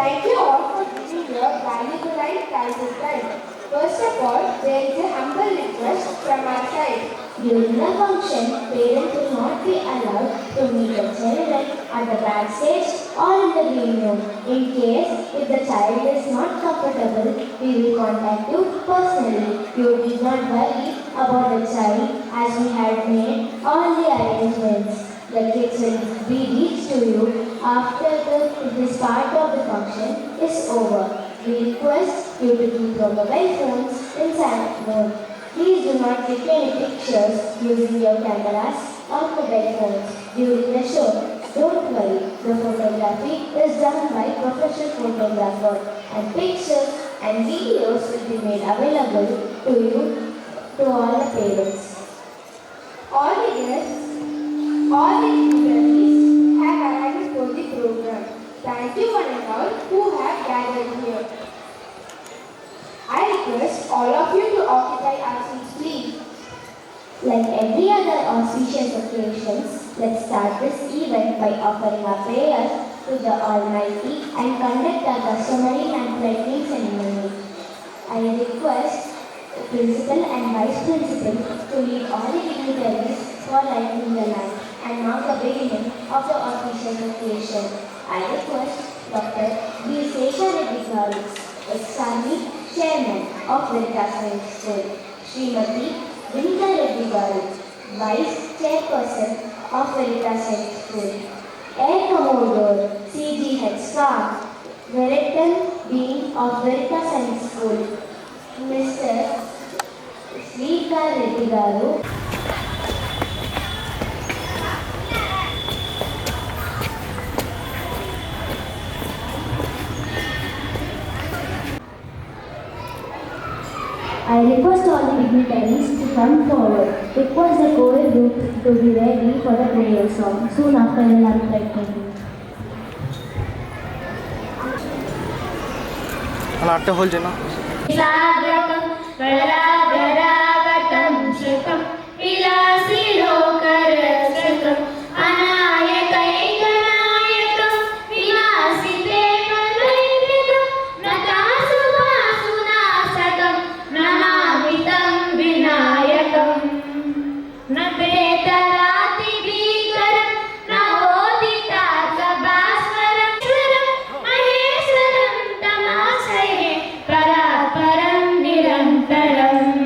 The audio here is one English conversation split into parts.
Thank you all for giving your valuable and precious time. First of all, there is a humble request from our side. During the function, parents will not be allowed to meet the children at the backstage or in the green room. In case if the child is not comfortable, we will contact you personally. You need not worry about the child as we had made all the arrangements. The kids will be reached to you after this part of the function is over. We request you to keep your mobile phones in silent mode. Please do not take any pictures using your cameras or mobile phones during the show. Don't worry, the photography is done by professional photographer and pictures and videos will be made available to you, to all the parents. All the guests, all the dignitaries have arrived for the program. Thank you one and all who have gathered here. I request all of you to occupy our seats, please. Like every other auspicious occasions, let's start this event by offering our prayers to the Almighty and conduct our customary and pledging ceremony. I request the principal and vice principal to lead all the dignitaries for lighting the lamp and mark the beginning of the auspicious occasion. I request Dr. B. Sesha Reddy Garu, ex-Army Chairman of Veritas Utsav, Srimati Vinita Reddy Garu, Vice Chairperson of Veritas Utsav, Air Commodore C.G.H. Khan, Veteran Dean of Veritas Utsav, Mr. Srika Reddy Garu. I request all the dignitaries to come forward. Request the choir group to be ready for the prayer song soon after the lamp lighting. अट्टे whole जेना साग्रकं कलागरावतं श्रुतं विलासिलोकरक्षकं अनायकैकनायकं विलासिते मनैर्यकं नतासुभासुनाशकं नमामि तं विनायकं न प्रेतरातिभीकरं न होदितार्कभास्वरं महेश्वरं तमाश्रये परापरं निरन्तरम्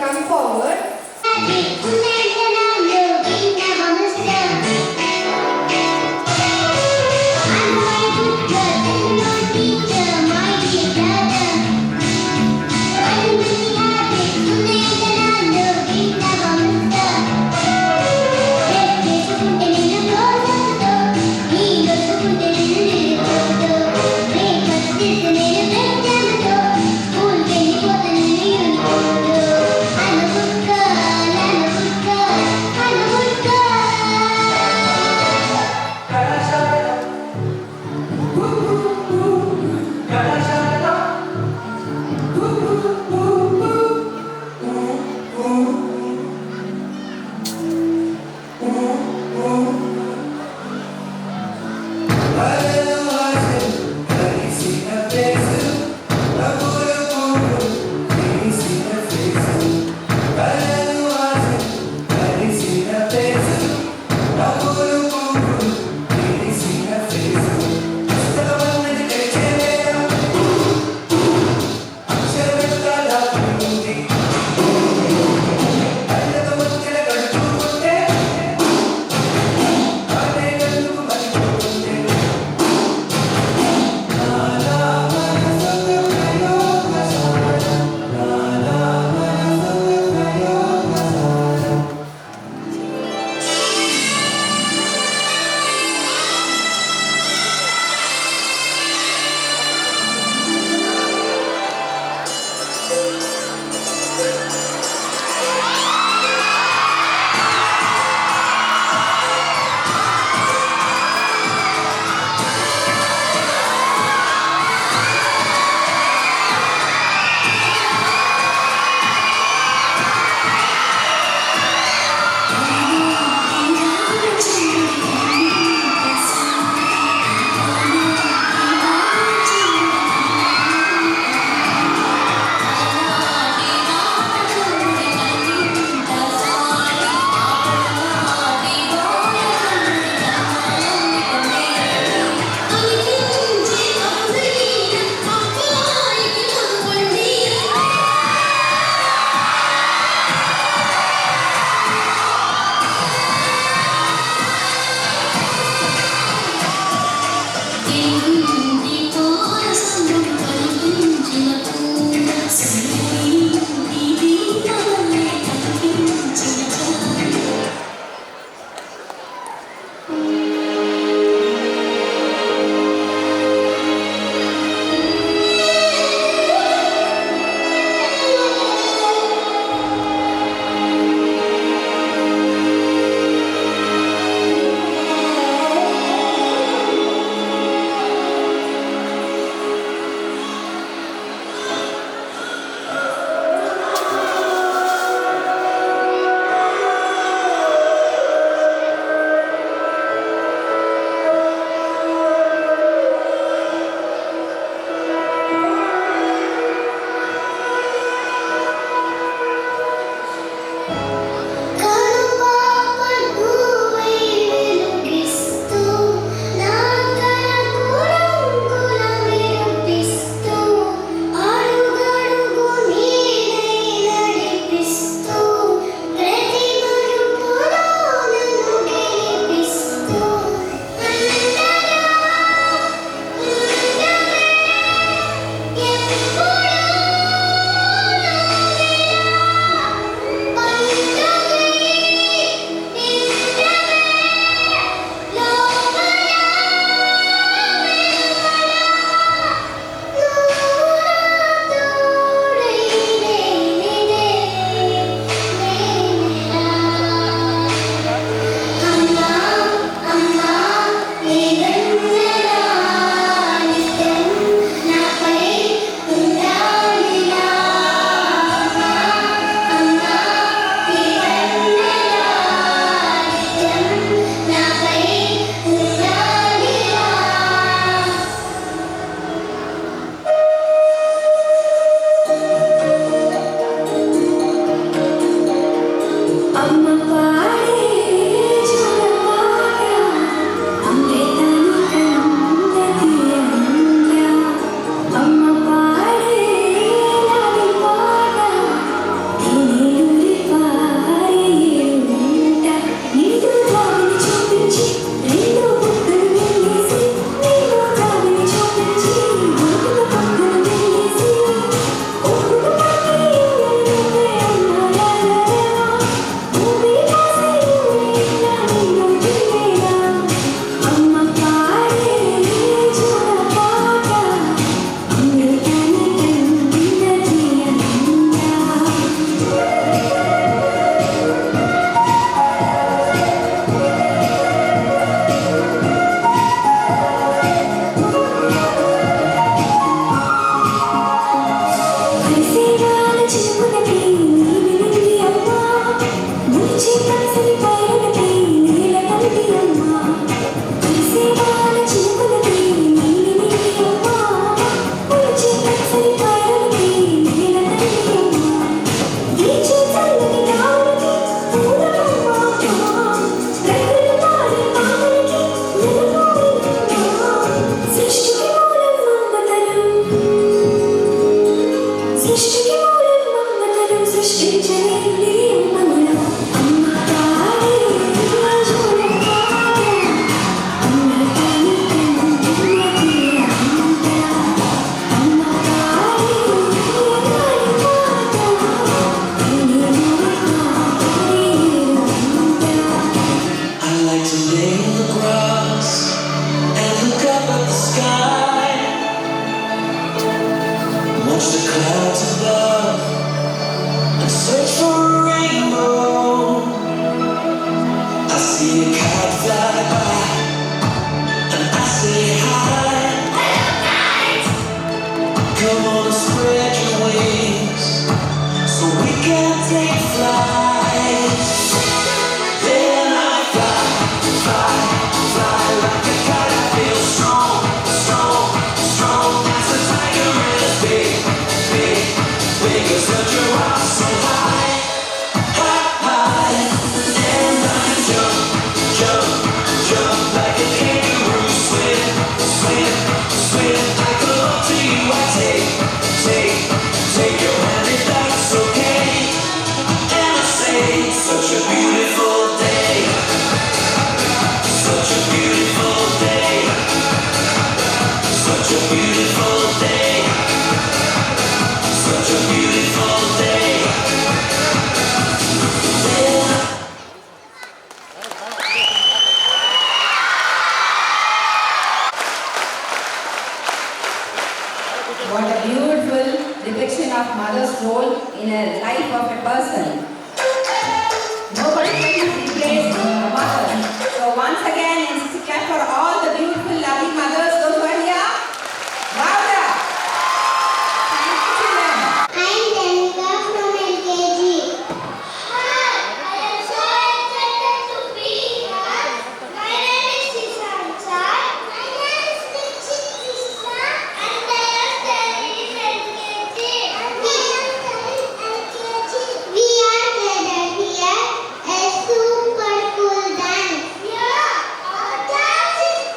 come forward. What a beautiful depiction of mother's role in a life of a person. Nobody can replace the mother. So once again, it's a clap for all the beautiful, loving mothers, those who are here. Louder! Thank you, children. I'm Danica from LKG. Hi, I am so excited to be here. My name is Shishanta. My name is Krishna. And I am studying LKG. We are gathered here a super cool dance. Yeah, our dance is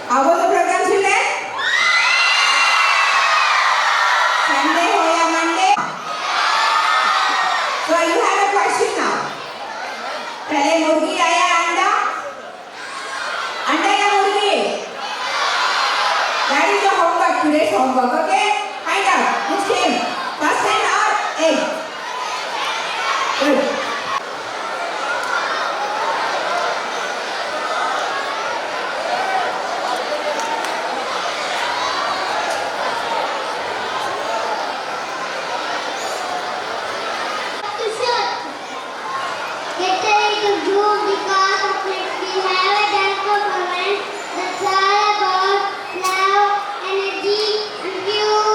How was the program, children? Sunday हो या Monday? So you have a question now. पहले मुर्गी आया अंडा? अंडा या मुर्गी? That is the homework, today's homework, okay? Find out which came, first hen or egg? Good. Get ready to do because of it. We have a dance performance that's all about love, energy, and pure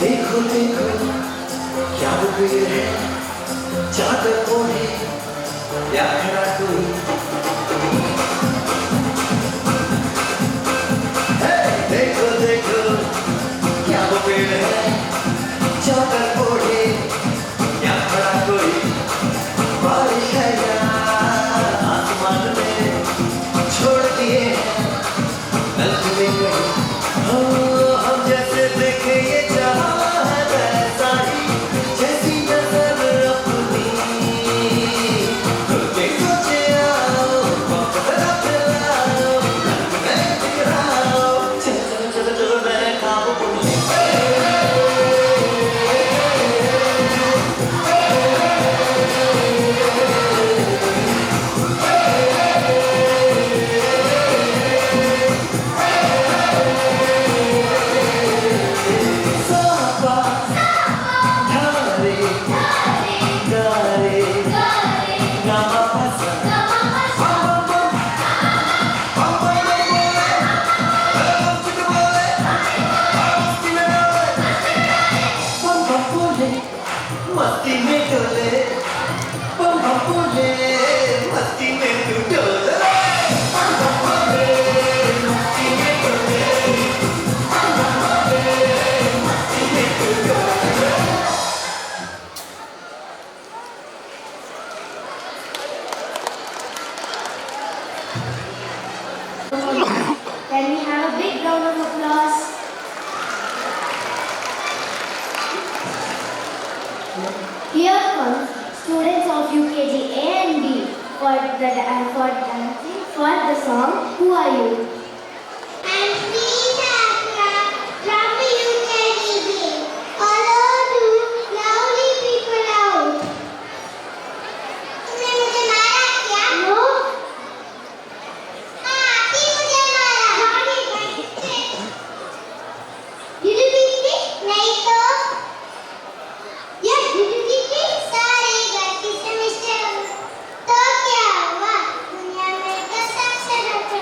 देखो देखो क्या वो पेड़ है चादर ओढ़े या खड़ा कोई देखो देखो क्या वो पेड़ है चादर ओढ़े या खड़ा कोई बारिश है या आसमान में छोड़ दिए नलकुए कहीं हम जैसे देखे ये जहां है वैसा ही जैसी नजर अपनी खुद के सोचे आओ वक्त रख लाओ रंग में बिखराओ चलो चलो चलो मैं खाब बोले मस्ती में डोले बम बम बोले मस्ती में तू डोले बम बम बोले मस्ती में डोले बम बम बोले मस्ती में तू डोले Can we have a big round of applause? Here comes students of UKG A and B for dancing for the song Who Are You? And please from UKGB. Hello to lovely people out. तुमने मुझे मारा क्या? No? हाँ, आपने मुझे मारा. Did you beat me? नहीं तो. Yeah, did you beat me? सारे घर की सेमेस्टर. तो क्या हुआ? दुनिया में तो सबसे अच्छा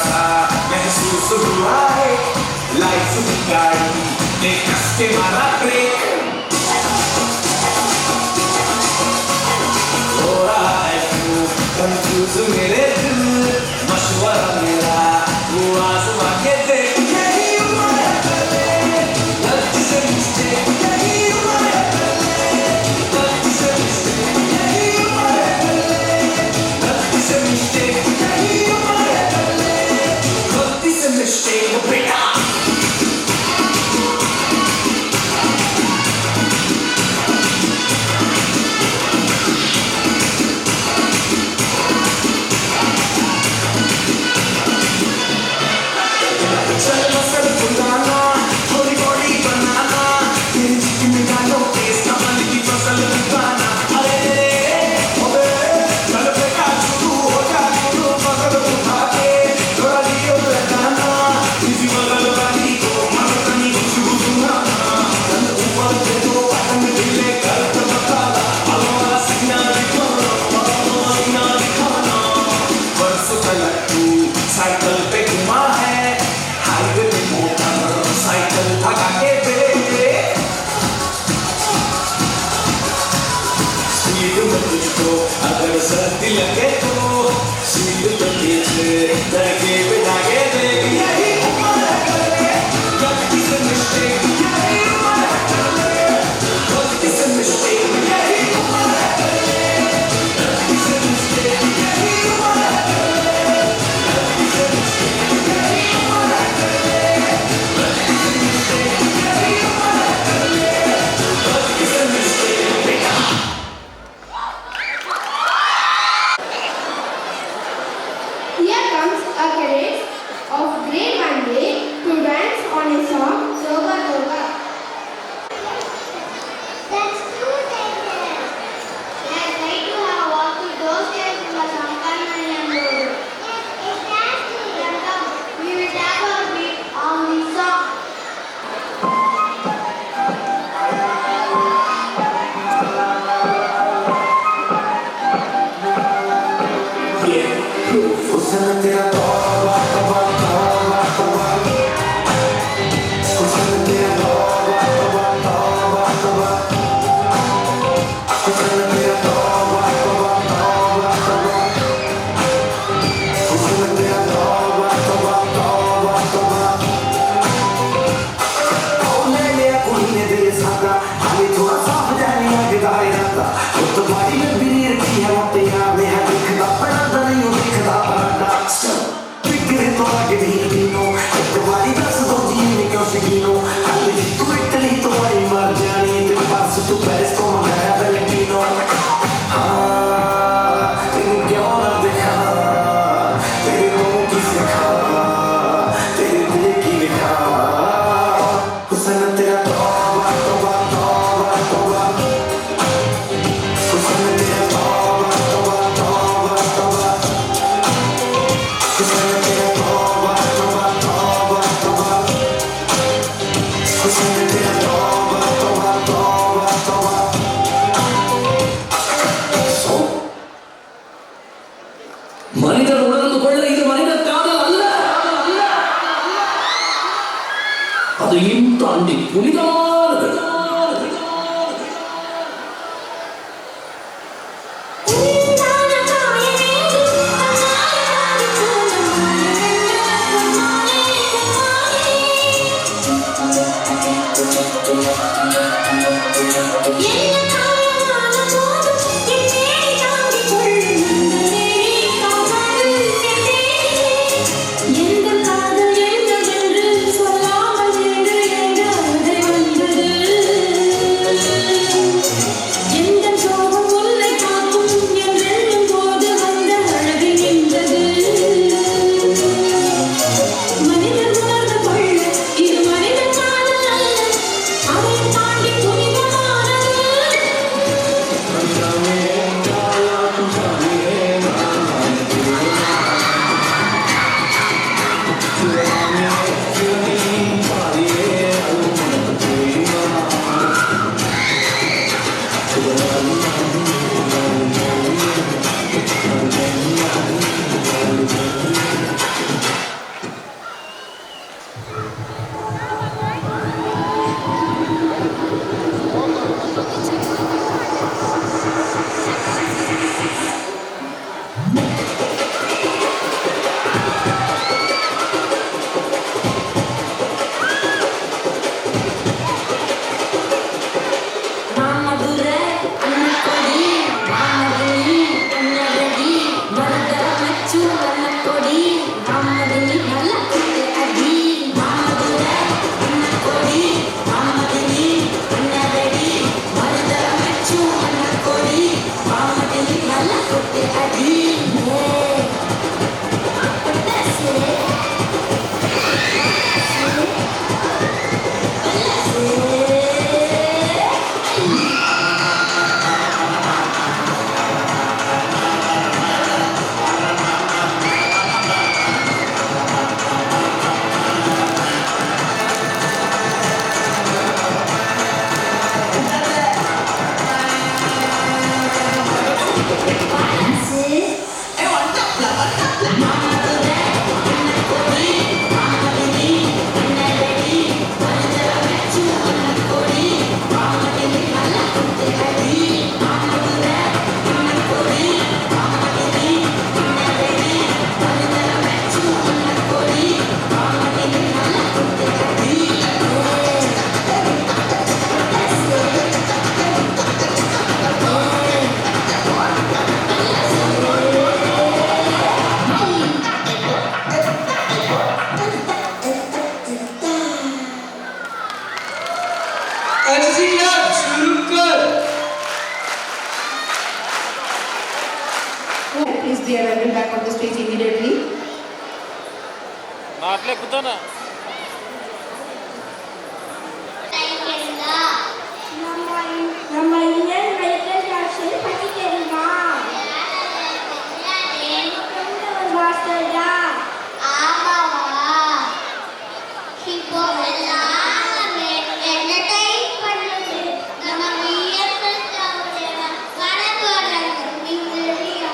महसूस हुआ है लाइफ की गाड़ी ने कस के मारा ब्रेक हो रहा है क्यों कंफ्यूज मेरे दिल मशवरा मेरा वो आसमां के देख यही उम्र है पहले गलती से मिस्टेक यही उम्र है पहले गलती से मिस्टेक यही उम्र है पहले गलती से मिस्टेक यही उम्र है पहले गलती से मिस्टेक बेटा अगर सर्दी लगे तो सीध तो पीछे लगे बिना के देख यही उम्र है करके गलती से मिस्टेक यही उम्र है करके गलती से मिस्टेक यही उम्र है करके गलती से मिस्टेक यही उम्र है करके गलती से मिस्टेक यही उम्र है करके गलती से मिस्टेक यही उम्र है करके गलती से मिस्टेक बेटा Here comes a cadet of grade 1A to dance on a song Yoga Yoga. That's too dangerous. I'd like to have walked through those days in the Sankana and Road. Yes, exactly. Then come, we will tap our feet on the song. Usando तेरा तौबा तौबा तौबा तौबा usando तेरा तौबा तौबा तौबा तौबा usando तेरा तौबा तौबा तौबा तौबा usando तेरा तौबा तौबा तौबा तौबा ले लिया कोई ने दिल सादा हाले थोड़ा सा जाने आगे दायरा था तो तुम्हारी में भी रखी है वो तेरा में है दिखदा पड़ा नहीं हो दिखदा Piccare toglie di vino e trovare da sotto di che ho seguito alle tu e te li trovi margiani te passo tu per scomodare del vino तेरी क्यों ना देखा तेरे मुंह की सिखा तेरे दिल की लिखा हुसन तेरा तौबा तौबा तौबा तौबा हुसन तेरा तौबा तौबा तौबा तौबा हुसन तेरा तौबा तौबा तौबा तौबा हुसन तेरा तौबा तौबा तौबा तौबा மனிதர் உணர்ந்து கொள்ள இது மனித காதல் அல்ல அதையும் தாண்டி புனிதமானது எந்த காதல் என்னவென்று சொல்லாமல் என்று எங்க உதவி வந்தது అట్లే కూర్చోనా நம்ம இந்தியன் ரயில்வே ஸ்டேஷன் பத்தி தெரியுமா? ஒரு மாஸ்டர் தான். இப்போ எல்லாம் entertain பண்ணுது. நம்ம VFS வரப்போறாங்க. நீங்க ரெடியா?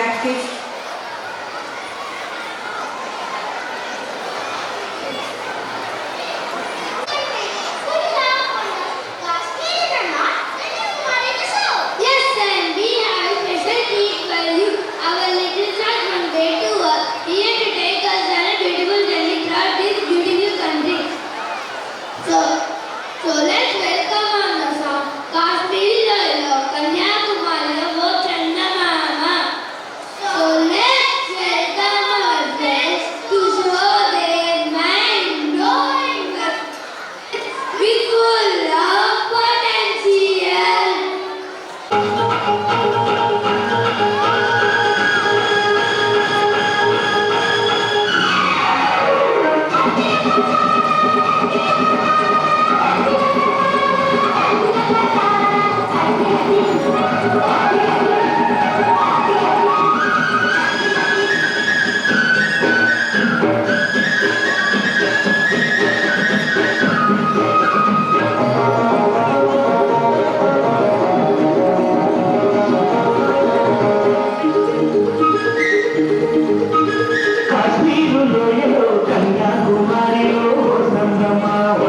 relax kids. Yes, and we have a special treat for you. Our little stars from day to work, here to take us on a beautiful journey throughout this beautiful country. So let's welcome on the song Kashmir Kanyakumari Wo Chandamama. So let's welcome our friends to show their mind-blowing with full of potential. కాశ్మీరులోయలో కన్యాకుమారిలో సంగమావ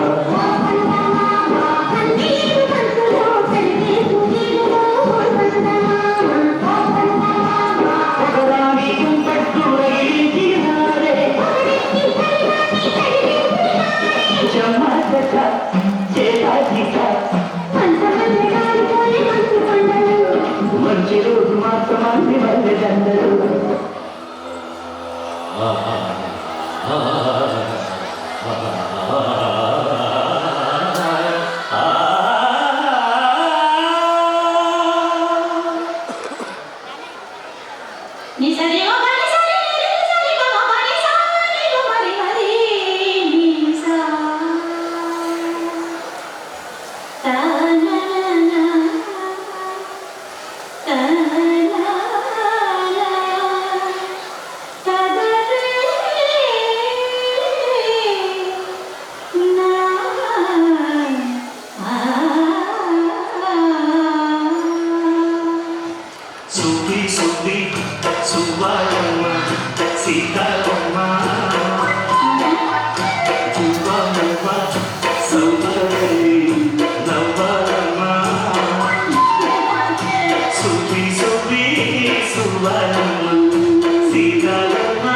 ఒకరాని కుంపట్టు రైలించినారే జమాతక చేతాజిక మంచి రోజు మాత్రమాన్ని వల్లెదందరూ సుబ్బి సుబ్బి సుబ్బాయమ్మ సీతారమ్మ పువ్వమ్మ సౌందర్యని నవ్వాలమ్మ సుబ్బి సుబ్బి సుబ్బాయమ్మ సీతారమ్మ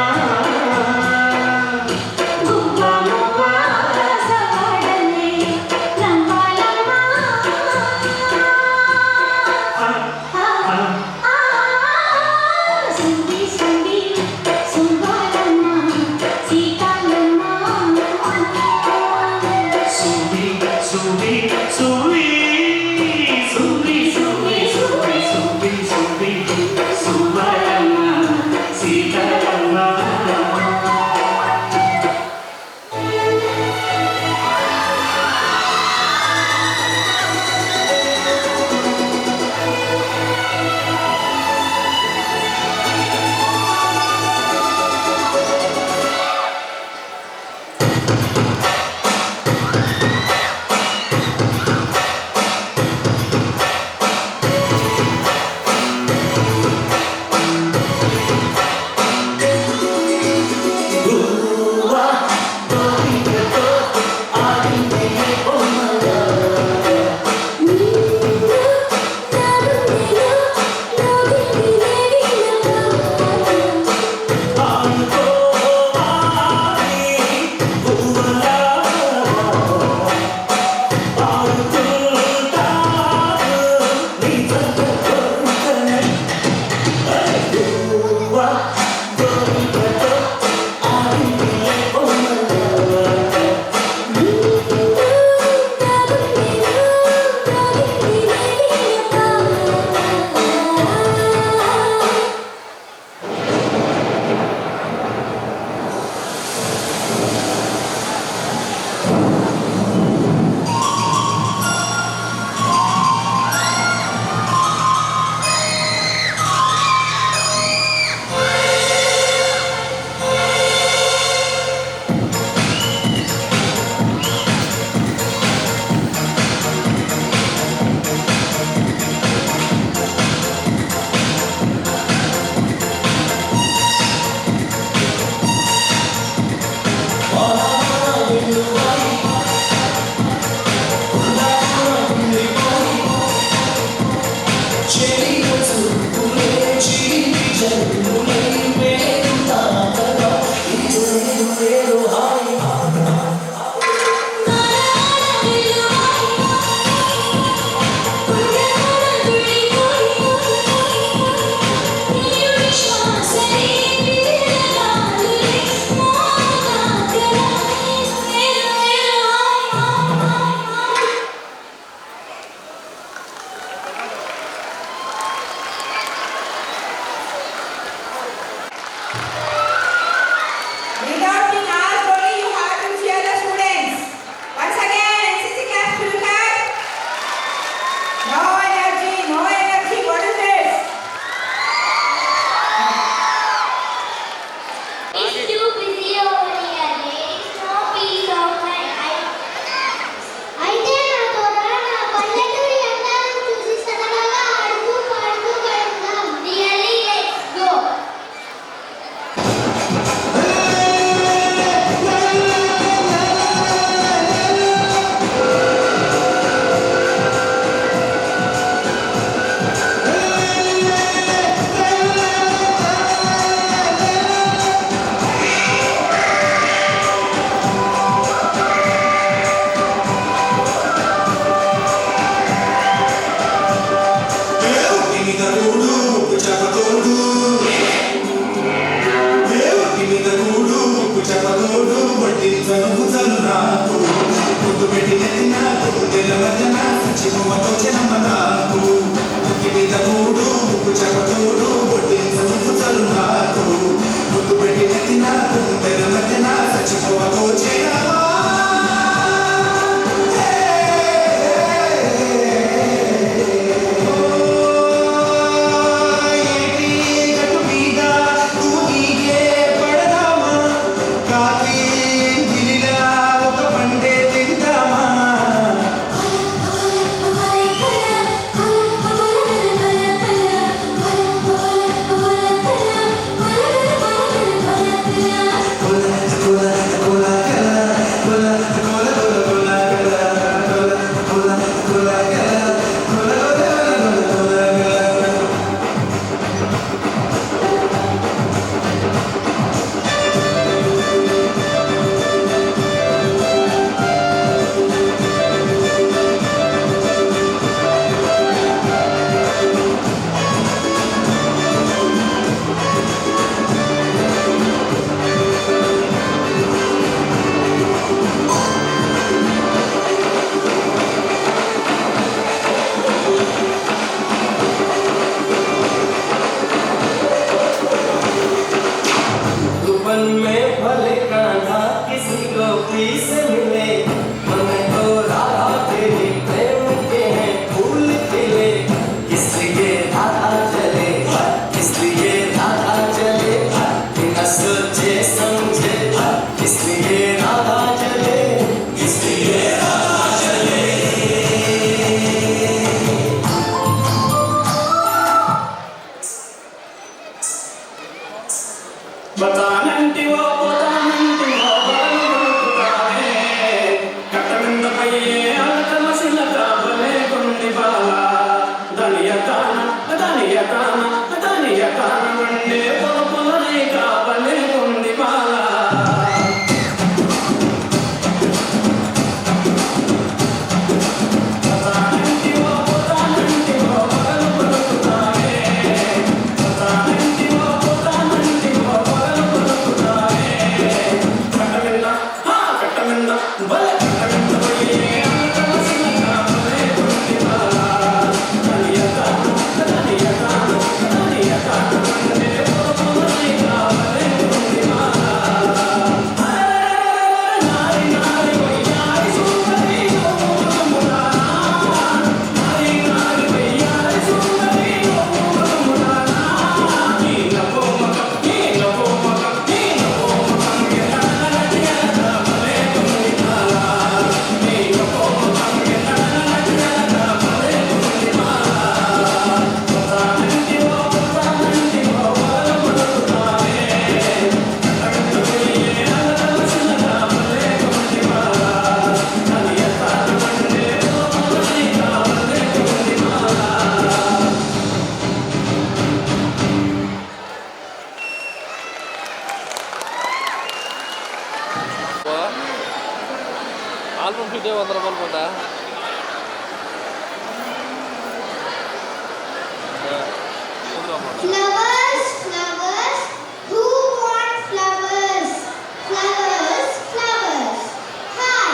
బతానంటివో పోతానంటివో బలలు కొలుకుతావే కట్టమిందపయ్యే అలకమసిన కాపలే కొన్ని బాల దనియకాన దనియకాన దనియకాన వండే పొలపొలని కాపలే కొన్ని బాల బతానంటివో పోతానంటివో బలలు కొలుకుతావే బతానంటివో పోతానంటివో బలలు కొలుకుతావే కట్టమింద బల కట్టమింద పోయే అలకమసిన కాపలే కొన్ని బాల దనియకాన దనియకాన దనియకాన వండే పొలపొలని కాపలే కొన్ని బాల నారి నారి వయ్యారి సుందరి గోముఖములానా నారి నారి వయ్యారి సుందరి గోముఖములానా నీల కోమకం ఎన్నడనటియల కాపలే కొన్ని బాల నీల కోమకం ఎన్నడనటియల కాపలే కొన్ని బాల బతానంటివో బతానంటివో బలలు కొలుకుతావే కట్టమింద పోయే అలకమసిన కాపలే కొన్ని బాల దనియకాన వండే పొలపొలని కాపలే కొన్ని బాల ఆల్బమ్ ఫిట్ 100 రూపాయలు కొంటా Flowers, flowers. Who wants flowers? Flowers, flowers. Hi.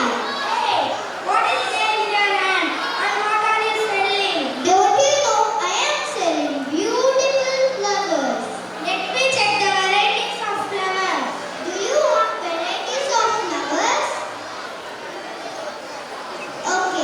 Hey, what is there in your hand? And what are you selling? Don't you know I am selling beautiful flowers? Let me check the varieties of flowers. Do you want varieties of flowers? Okay.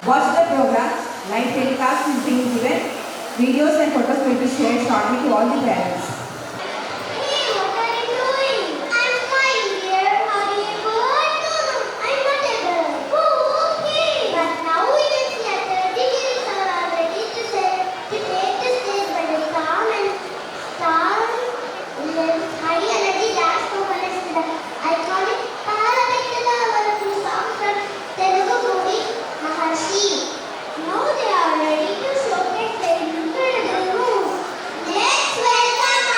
Watch the program. Live telecast is being given. Videos and photos will be shared shortly to all the parents. Hey, what are you doing? I'm fine, dear. How do you go? No, I'm not able. Oh, okay. But now we can see that 30 kids are ready to take the stage by the calm and high energy dance performance with the iconic Paravekala Varapu song from Telugu movie Maharshi. Now they are ready to showcase their incredible moves. Let's welcome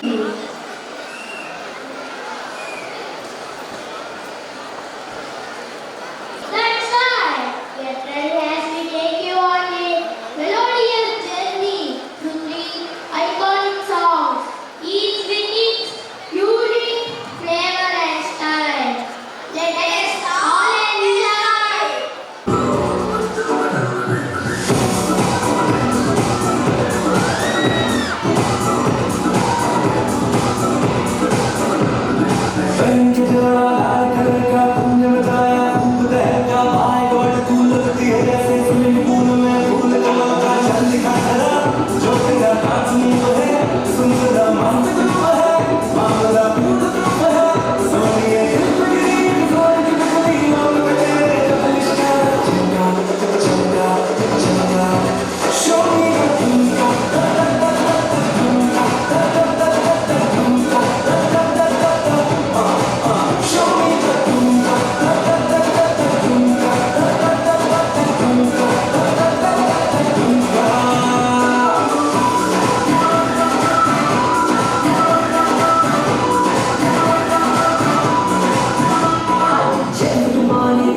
That's right. Get ready as we take you on a melodious journey through three iconic songs, each with its unique flavor and style. Let us all enjoy. Bank जोड़ा लाल colour का तुमने बताया खूब दहका भाई God तू लगती है जैसे स्विमिंग पूल में फूल कमल का जल दिखा जरा जो तेरा डांस मूव है सुन जरा मस्त ग्रूव है मामला पूर्ण ग्रूव है सोनिए जिंदगी गोल की बिजली मांग में तेरे जबलिश का चंगा चंगा चंगा शो मी द तुमका show me the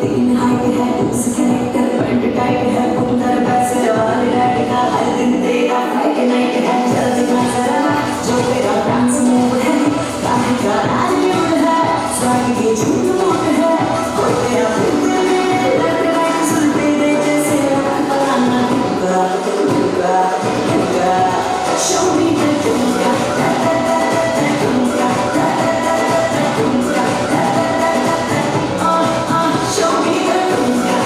तीन हाइट है से कनेक्टर पैंट टाइट है कुंदर पैसे वाले लाइट का हर दिन तेरा फ्लाइट नाइट है चल दिखा जरा जो तेरा डांस मूव है काहे का एटीट्यूड है स्वाग ये झूठ मूठ है कोई तेरा फिर लग लाइट सुनते दे जैसे बनाना दूंगा दूंगा दूंगा show me the दूंगा दूंगा दूंगा show me the दूंगा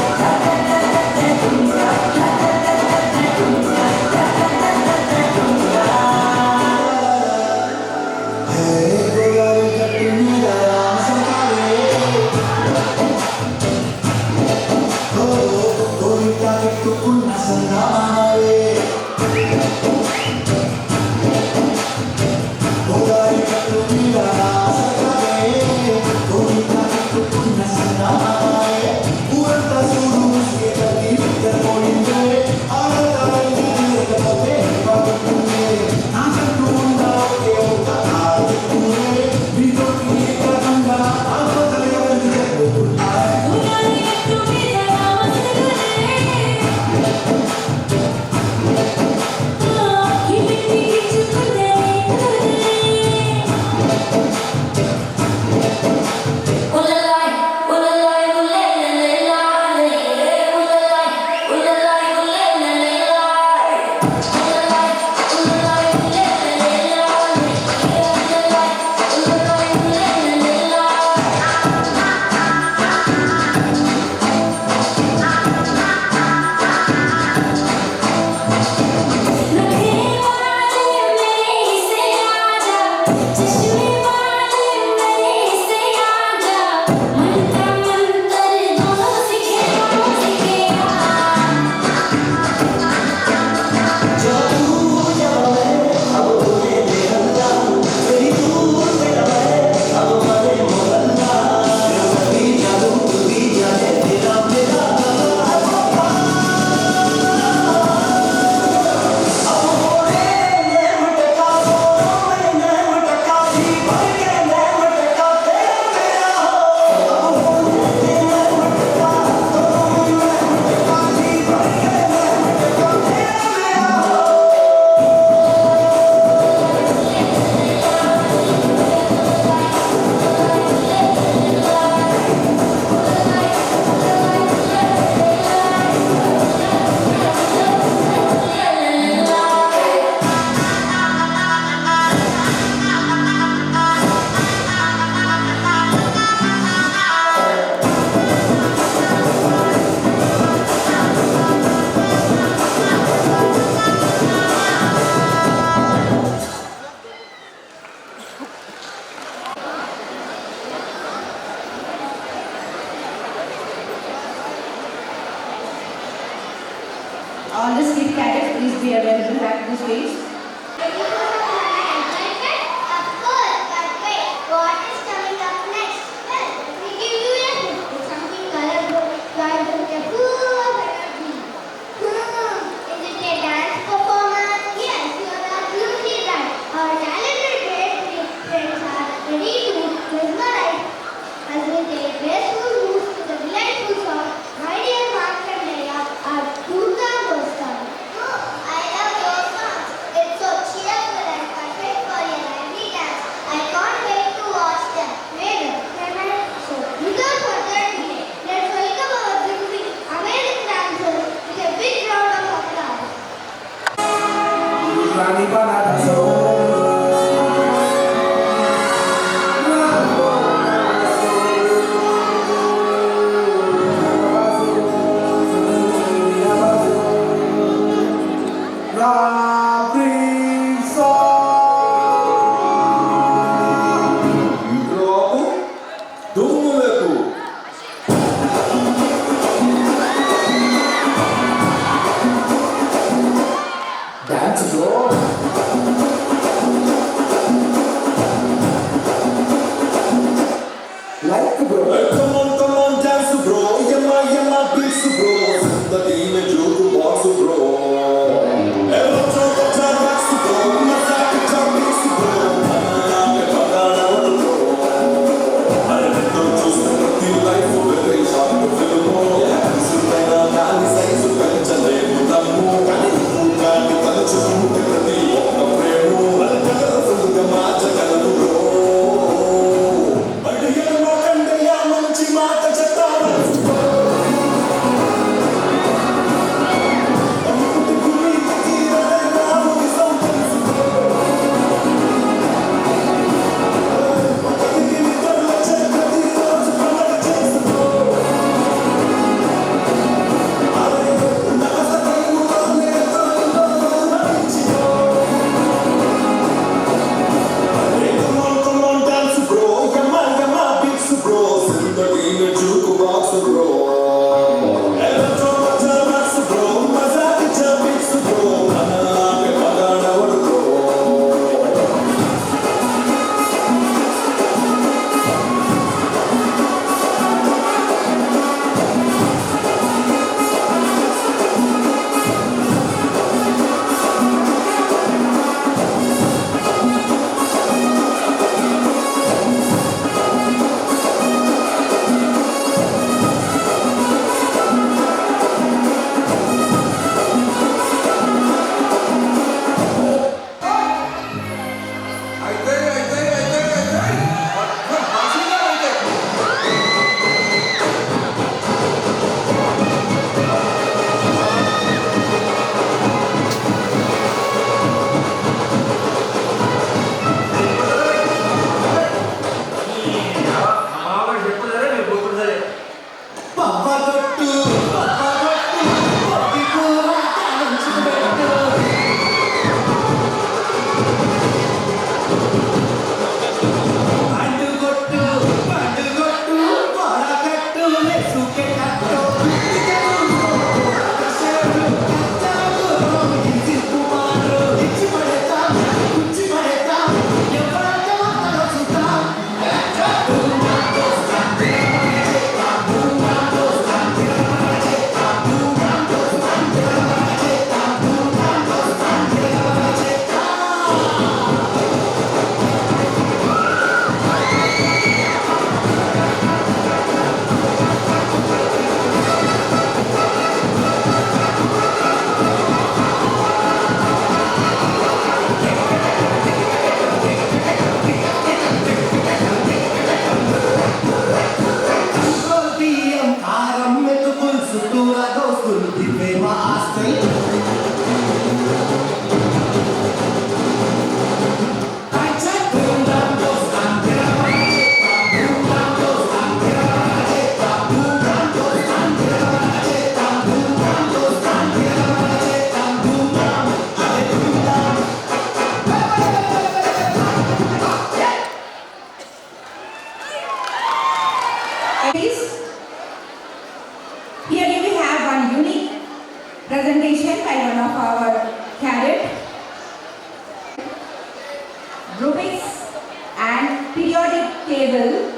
rubrics and periodic table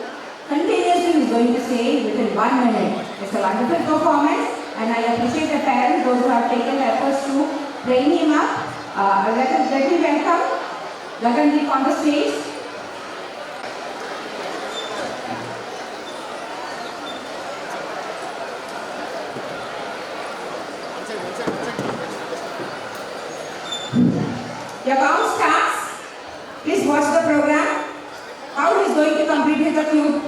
continuously is going to say within 1 minute. It's a wonderful performance and I appreciate the parents, those who have taken the efforts to train him up. Let me welcome Gagandeep on the stage. Your count starts. Please watch the program. How he is going to complete with the cube?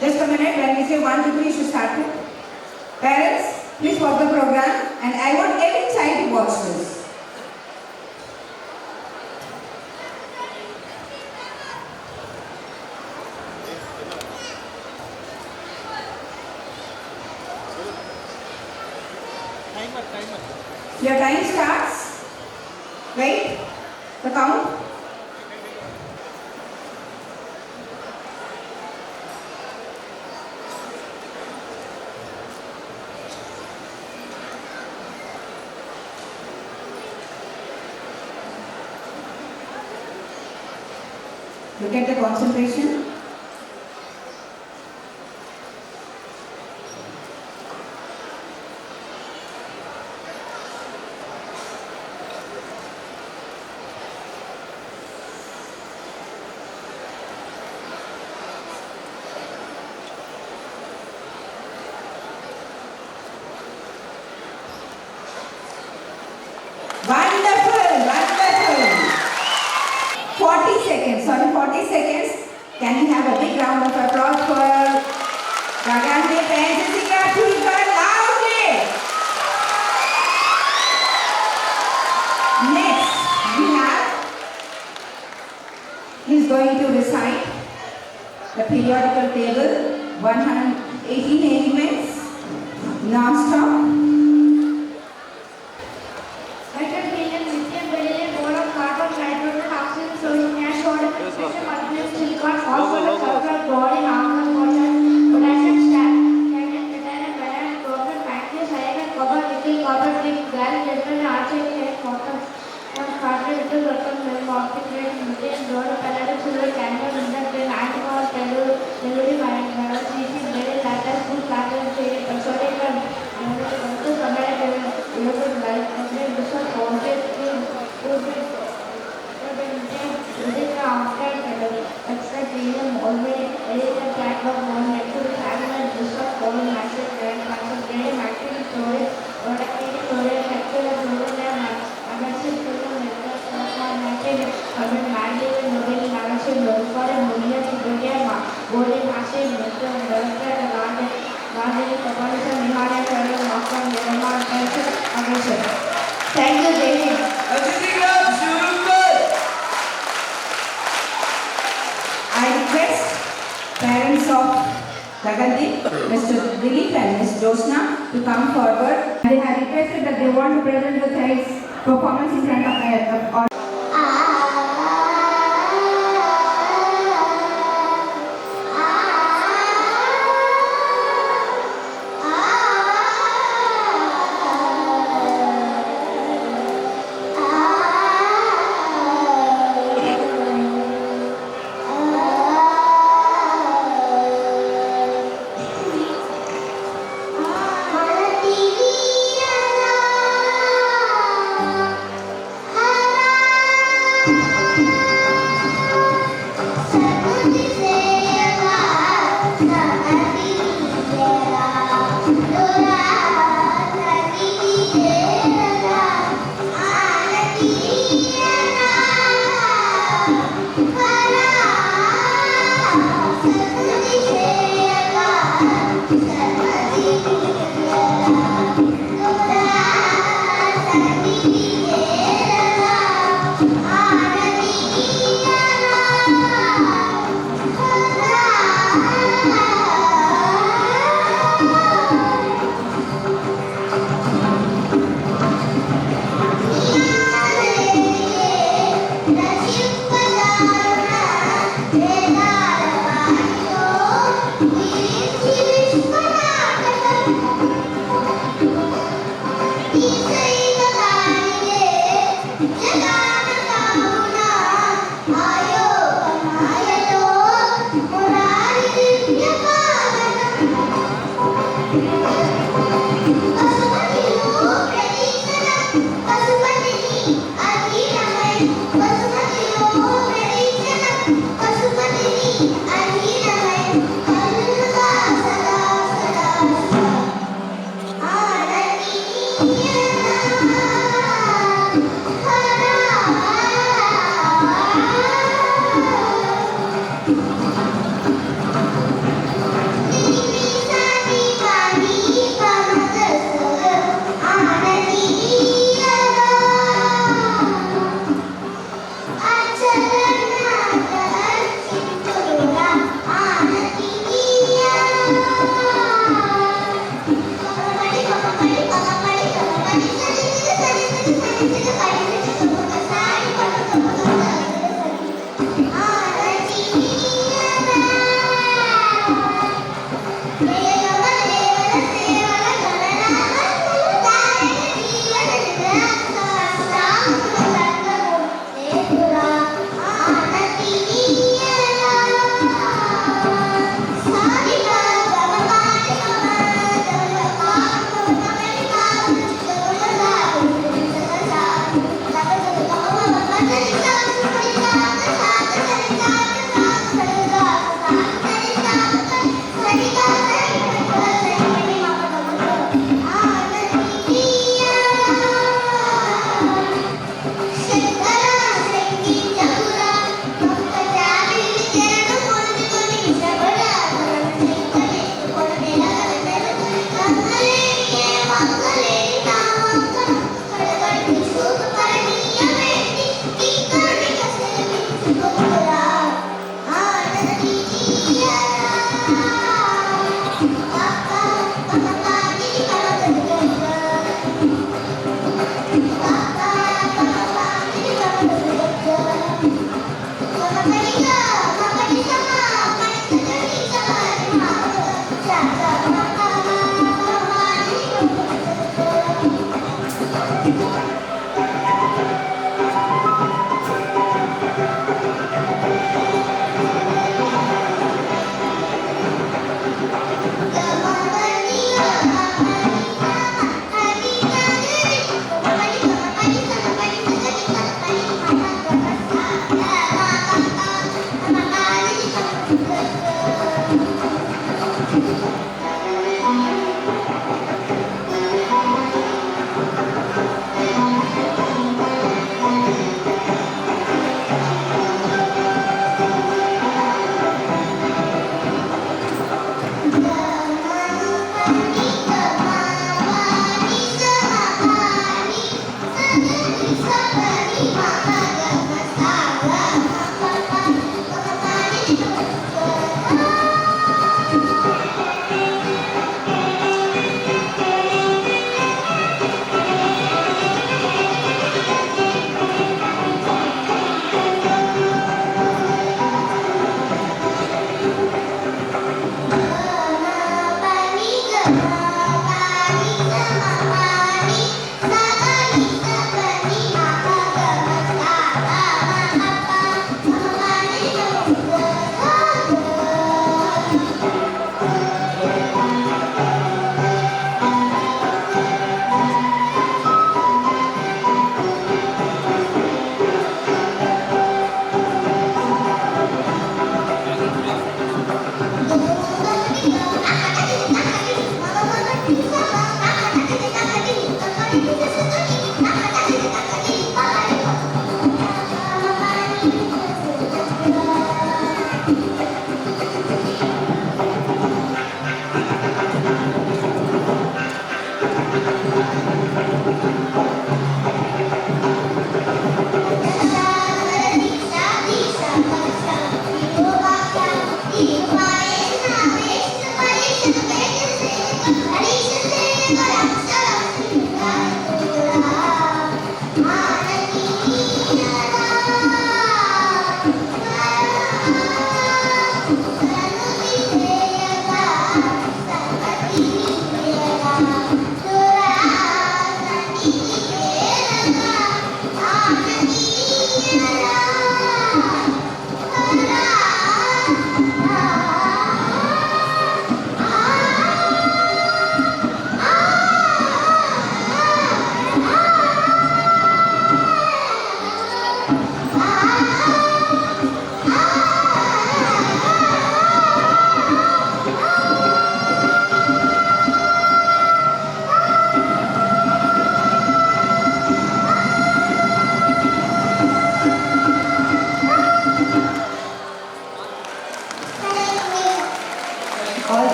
Just a minute. When we say 1, 2, 3, you should start it. Parents, please watch the program and I want every child to watch this. Your time starts. Wait. The count. Look at the concentration. Wonderful, wonderful. 40 seconds, sorry, 40 seconds. Can we have a big round of applause for Gagandeep and Jessica Tulkar loudly? Next, we have, he is going to recite the periodical table, 118 elements, non-stop. Thank you, David. I request parents of Gagandeep, Mr. Dilip and Ms. Josna to come forward. They have requested that they want to present the child's performance in front of all.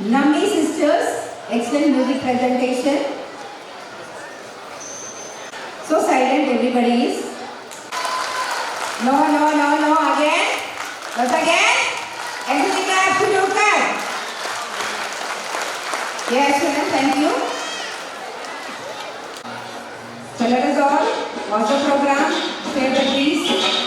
Nambi sisters, excellent music presentation. So silent everybody is. No, again. Once again. Everything clap to your card. Yes, children, thank you. So let us all watch the program. Save the please.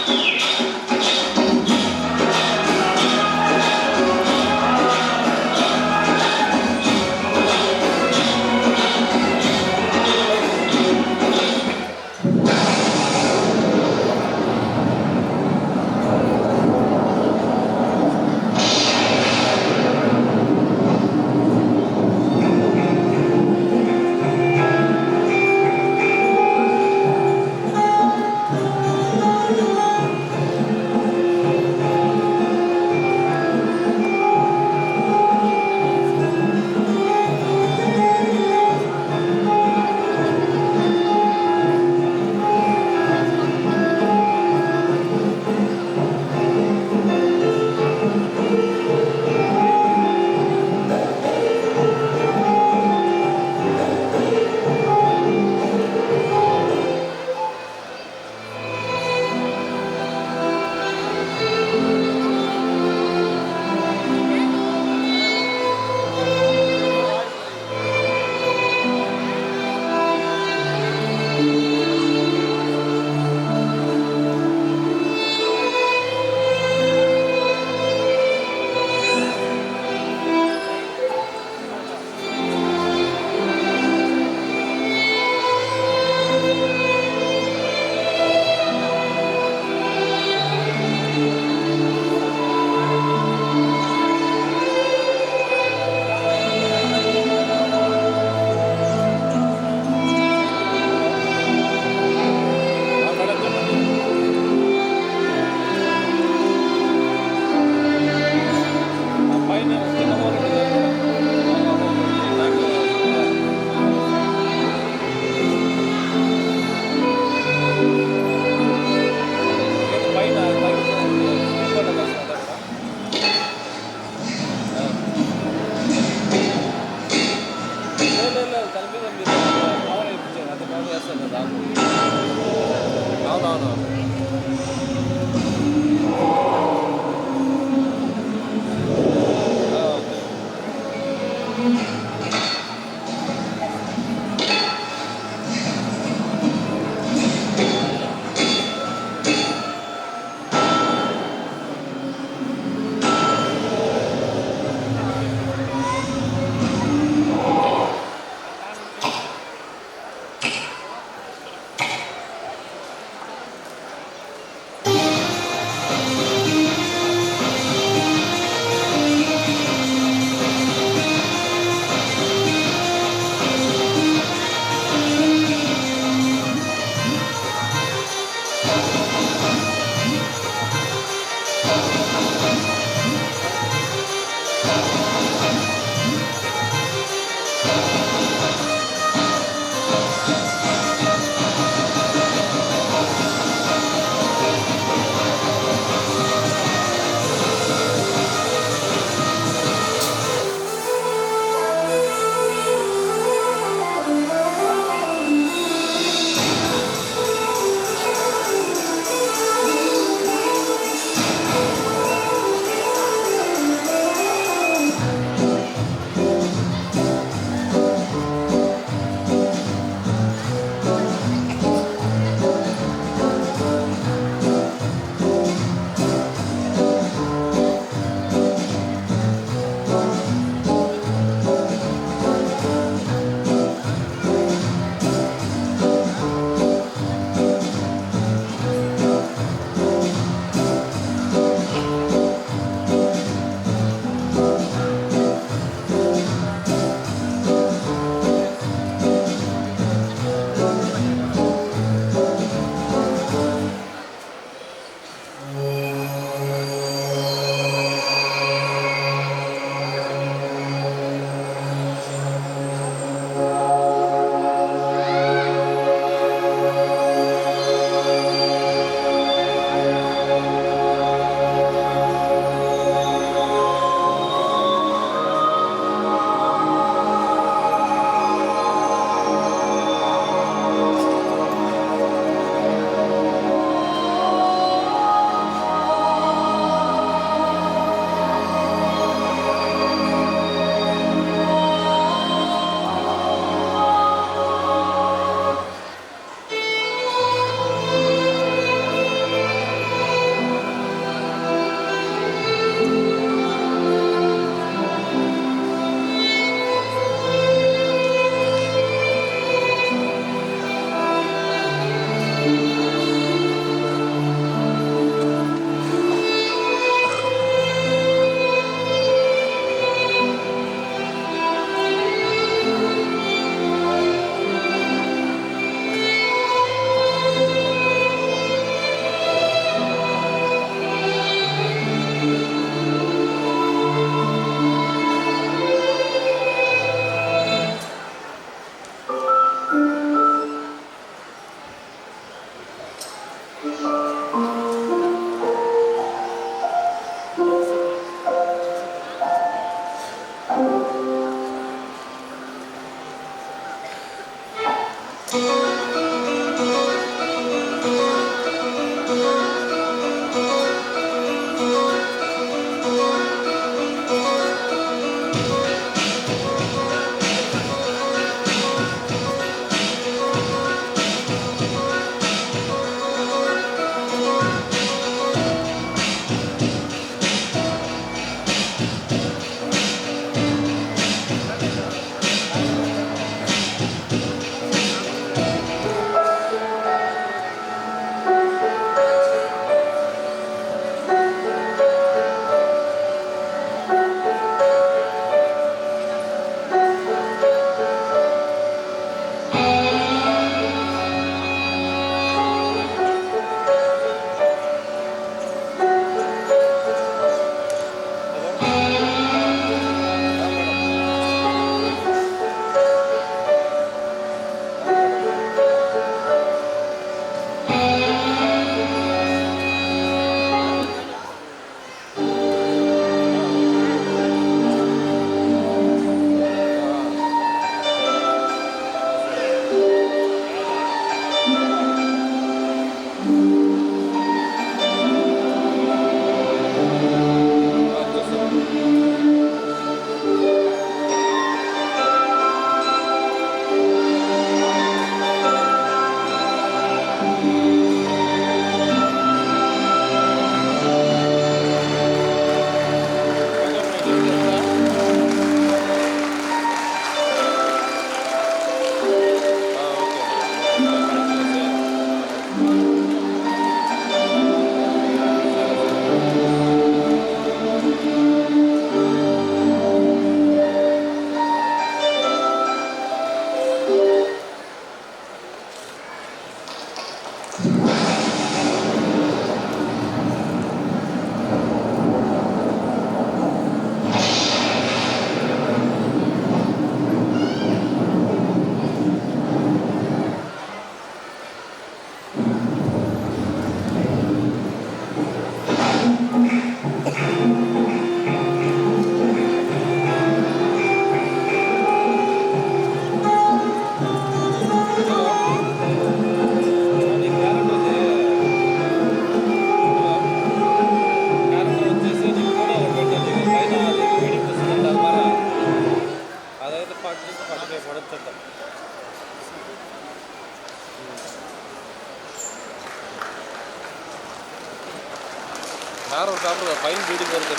Fine beading వరకు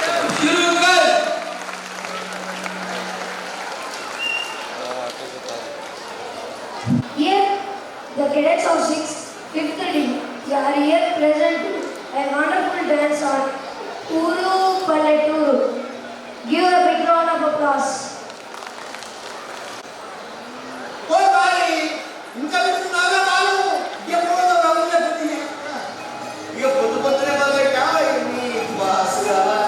Here, the cadets of 6th, 5th D are here present a wonderful dance on Uru Palleturu. Give a big round of applause. ఓయ్ bye ఇంకా వింటున్నారా వాళ్ళు ఎప్పుడు round పెట్టి ఇక పొద్దు పొద్దునే మొదలెట్టా నీ బాస్ గాలా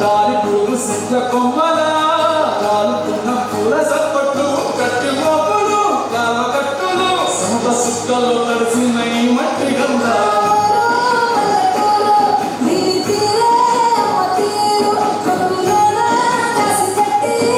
దారి పురుగు సిద్ధ కొమ్మలా రాలుతున్న పూల సప్పట్లు కట్టి మోపులు కావ కట్టులు సముద్ర సుక్కలు తడిసిన ఈ మట్టి గంగా Hey!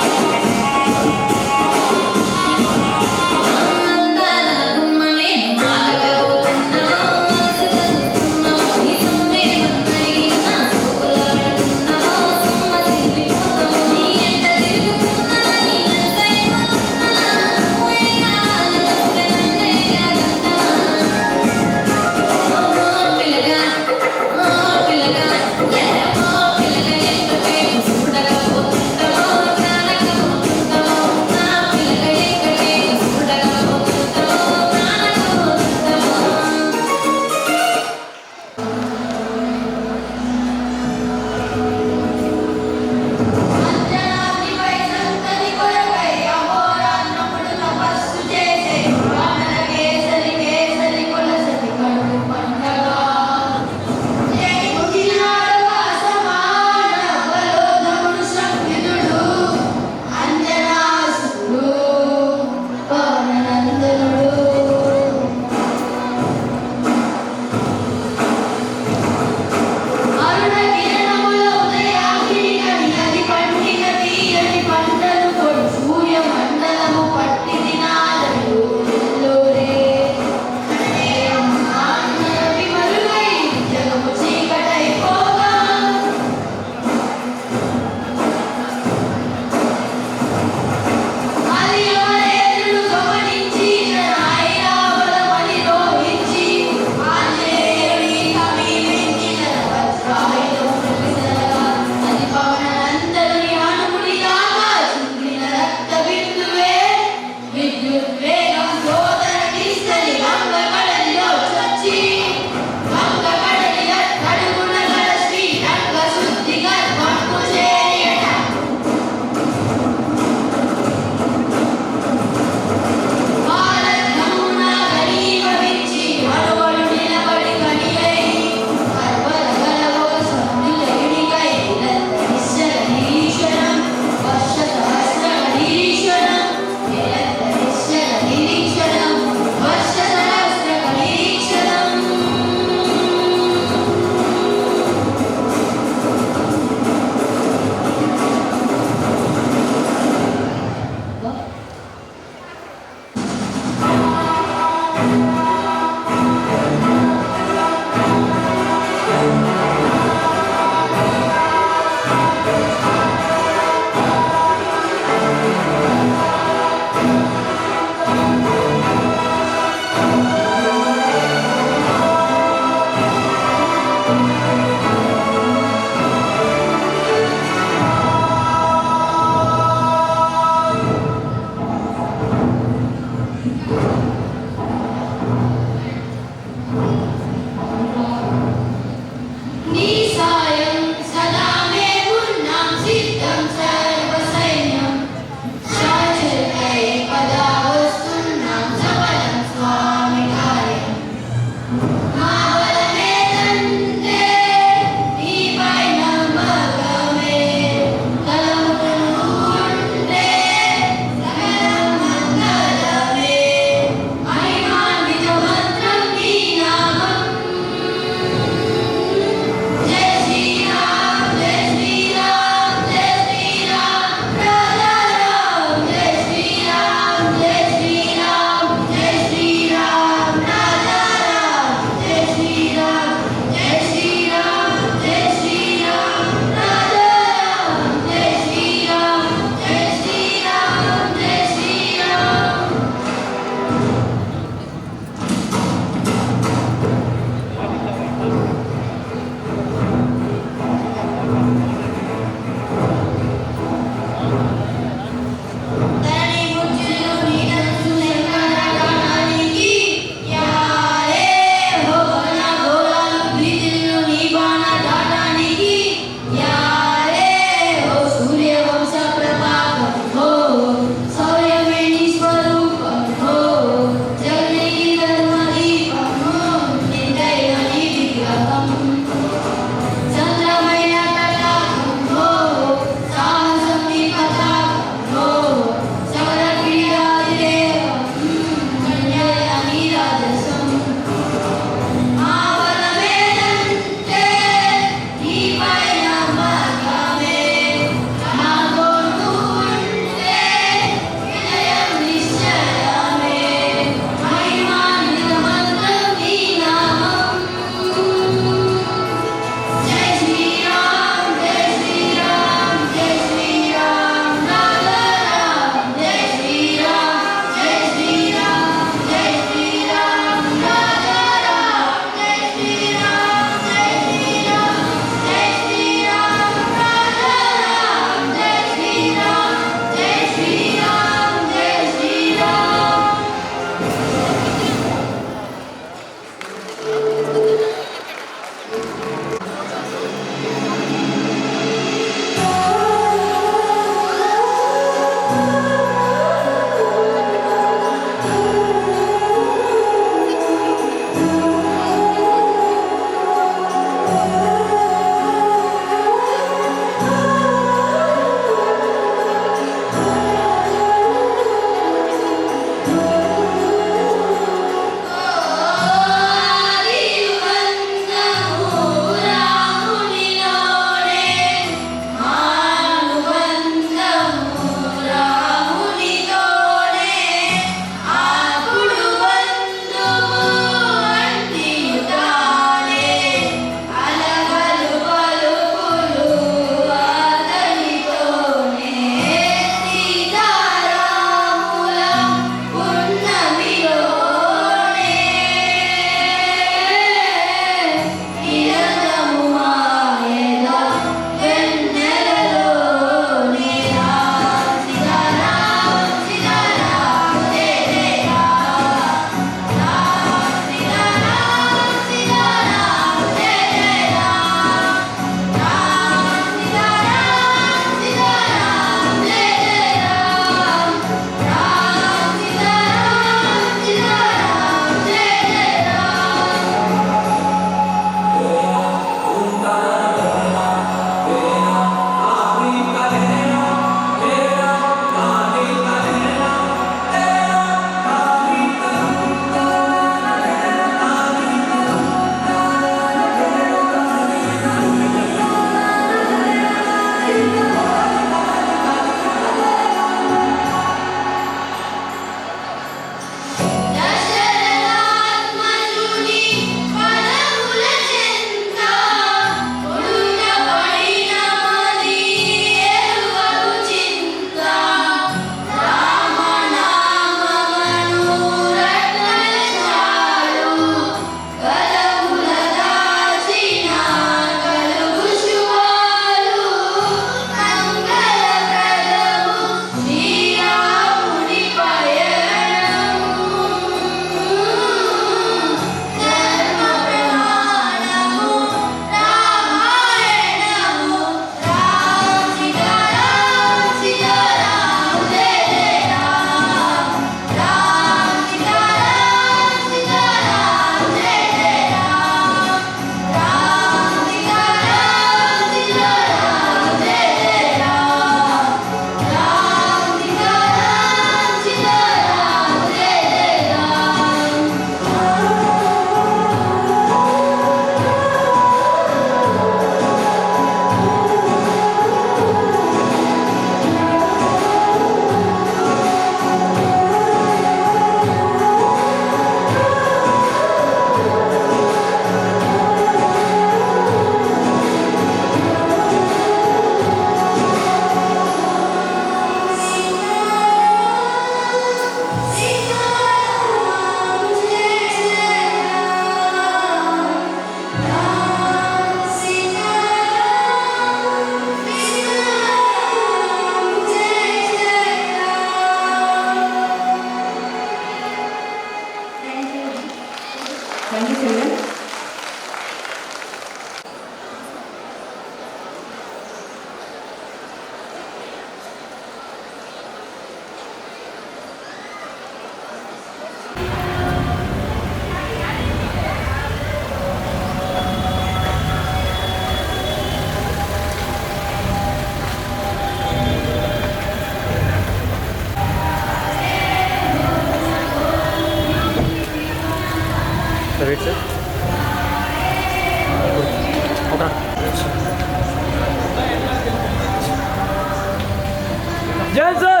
जय sir.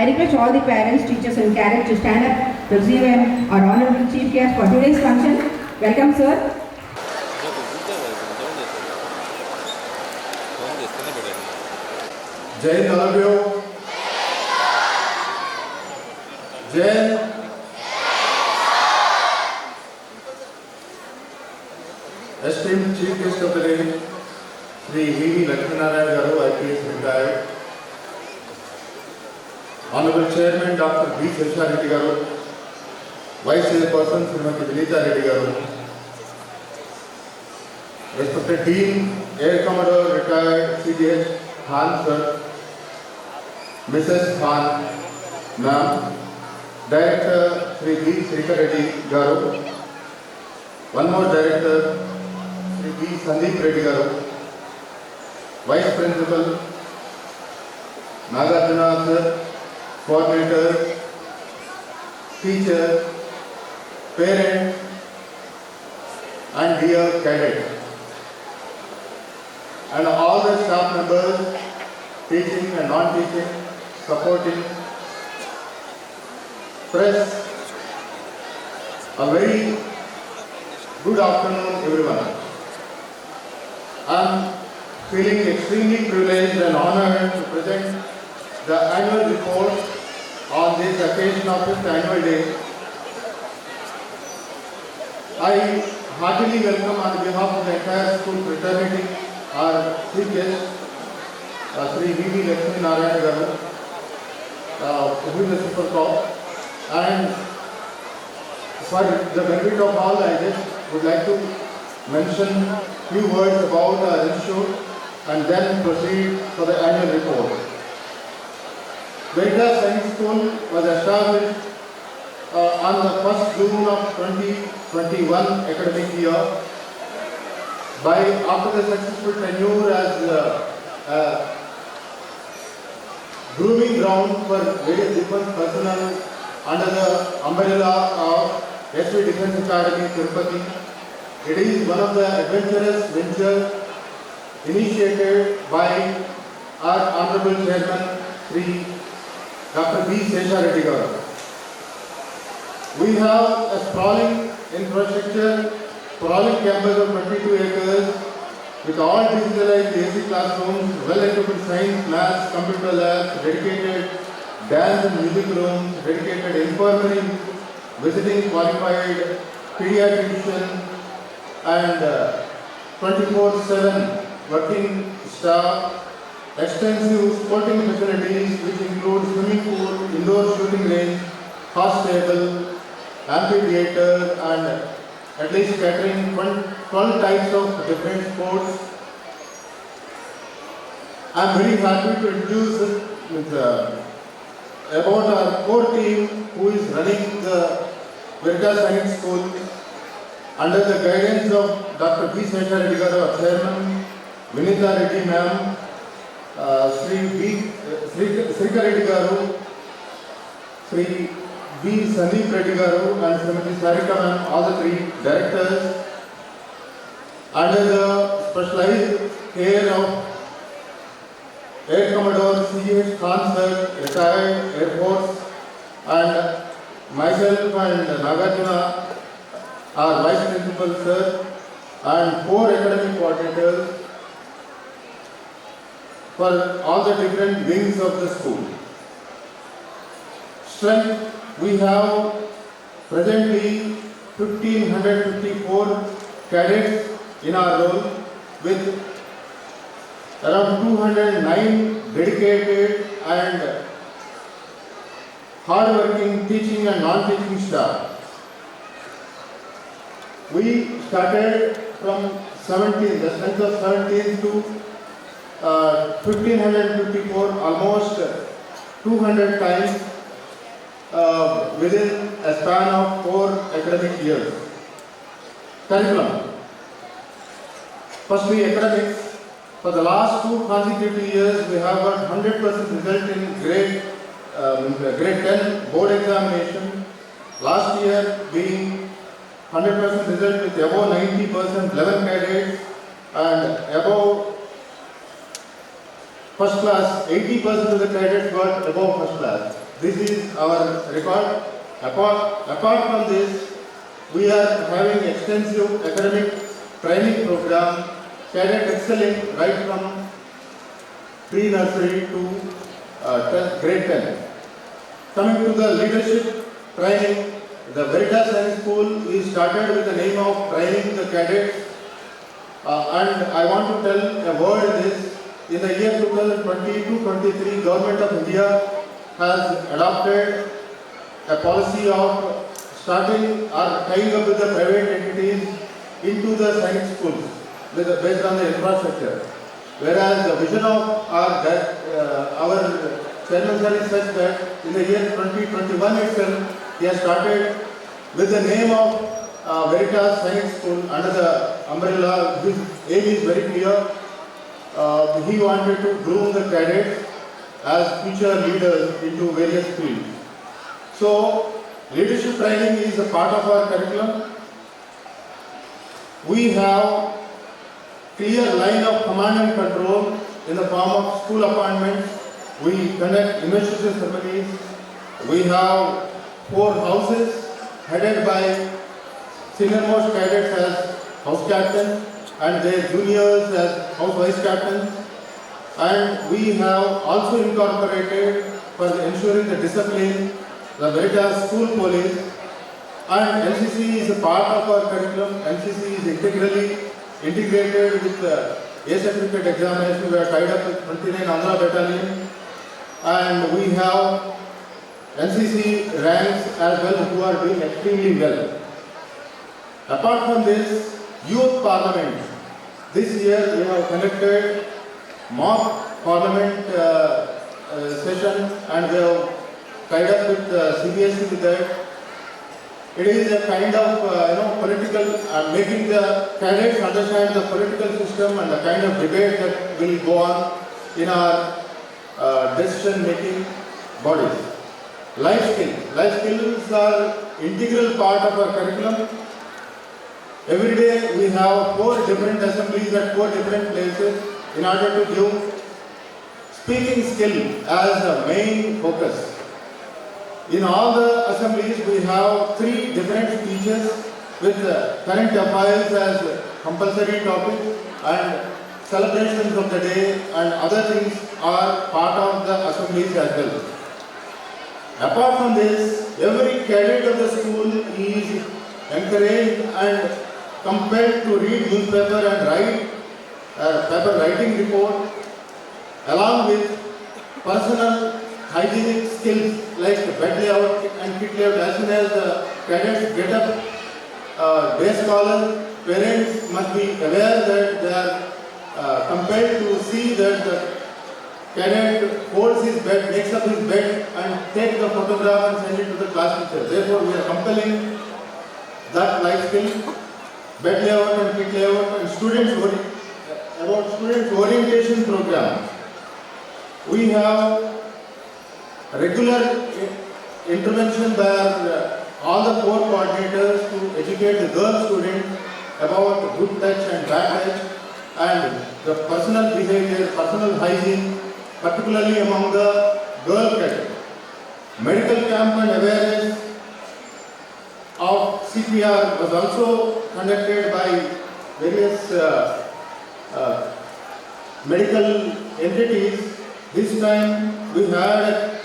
I request all the parents, teachers and cadets to stand up to receive our honorable chief guest for today's function. Welcome, sir. Jai Hind all of you. Jai Hind. Esteemed Chief Guest of the day, Sri V.V. Lakshminarayan Garu, IPS retired. Honorable Chairman Dr. B. Sesha Reddy Garu, Vice Chairperson Srimati Vinita Reddy Garu, respected Dean, Air Commodore retired CDH Khan Sir, Mrs. Khan, Ma'am, Director Sri B. Srikar Reddy Garu, one more Director Sri B. Sandeep Reddy Garu, Vice Principal Nagarjuna Sir, Coordinator, teacher, parent, and dear cadet, and all the staff members, teaching and non-teaching, supporting, press, a very good afternoon everyone. I am feeling extremely privileged and honored to present the annual report on this occasion of this annual day. I heartily welcome on behalf of the entire school fraternity our chief guest, Sri V.V. Lakshminarayan Garu, who is a super top. And for the benefit of all, I just would like to mention few words about our institute and then proceed for the annual report. Veritas Sainik School was established on the 1st June of 2021 academic year after the successful tenure as a grooming ground for various defense personnel under the umbrella of SV Defense Academy, Tirupati. It is one of the adventurous ventures initiated by our Honorable Chairman, Sri Dr. B. Sesha Reddy Garu. We have a sprawling infrastructure, sprawling campus of 22 acres with all digitalized AC classrooms, well-equipped science, maths, computer labs, dedicated dance and music rooms, dedicated infirmary, visiting qualified pediatrician and 24/7 working staff, extensive sporting facilities which include swimming pool, indoor shooting range, horse stable, amphitheater and at least catering 12 types of different sports. I am very happy to introduce about our core team who is running the Veritas Sainik School under the guidance of Dr. B. Sesha Reddy Garu, our Chairman, Vinita Reddy Ma'am, Srikar Reddy Garu, Sri B. Sandeep Reddy Garu and Srimati Sarika Ma'am, all the three directors, under the specialized care of Air Commodore C.H. Khan Sir, retired Air Force, and myself and Nagarjuna, our Vice Principal Sir, and 4 academic coordinators for all the different wings of the school. Strength, we have presently 1,554 cadets in our roll with around 209 dedicated and hard-working teaching and non-teaching staff. We started from 17, the strength of 17 to 1,554, almost 200 times within a span of 4 academic years. Curriculum. Firstly, academics. For the last 2 consecutive years, we have got 100% result in grade 10 board examination last year being 100% result with above 90%, 11 cadets, and above first class, 80% of the cadets got above first class. This is our record. Apart from this, we are having extensive academic training program, cadet excelling right from pre-nursery to grade 10. Coming to the leadership training, the Veritas Sainik School is started with the name of training the cadets, and I want to tell a word this. In the year 2022-23, Government of India has adopted a policy of starting or tying up with the private entities into the Sainik schools based on the infrastructure. Whereas the vision of our chairman sir is such that in the year 2021 itself, he has started with the name of Veritas Sainik School under the umbrella. His aim is very clear. He wanted to groom the cadets as future leaders into various fields. So, leadership training is a part of our curriculum. We have clear line of command and control in the form of school appointments. We conduct investiture ceremonies. We have 4 houses headed by senior most cadets as house captains and their juniors as house vice captains. And we have also incorporated, for ensuring the discipline, the Veritas School Police. And NCC is a part of our curriculum. NCC is integrated with the A certificate examination. We are tied up with 29 Andhra Battalion. And we have NCC ranks as well who are doing extremely well. Apart from this, Youth Parliament. This year we have conducted mock parliament session and we have tied up with CBSE with that. It is a kind of political, making the cadets understand the political system and the kind of debate that will go on in our decision-making bodies. Life skills are integral part of our curriculum. Every day we have 4 different assemblies at 4 different places in order to give speaking skill as a main focus. In all the assemblies we have 3 different speeches with current affairs as compulsory topic and celebrations of the day and other things are part of the assemblies as well. Apart from this, every cadet of the school is encouraged and compelled to read newspaper and write paper writing report along with personal hygienic skills like bed layout and kit layout. As soon as the cadets get up day scholar, parents must be aware that they are compelled to see that the cadet folds his bed, makes up his bed and take the photograph and send it to the class teacher. Therefore, we are compelling that life skill, bed layout and kit layout, and students orientation program. We have regular intervention by all the 4 coordinators to educate the girl students about good touch and bad touch and the personal behavior, personal hygiene, particularly among the girl cadets. Medical camp and awareness of CPR was also conducted by various medical entities. This time we had a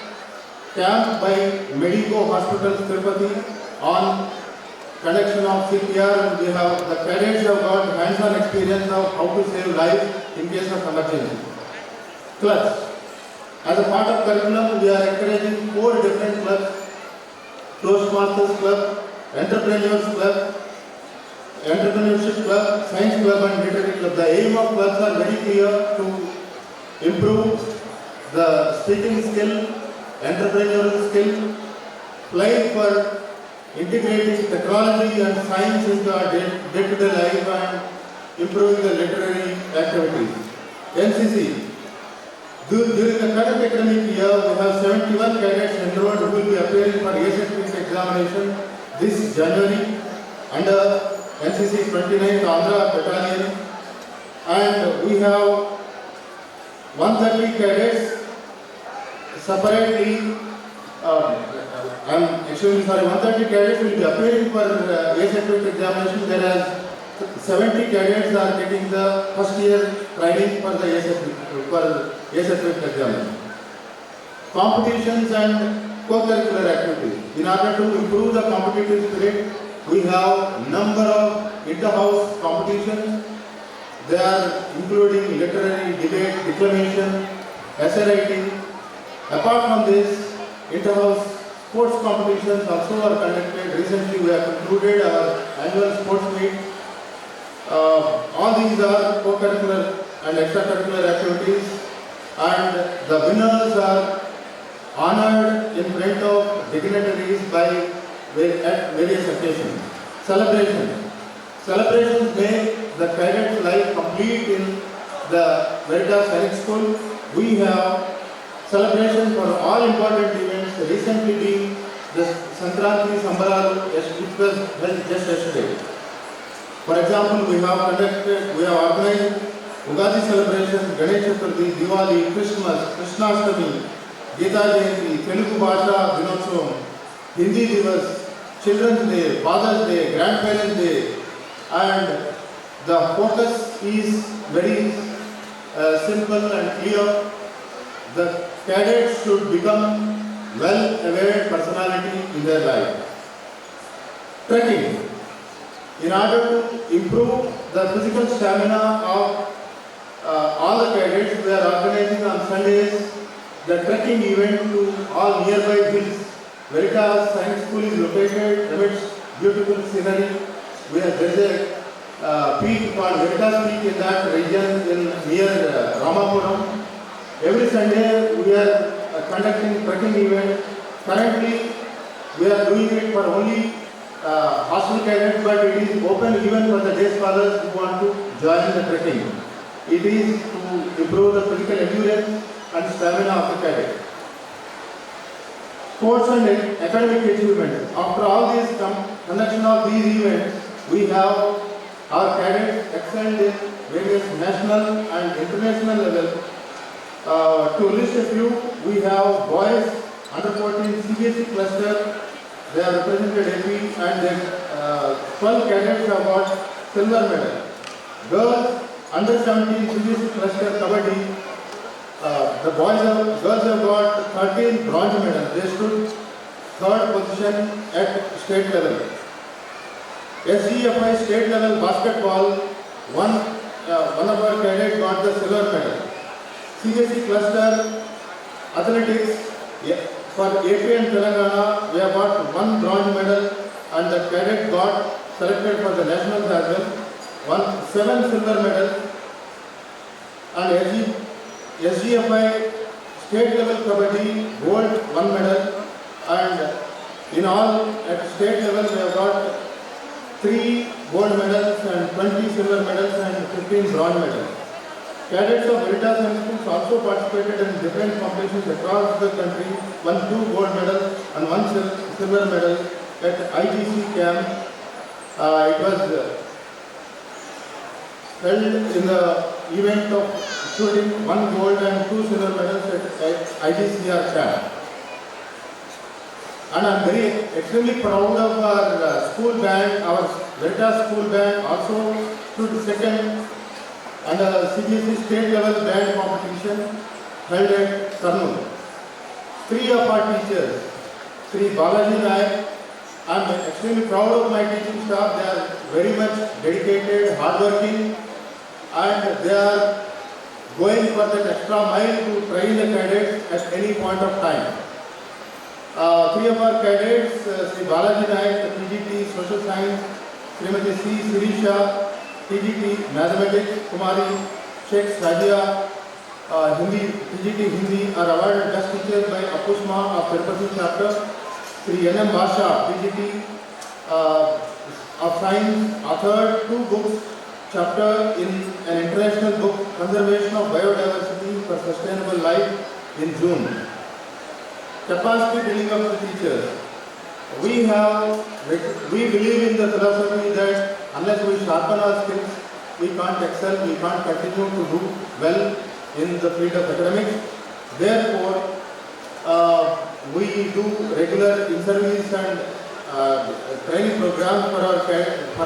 camp by Medico Hospitals Tirupati on conduction of CPR, and we have the cadets have got hands-on experience of how to save life in case of emergency. Clubs. As a part of curriculum, we are encouraging 4 different clubs: Toastmasters Club, Entrepreneurs Club, Entrepreneurship Club, Science Club and Literary Club. The aim of clubs are very clear: to improve the speaking skill, entrepreneurial skill, playing for integrating technology and science into our day-to-day life and improving the literary activities. NCC. During the current academic year, we have 71 cadets enrolled who will be appearing for A certificate examination this January under NCC 29th Andhra Battalion, and we have 130 cadets separately. I'm extremely sorry, 130 cadets will be appearing for A certificate examination, whereas 70 cadets are getting the first year training for the A certificate examination. Competitions and co-curricular activities. In order to improve the competitive spirit, we have number of inter-house competitions. They are including literary, debate, declamation, essay writing. Apart from this, inter-house sports competitions also are conducted. Recently, we have concluded our annual sports meet. All these are co-curricular and extracurricular activities, and the winners are honored in front of dignitaries at various occasions. Celebrations make the cadets' life complete in the Veritas Sainik School. We have celebration for all important events, recently being the Sankranti Sambaralu, which was held just yesterday. For example, we have organized Ugadi celebration, Ganesh Chaturthi, Diwali, Christmas, Krishnastami, Gita Jayanti, Telugu Bhasha Dinotsavam, Hindi Divas, Children's Day, Father's Day, Grandparents Day, and the focus is very simple and clear. The cadets should become well-aware personality in their life. Trekking. In order to improve the physical stamina of all the cadets, we are organizing on Sundays the trekking event to all nearby hills. Veritas Sainik School is located amidst beautiful scenery. There is a peak called Veritas Peak in that region near Ramapuram. Every Sunday we are conducting trekking event. Currently we are doing it for only hostel cadets, but it is open even for the day scholars who want to join the trekking. It is to improve the physical endurance and stamina of the cadets. Sports and academic achievements. After all this conduction of these events, we have our cadets excelled in various national and international levels. To list a few, we have boys under 14 CBSE cluster. They are represented AP, and 12 cadets have got silver medal. Girls under 17 CBSE cluster kabaddi. Girls have got 13 bronze medals. They stood third position at state level. SGFI state level basketball, one of our cadets got the silver medal. CBSE cluster athletics, for AP and Telangana, we have got one bronze medal, and the cadet got selected for the nationals as well. 7 silver medals, and SGFI state level kabaddi gold 1 medal, and in all at state level we have got 3 gold medals and 20 silver medals and 15 bronze medals. Cadets of Veritas Schools also participated in different competitions across the country, won 2 gold medals and 1 silver medal at IGC camp. It was held in the event of shooting 1 gold and 2 silver medals at IGCR camp. And I am extremely proud of our school band. Our Veritas school band also stood second and a CBSE state level band competition held at Kurnool. 3 of our teachers, Sri Balaji Nayak, I am extremely proud of my teaching staff. They are very much dedicated, hardworking, and they are going for that extra mile to train the cadets at any point of time. 3 of our cadets, Sri Balaji Nayak, PGT Social Science, Srimati C. Sirisha, PGT Mathematics, Kumari Sheikh Sadia, PGT Hindi are awarded best teachers by Apushma of Tirupati chapter. Sri N.M. Basha, PGT of Science, authored 2 books, chapter in an international book, Conservation of Biodiversity for Sustainable Life in June. Capacity building of the teachers. we believe in the philosophy that unless we sharpen our skills, we can't excel, we can't continue to do well in the field of academics. Therefore, we do regular in-service and training programs for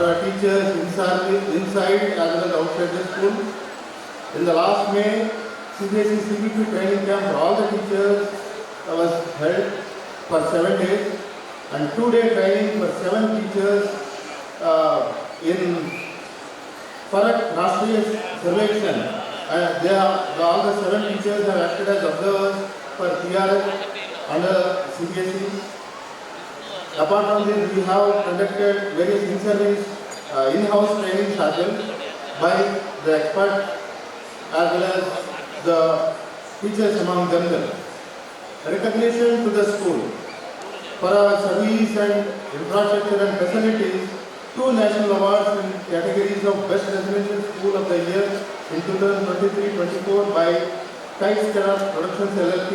our teachers inside as well as outside the school. In the last May, CBSE CBP training camp for all the teachers was held for 7 days, and 2-day training for 7 teachers in Parak Rashtriya Survekshan. All the 7 teachers have acted as observers for PRS under CBSE. Apart from this, we have conducted various in-service in-house trainings as well by the experts as well as the teachers among themselves. Recognition to the school for our service and infrastructure and facilities. 2 national awards in categories of Best Residential School of the Year in 2023-24 by Kites Productions LLP,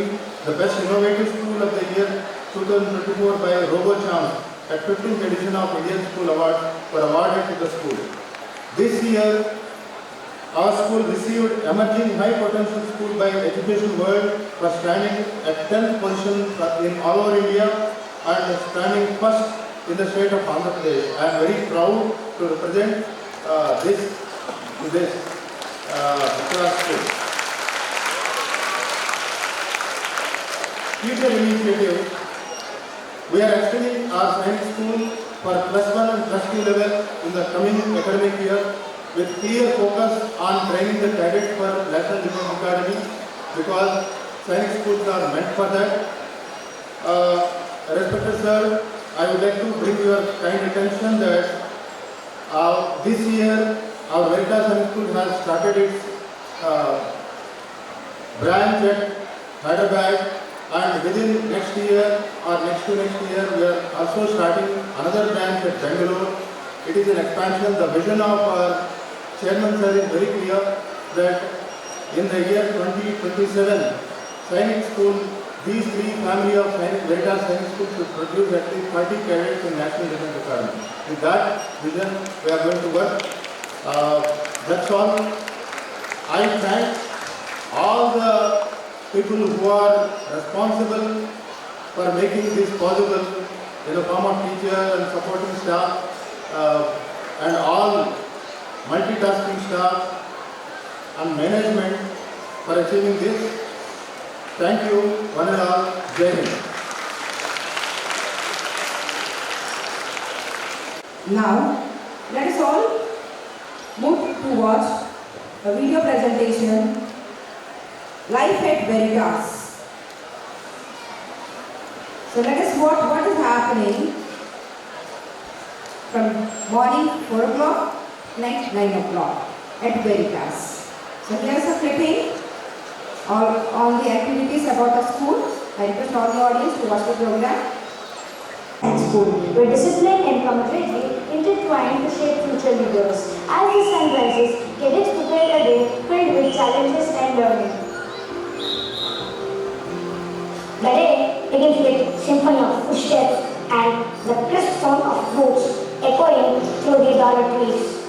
the Best Innovative School of the Year 2024 by RoboChamp at 15th edition of Indian School Awards were awarded to the school. This year, our school received Emerging High Potential School by Education World for standing at 10th position in all over India and standing first in the state of Andhra Pradesh. I am very proud to represent this school. Future initiative. We are extending our science school for +1 and +2 level in the coming academic year with clear focus on training the cadets for National Defence Academy because science schools are meant for that. Respected sir, I would like to bring your kind attention that this year our Veritas Sainik School has started its branch at Hyderabad, and within next year or next to next year we are also starting another branch at Bangalore. It is an expansion. The vision of our chairman sir is very clear that in the year 2027 Sainik School, these 3 family of Veritas Sainik School should produce at least 30 cadets in National Defence Academy. With that vision we are going to work. That's all. I thank all the people who are responsible for making this possible in the form of teachers and supporting staff and all multitasking staff and management for achieving this. Thank you, one and all. Jai Hind. Now, let us all move to watch a video presentation, Life at Veritas. So let us watch what is happening from morning 4 o'clock, night 9 o'clock at Veritas. So here's a clipping on the activities about the school. I request all the audience to watch the program. School, where discipline and camaraderie intertwine to shape future leaders. As the sun rises, cadets prepare a day filled with challenges and learning. The day begins with symphony of footsteps and the crisp sound of boots echoing through the dormitories.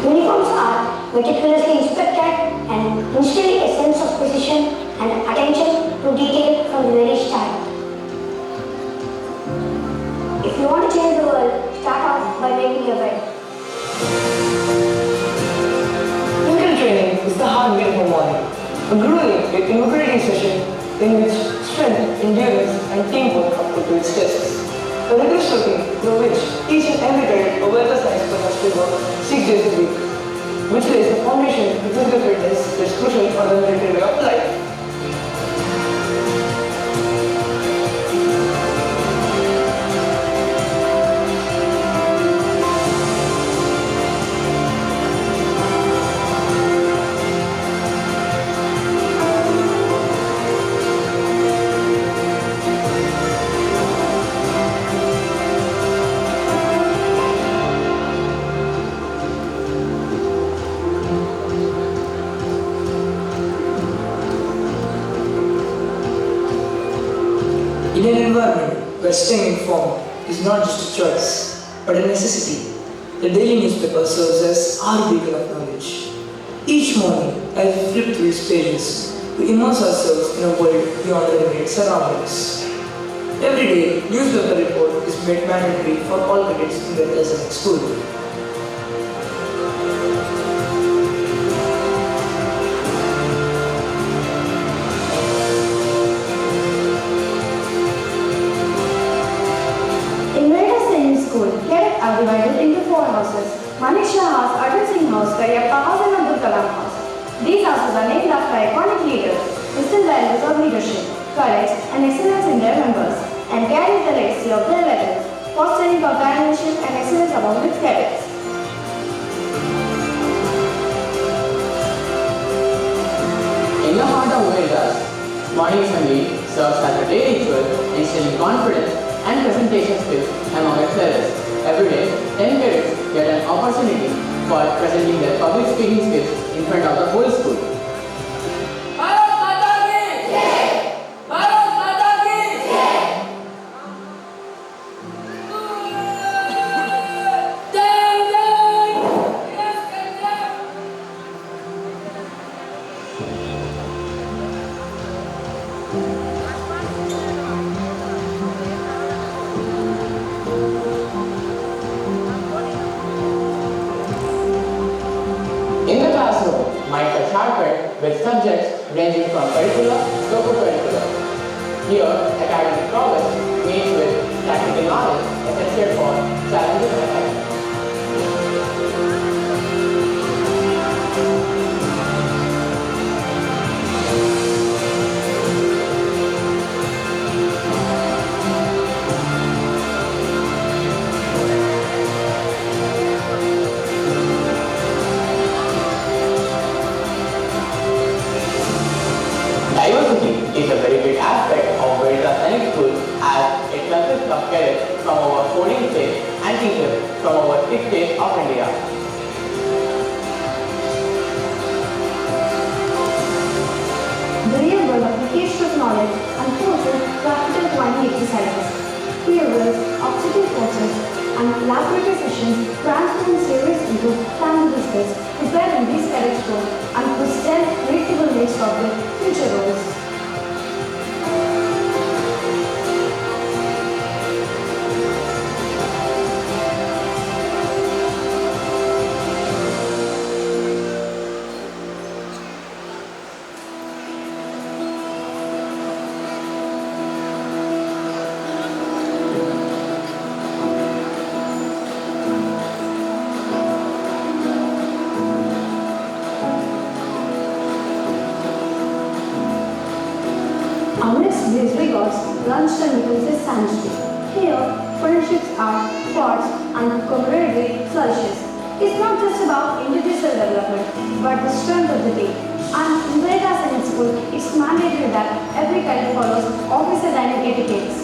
Uniforms are meticulously inspected and instilling a sense of precision and attention to detail from the very start. If you want to change the world, start off by making your bed. Physical training is the heartbeat of a morning, a grueling yet invigorating session in which strength, endurance, and teamwork are put to its tests. A rigorous routine through which each and every cadet of Veritas Sainik must work 6 days a week, which lays the foundation to physical fitness that is crucial for the military way of life. In an environment where staying informed is not just a choice, but a necessity, the daily newspaper serves as our beacon of knowledge. Each morning, as we flip through its pages, we immerse ourselves in a world beyond the immediate surroundings. Every day, newspaper report is made mandatory for all cadets in their dazzling school. In Veritas Sainik School, cadets are divided into 4 houses: Manisha House, Atal Singh House, Karyappa House and Abdul Kalam House. These houses are named after iconic leaders, instill values of leadership, courage and excellence in their members, and carry the legacy of their legends, fostering companionship and excellence among its cadets. In the heart of Veritas, morning assembly serves as a daily ritual, instilling confidence and presentation skills among excellers. Every day, 10 cadets get an opportunity for presenting their public speaking skills in front of the whole school. In the classroom, minds are sharpened with subjects ranging from curricular to co-curricular. Here, academic progress meets with practical knowledge essential for challenges ahead. Diversity is a very big aspect of Veritas Sainik School, as it consists of cadets from over 14 states and teachers from over 6 states of India. The real world application of knowledge unfolds in practical planning exercises. Fieldwork, obstacle courses, and laboratory sessions transform theories into tangible skills, preparing these cadets for and present predictable needs of their future roles. Amidst these regards, lunchtime becomes a sanctuary. Here, friendships are forged and camaraderie flourishes. It's not just about individual development, but the strength of the team. And in Veritas Sainik School, it's mandatory that every cadet follows officer dining etiquettes.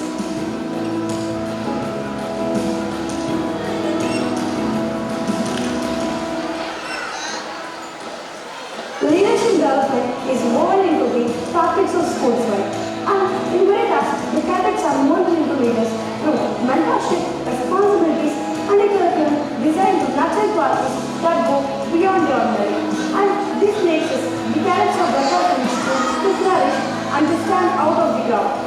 Leadership development is woven into the fabrics of school's life. And in Veritas, the cadets are molded into leaders through mentorship, responsibilities, and a curriculum designed to nurture qualities that go beyond the ordinary. And this makes us the cadets of Veritas Sainik School to flourish and to stand out of the crowd.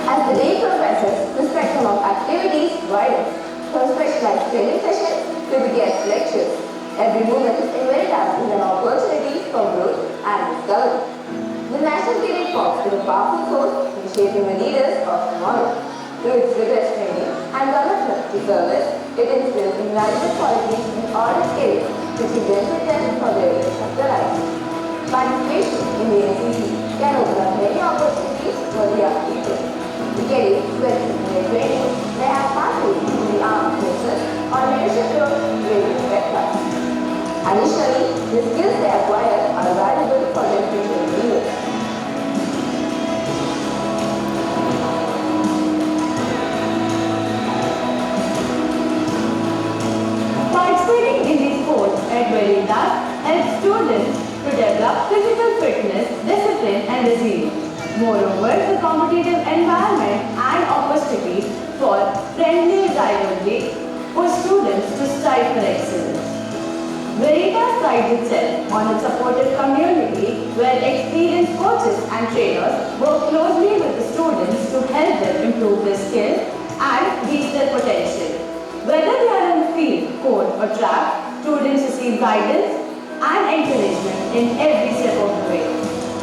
As the day progresses, the spectrum of activities widens, from specialized training sessions to the guest lectures. Every moment in Veritas is an opportunity for growth and discovery. The National Cadet Corps is a powerful force in shaping the leaders of tomorrow. Through its rigorous training and commitment to service, it instills invaluable qualities in all its cadets, which is then prepared for the rest of their lives. Participation in the NCC can open up many opportunities for the young people. The cadets who excel in their training may have pathways in the armed forces or leadership roles in various sectors. Additionally, the skills they acquire are valuable for their future careers. Participating in these sports at Veritas helps students to develop physical fitness, discipline and resilience. Moreover, the competitive environment and opportunities for friendly rivalry push students to strive for excellence. Veritas prides itself on its supportive community where experienced coaches and trainers work closely with the students to help them improve their skills and reach their potential. Whether they are in the field, court or track, students receive guidance and encouragement in every step of the way.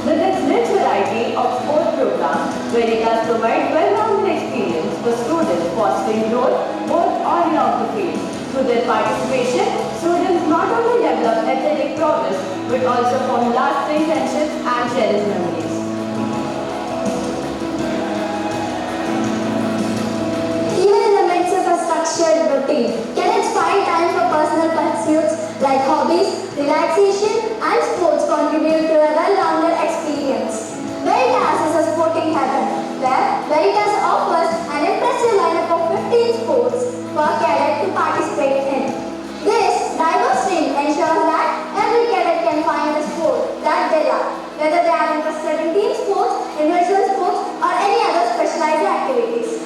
With its rich variety of sport programs, Veritas provides well-rounded experience for students fostering growth both on and off the field. Through their participation, students not only develop athletic prowess but also form lasting friendships and cherished memories. Even in the midst of a structured routine, cadets find time for personal pursuits like hobbies, relaxation, and sports contribute to a well-rounded experience. Veritas is a sporting heaven where Veritas offers an impressive lineup of 15 sports for cadets to participate in. This diverse team ensures that every cadet can find a sport that they love, whether they are interested in team sports, individual sports, or any other specialized activities.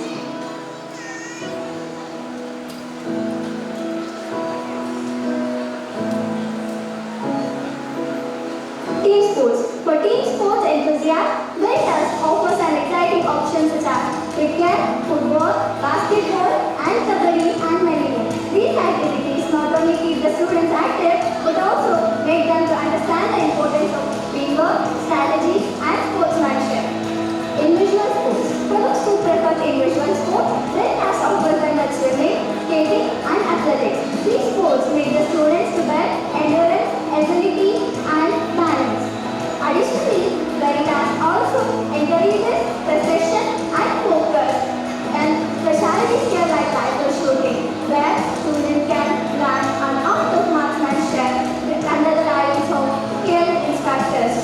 Team sports. For team sports enthusiasts, Veritas offers an exciting options such as cricket, football, basketball, and kabaddi, and many more. These activities not only keep the students active, but also make them to understand the importance of teamwork, strategy, and sportsmanship. Individual sports. For those who prefer individual sports, Veritas offers them with swimming, skating, and athletics. These sports make the students to build endurance, agility, and balance. Additionally, Veritas also encourages precision and focus and specialties here like rifle shooting, where students can learn an art of marksmanship under the guidance of skilled instructors.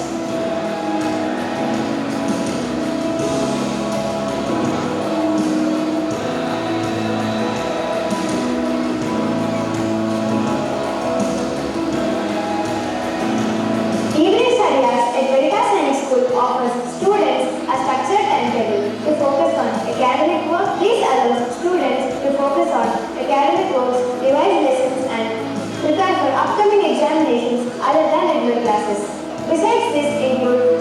Evening study hours at Veritas Sainik School offers students a structured timetable to focus on academic work. This allows students to focus on academic works, revise lessons, and prepare for upcoming examinations other than regular classes. Besides this,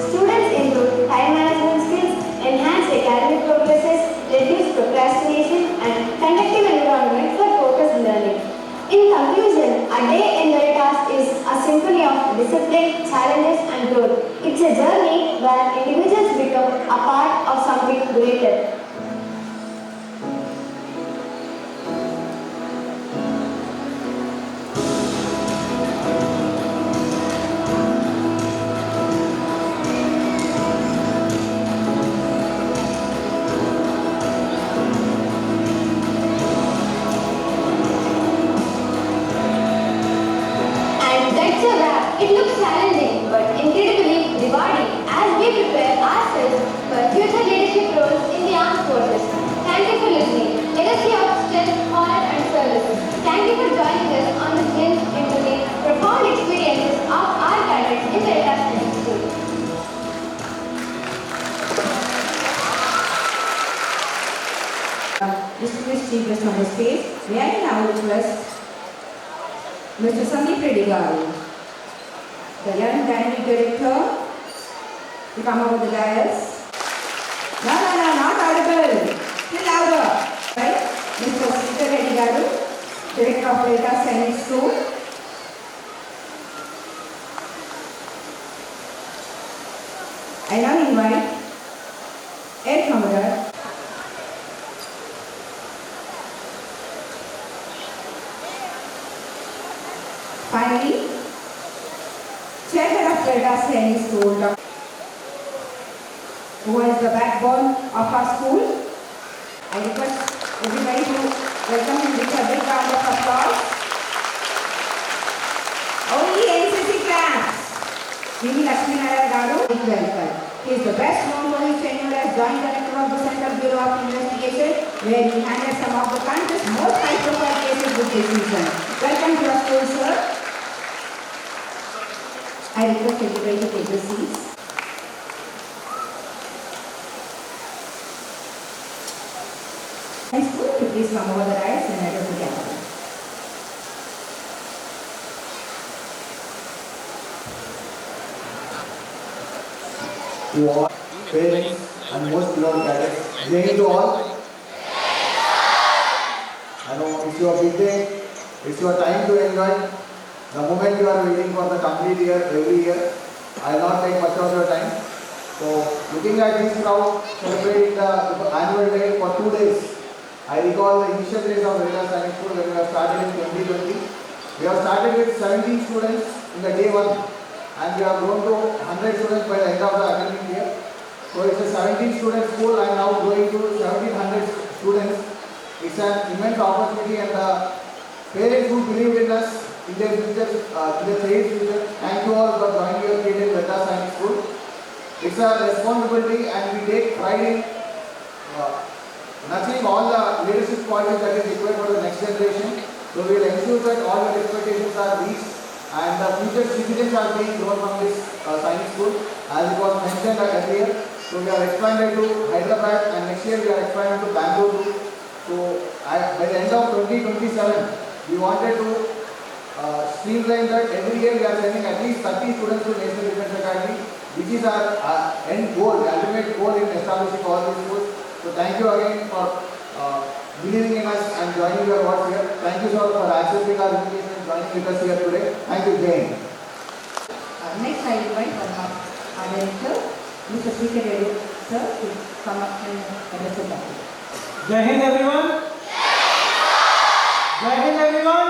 students improve time management skills, enhance academic progresses, reduce procrastination, and conducive environment for focused learning. In conclusion, a day in Veritas is a symphony of discipline, challenges, and growth. It's a journey where individuals become a part of something greater. That's a wrap. It looks challenging but incredibly rewarding as we prepare ourselves for future leadership roles in the armed forces. Thank you for listening. Legacy of strength, honor and service. Thank you for joining us on this glimpse into the profound experiences of our cadets in Veritas Sainik School. Distinguished chief guest on the stage, may I now request Mr. Sandeep Reddy Garu, the young dynamic director, to come over the dais. No, not audible. Still louder. Right? Mr. Sita Reddy Garu, director of Veritas Sainik School. I now invite Air Commodore finally, Chairman of Veritas Sainik School, who is the backbone of our school. I request everybody to welcome him with a big round of applause. Bureau of Investigation, where he handled some of the country's most high-profile cases with decision. Welcome to our school, sir. I request everybody to take the seats. High school, to please come over the rise and address the gathering. To all parents and most beloved cadets, Jai to all. I know it's your big day, it's your time to enjoy. The moment you are waiting for the complete year, every year, I will not take much of your time. So, looking at this crowd celebrating the annual day for 2 days, I recall the initial days of Veritas Sainik School when we have started in 2020. We have started with 17 students in the day 1 and we have grown to 100 students by the end of the academic year. So it's a 17 student school and now growing to 1700 students. It's an immense opportunity and the parents who believe in us in their future, in their child's future, thank you all for joining your kid in Veritas Sainik School. It's a responsibility and we take pride in nurturing all the leadership qualities that is required for the next generation. So we will ensure that all your expectations are reached and the future citizens are being grown from this Sainik School as it was mentioned earlier. So we are expanded to Hyderabad and next year we are expanded to Bangalore. So by the end of 2027 we wanted to streamline that. Every year we are sending at least 30 students to National Defence Academy, which is our end goal, the ultimate goal in establishing all these schools. So thank you again for believing in us and joining your words here. Thank you sir for accepting our invitation and joining with us here today. Thank you, Jane. Next I invite our director, Mr. Speaker Reddy, sir, to come up and address the topic. Jai Hind everyone. Jai Hind everyone.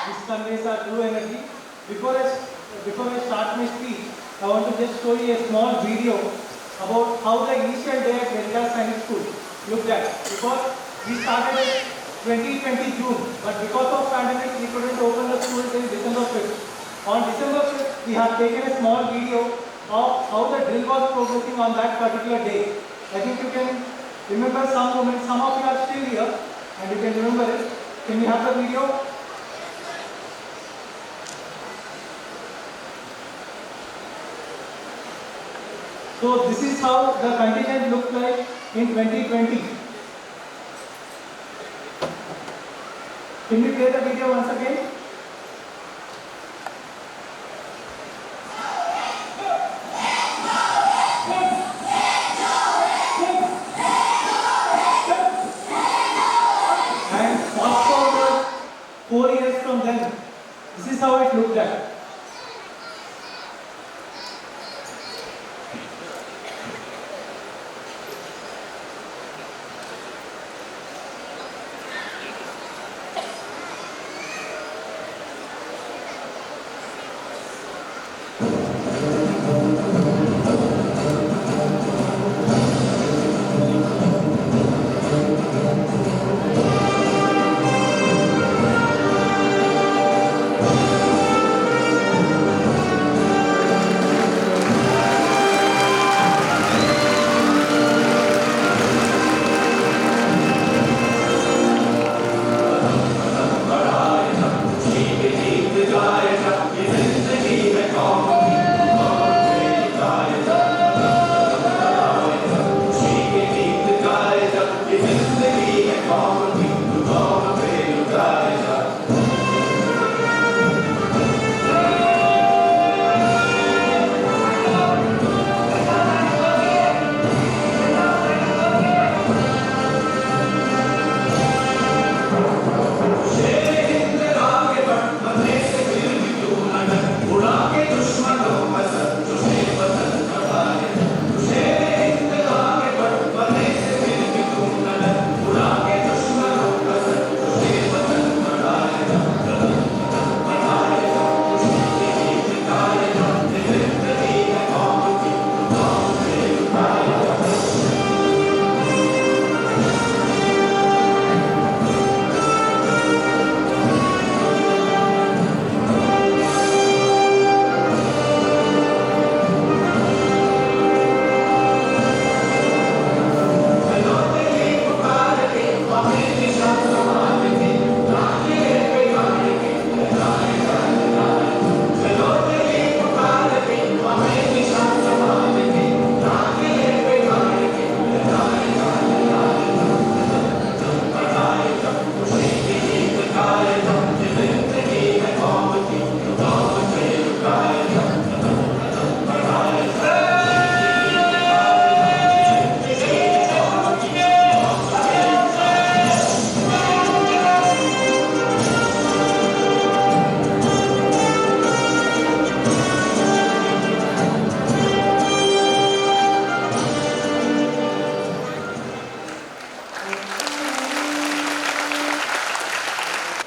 This conveys our true energy. Before I start my speech, I want to just show you a small video about how the initial day at Veritas Sainik School looked at. Because we started in 2020 June, but because of pandemic, we couldn't open the school till December 5th. On December 5th, we have taken a small video of how the drill was progressing on that particular day. I think you can remember some moments. Some of you are still here and you can remember it. Can we have the video? So this is how the contingent looked like in 2020. Can we play the video once again? And fast forward 4 years from then, this is how it looked like.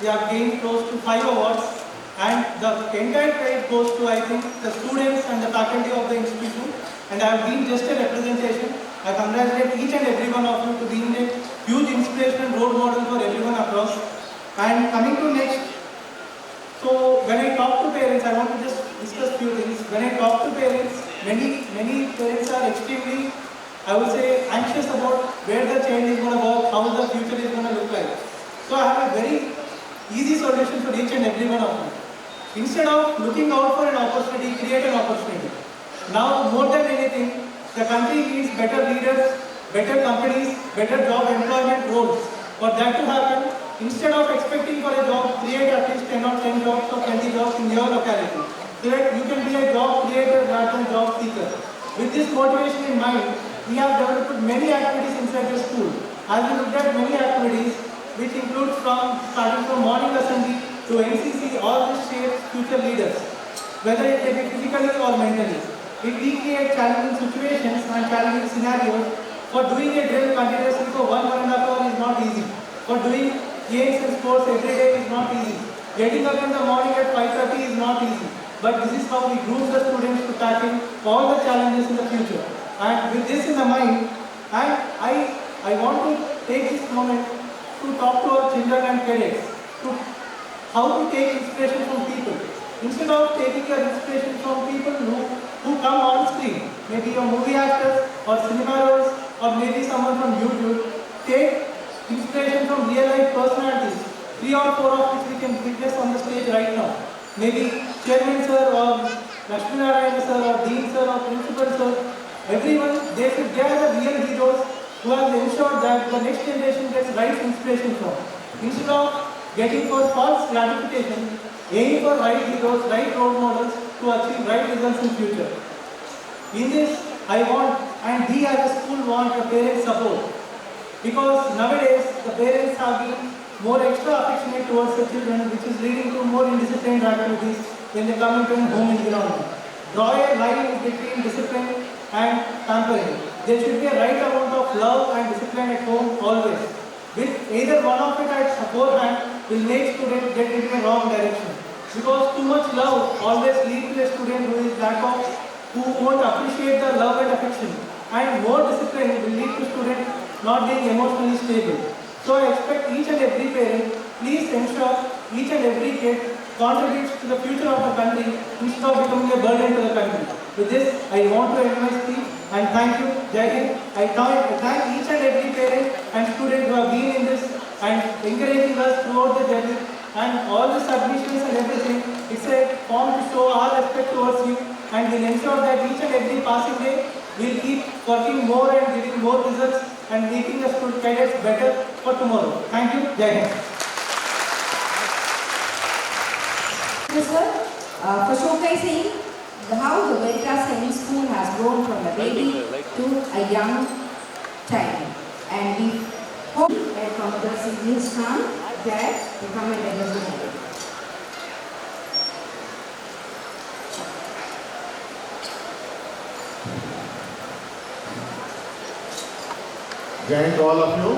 we have gained close to 5 awards, and the entire credit goes to, I think, the students and the faculty of the institution, and I have been just a representation. I congratulate each and every one of you to being a huge inspiration and role model for everyone across. And coming to next, so when I talk to parents, I want to just discuss few things. When I talk to parents, many parents are extremely, I would say, anxious about where the child is going to work, how the future is going to look like. So I have a very easy solution for each and every one of you. Instead of looking out for an opportunity, create an opportunity. Now more than anything, the country needs better leaders, better companies, better job employment roles. For that to happen, instead of expecting for a job, create at least 10 or 10 jobs or 20 jobs in your locality, so that you can be a job creator rather than job seeker. With this motivation in mind, we have developed many activities inside the school. As we looked at many activities, which include starting from morning assembly to NCC, all this shapes future leaders, whether it may be physically or mentally. It recreates challenging situations and challenging scenarios. For doing a drill continuously for 1.5 hours is not easy. For doing games and sports every day is not easy. Getting up in the morning at 5:30 is not easy. But this is how we groom the students to tackle all the challenges in the future. And with this in the mind, I want to take this moment to talk to our children and cadets to how to take inspiration from people. Instead of taking your inspiration from people who come on screen, maybe a movie actors or cinema roles or maybe someone from YouTube, take inspiration from real life personalities, 3 or 4 of which we can witness on the stage right now. Maybe Chairman sir or Lakshmi Narayana sir or Dean sir or Principal sir, everyone, they are the real heroes who have ensured that the next generation gets right inspiration from. Instead of getting for false gratification, aim for right heroes, right role models to achieve right results in future. In this, I want, and we as a school want the parents' support. Because nowadays, the parents have been more extra affectionate towards the children, which is leading to more indisciplined activities when they come into a home environment. Draw a line between discipline and pampering. There should be a right amount of love and discipline at home always. With either one of it at beforehand will make students get into a wrong direction. Because too much love always leads to a student who won't appreciate the love and affection. And more discipline will lead to students not being emotionally stable. So I expect each and every parent, please ensure each and every kid contributes to the future of the country instead of becoming a burden to the country. With this, I want to end my speech and thank you, Jai Hind. I thank each and every parent and student who have been in this and encouraging us throughout the journey, and all the submissions and everything. It's a form to show our respect towards you, and we'll ensure that each and every passing day we'll keep working more and giving more results and making the student cadets better for tomorrow. Thank you. Jai Hind. Yes, sir. For showcasing how the Veritas Sainik School has grown from a baby to a young child. And we hope that from the siblings come that become a representative. Jai Hind to all of you.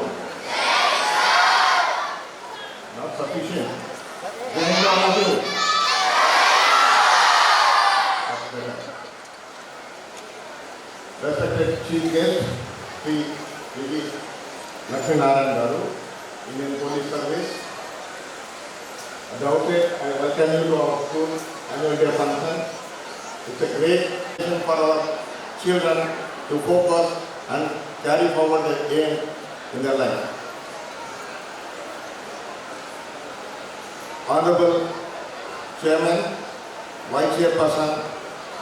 Not sufficient. Jai Hind to all of you. Respected Chief Guest, Sri Lakshmi Narayana Garu, Indian Police Service. Doubted, I welcome you to our school annual day function. It's a great occasion for our children to focus and carry forward the aim in their life. Honorable Chairman, Vice Chairperson,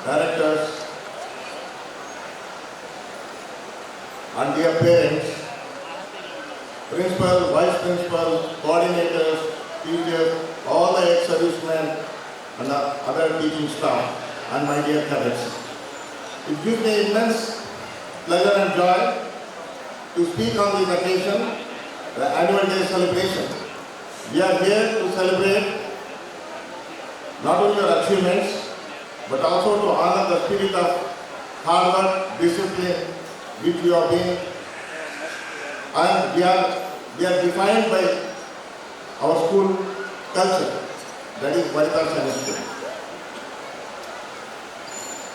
Directors, and dear parents, Principal, Vice Principal, Coordinators, teachers, all the ex-servicemen and the other teaching staff, and my dear cadets. It gives me immense pleasure and joy to speak on this occasion, the annual day celebration. We are here to celebrate not only your achievements, but also to honor the spirit of hard work, discipline, which you have been, and we are defined by our school culture. That is Veritas Sainik.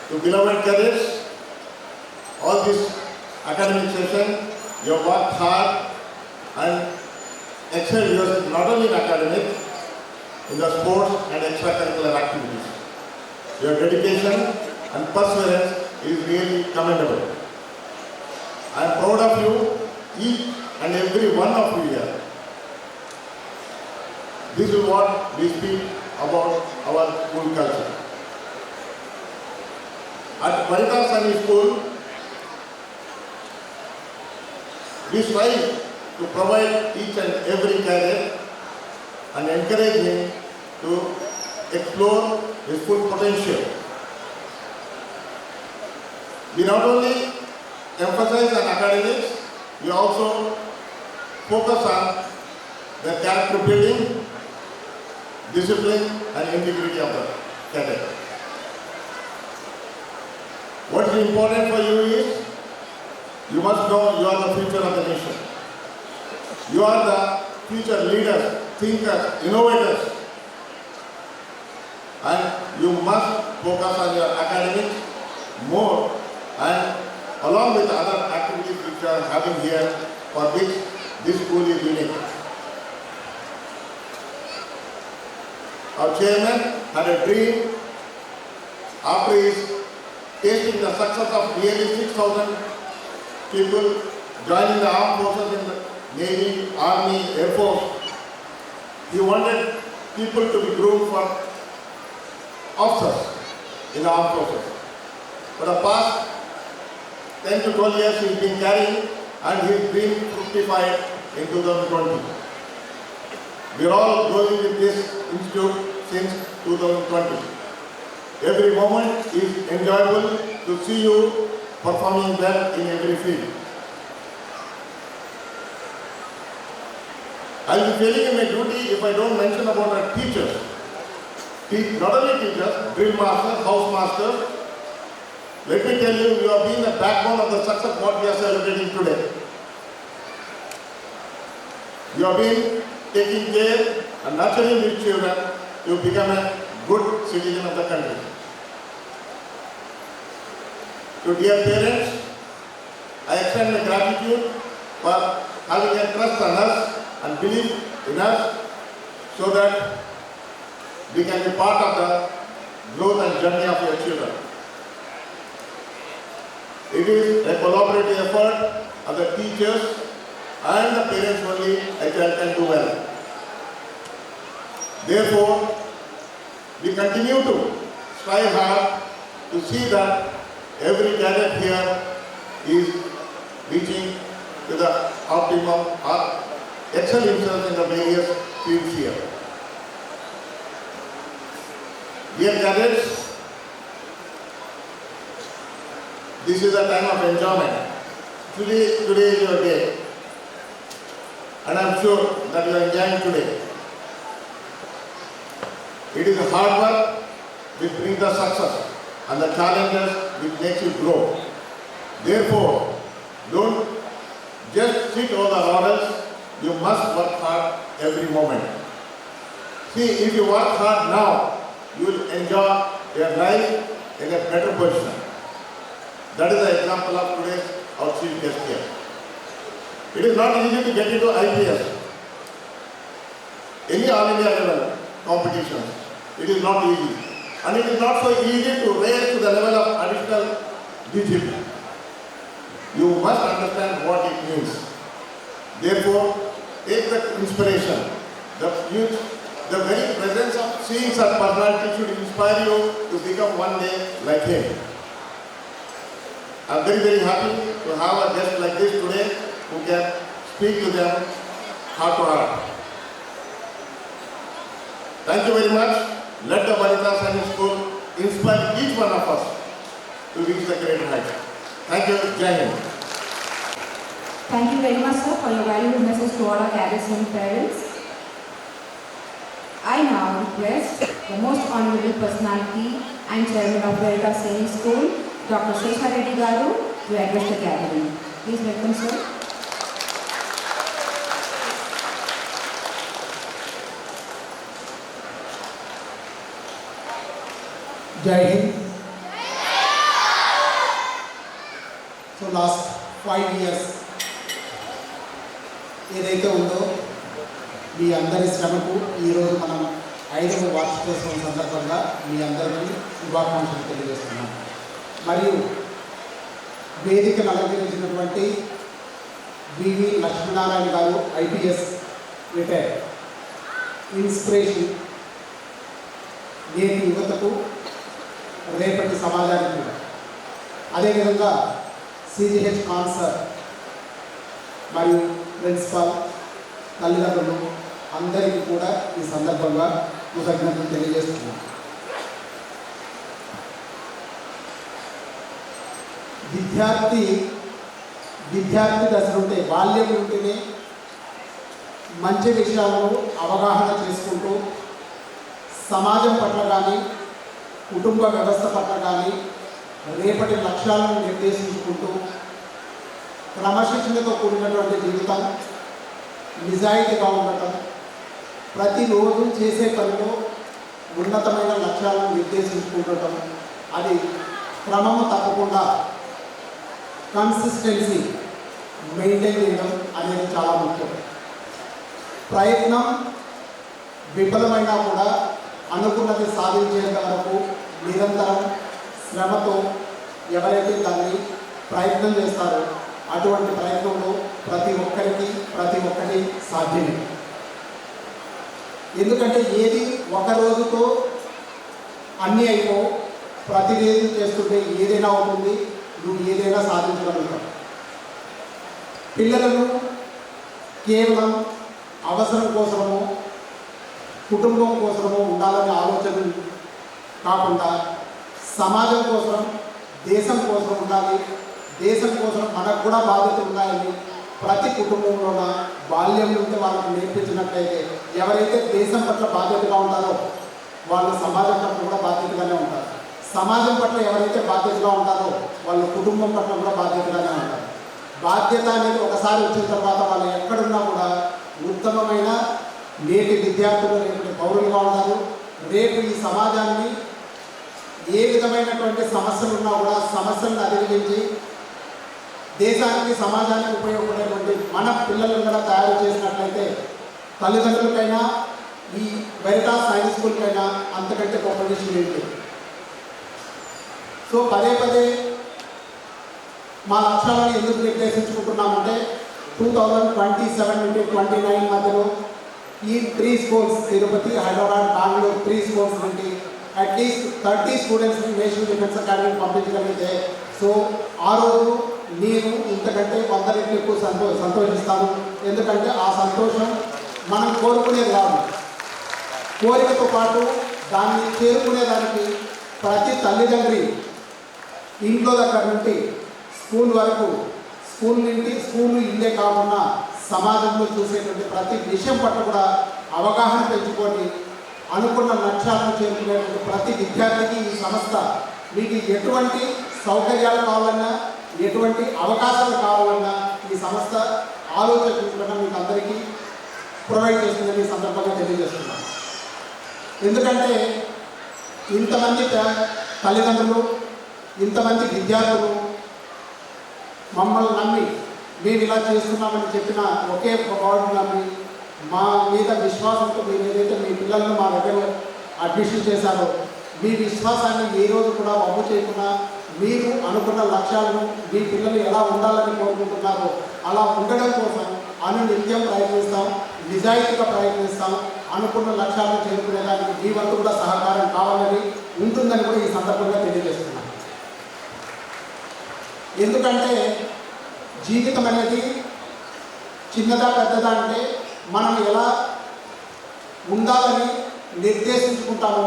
To beloved cadets, all this academic session, you have worked hard and excelled yourself not only in academic, in the sports and extracurricular activities. Your dedication and perseverance is really commendable. I am proud of you, each and every one of you here. This is what we speak about our school culture. At Veritas Sainik School, we strive to provide each and every cadet and encourage him to explore his full potential. We not only emphasize on academics, we also focus on the character building, discipline and integrity of the cadet. What is important for you is, you must know you are the future of the nation. You are the future leaders, thinkers, innovators. And you must focus on your academics more, and along with other activities which you are having here, for which this school is unique. Our chairman had a dream after his tasting the success of nearly 6,000 people joining the armed forces in the Navy, Army, Air Force. He wanted people to be groomed for officers in the armed forces. For the past 10 to 12 years he's been carrying, and his dream fructified in 2020. We are all going with this institute since 2020. Every moment is enjoyable to see you performing well in every field. I will be failing in my duty if I don't mention about our teachers. Not only teachers, drill masters, house masters. Let me tell you, you have been the backbone of the success what we are celebrating today. You have been taking care and nurturing these children to become a good citizen of the country. To dear parents, I extend my gratitude for having a trust on us and belief in us, so that we can be part of the growth and journey of your children. It is a collaborative effort of the teachers and the parents only a child can do well. Therefore, we continue to strive hard to see that every cadet here is reaching to the optimum or excel himself in the various fields here. Dear cadets, this is a time of enjoyment. Today is your day, and I am sure that you are enjoying today. It is hard work which brings the success, and the challenges which makes you grow. Therefore, don't just sit on the laurels. You must work hard every moment. See, if you work hard now, you will enjoy your life in a better position. That is the example of today's our chief guest here. It is not easy to get into IPS. Any all India level competitions, it is not easy. And it is not so easy to raise to the level of additional DGP. You must understand what it means. Therefore, take the inspiration. The very presence of seeing such personality should inspire you to become one day like him. I am very, very happy to have a guest like this today who can speak to them heart to heart. Thank you very much. Let the Veritas Sainik School inspire each one of us to reach the great height. Thank you. Jai Hind. Thank you very much, sir, for your valuable message to all our cadets and parents. I now request the most honorable personality and chairman of Veritas Sainik School, Dr. Sesha Reddy Garu, to address the gathering. Please welcome, sir. Jai Hind. So last 5 years ఏదైతే ఉందో మీ అందరి శ్రమకు ఈరోజు మనం 5వ వార్షికోత్సవం సందర్భంగా మీ అందరికీ శుభాకాంక్షలు తెలియజేస్తున్నాం. మరియు వేదికను అలంకరించినటువంటి వివి లక్ష్మీనారాయణ గారు IPS రిటైర్, ఇన్స్పిరేషన్ నేటి యువతకు రేపటి సమాజానికి కూడా. అదేవిధంగా CGH కాన్సర్ మరియు ప్రిన్సిపాల్, తల్లిదండ్రులు అందరికీ కూడా ఈ సందర్భంగా కృతజ్ఞతలు తెలియజేస్తున్నాం. విద్యార్థి దశ నుండి, బాల్యం నుండినే మంచి విషయాలను అవగాహన చేసుకుంటూ సమాజం పట్ల కానీ కుటుంబ వ్యవస్థ పట్ల కానీ రేపటి లక్ష్యాలను నిర్దేశించుకుంటూ క్రమశిక్షణతో కూడినటువంటి జీవితం, నిజాయితీగా ఉండటం, ప్రతిరోజు చేసే పనిలో ఉన్నతమైన లక్ష్యాలను నిర్దేశించుకుంటడం, అది క్రమము తప్పకుండా కన్సిస్టెన్సీ మెయింటైన్ చేయడం అనేది చాలా ముఖ్యం. ప్రయత్నం విఫలమైనా కూడా అనుకున్నది సాధించేంత వరకు నిరంతరం శ్రమతో ఎవరైతే దాన్ని ప్రయత్నం చేస్తారో అటువంటి ప్రయత్నంలో ప్రతి ఒక్కటి సాధ్యమే. ఎందుకంటే ఏది ఒక రోజుతో అన్నీ అయిపో, ప్రతిరోజు చేస్తుంటే ఏదైనా అవుతుంది, నువ్వు ఏదైనా సాధించగలుగుతావు. పిల్లలను కేవలం అవసరం కోసమో కుటుంబం కోసమో ఉండాలనే ఆలోచన కాకుండా సమాజం కోసం, దేశం కోసం ఉండాలి, దేశం కోసం మనకు కూడా బాధ్యత ఉన్నాయని ప్రతి కుటుంబంలోన బాల్యం నుండి వాళ్ళకి నేర్పించినట్లయితే ఎవరైతే దేశం పట్ల బాధ్యతగా ఉంటారో వాళ్ళు సమాజం పట్ల కూడా బాధ్యతగానే ఉంటారు. సమాజం పట్ల ఎవరైతే బాధ్యతగా ఉంటారో వాళ్ళు కుటుంబం పట్ల కూడా బాధ్యతగానే ఉంటారు. బాధ్యత అనేది ఒకసారి వచ్చిన తర్వాత వాళ్ళు ఎక్కడున్నా కూడా ఉత్తమమైన నేటి విద్యార్థులు, రేపటి పౌరులుగా ఉంటారు. రేపు ఈ సమాజాన్ని ఏ విధమైనటువంటి సమస్యలు ఉన్నా కూడా సమస్యలను అధిగమించి దేశానికి, సమాజానికి ఉపయోగపడేటువంటి మన పిల్లలను కూడా తయారు చేసినట్లయితే తల్లిదండ్రులకైనా ఈ వెరిటాస్ సైన్స్ స్కూల్కైనా అంతకంటే గొప్ప విషయం ఏంటి. సో పదే మా లక్ష్యాలను ఎందుకు నిర్దేశించుకుంటున్నామంటే 2027 నుండి 29 మధ్యలో ఈ 3 స్కూల్స్, తిరుపతి, హైదరాబాద్, బెంగళూరు 3 స్కూల్స్ నుండి అట్లీస్ట్ 30 స్టూడెంట్స్ని నేషనల్ డిఫెన్స్ అకాడమీకి పంపించగలిగితే సో ఆ రోజు నేను ఇంతకంటే 100 రెట్లు ఎక్కువ సంతోషిస్తాను. ఎందుకంటే ఆ సంతోషం మనం కోరుకునేది కాదు, కోరికతో పాటు దాన్ని చేరుకునేదానికి ప్రతి తల్లిదండ్రి ఇంట్లో దగ్గర నుండి స్కూల్ వరకు, స్కూలు ఇల్లే కాకుండా సమాజంలో చూసేటువంటి ప్రతి విషయం పట్ల కూడా అవగాహన పెంచుకొని అనుకున్న లక్ష్యాలను చేరుకునేటువంటి ప్రతి విద్యార్థికి ఈ సంస్థ మీకు ఎటువంటి సౌకర్యాలు కావాలన్నా, ఎటువంటి అవకాశాలు కావాలన్నా ఈ సంస్థ ఆలోచించకుండా మీకు అందరికీ ప్రొవైడ్ చేస్తుందని ఈ సందర్భంగా తెలియజేస్తున్నాను. ఎందుకంటే ఇంతమంది తల్లిదండ్రులు, ఇంతమంది విద్యార్థులు మమ్మల్ని నమ్మి మేము ఇలా చేస్తున్నామని చెప్పిన ఒకే వార్డు నమ్మి మా మీద విశ్వాసంతో మీరు ఏదైతే మీ పిల్లలను మా దగ్గర అడ్మిషన్ చేశారో మీ విశ్వాసాన్ని ఏ రోజు కూడా వమ్ము చేయకుండా మీరు అనుకున్న లక్ష్యాలను మీ పిల్లలు ఎలా ఉండాలని కోరుకుంటున్నారో అలా ఉండడం కోసం అనునిత్యం ప్రయత్నిస్తాం, నిజాయితీగా ప్రయత్నిస్తాం. అనుకున్న లక్ష్యాలను చేరుకునేదానికి మీ వంతు కూడా సహకారం కావాలని ఉంటుందని కూడా ఈ సందర్భంగా తెలియజేస్తున్నాం. ఎందుకంటే జీవితం అనేది చిన్నదా పెద్దదా అంటే మనం ఎలా ఉండాలని నిర్దేశించుకుంటామో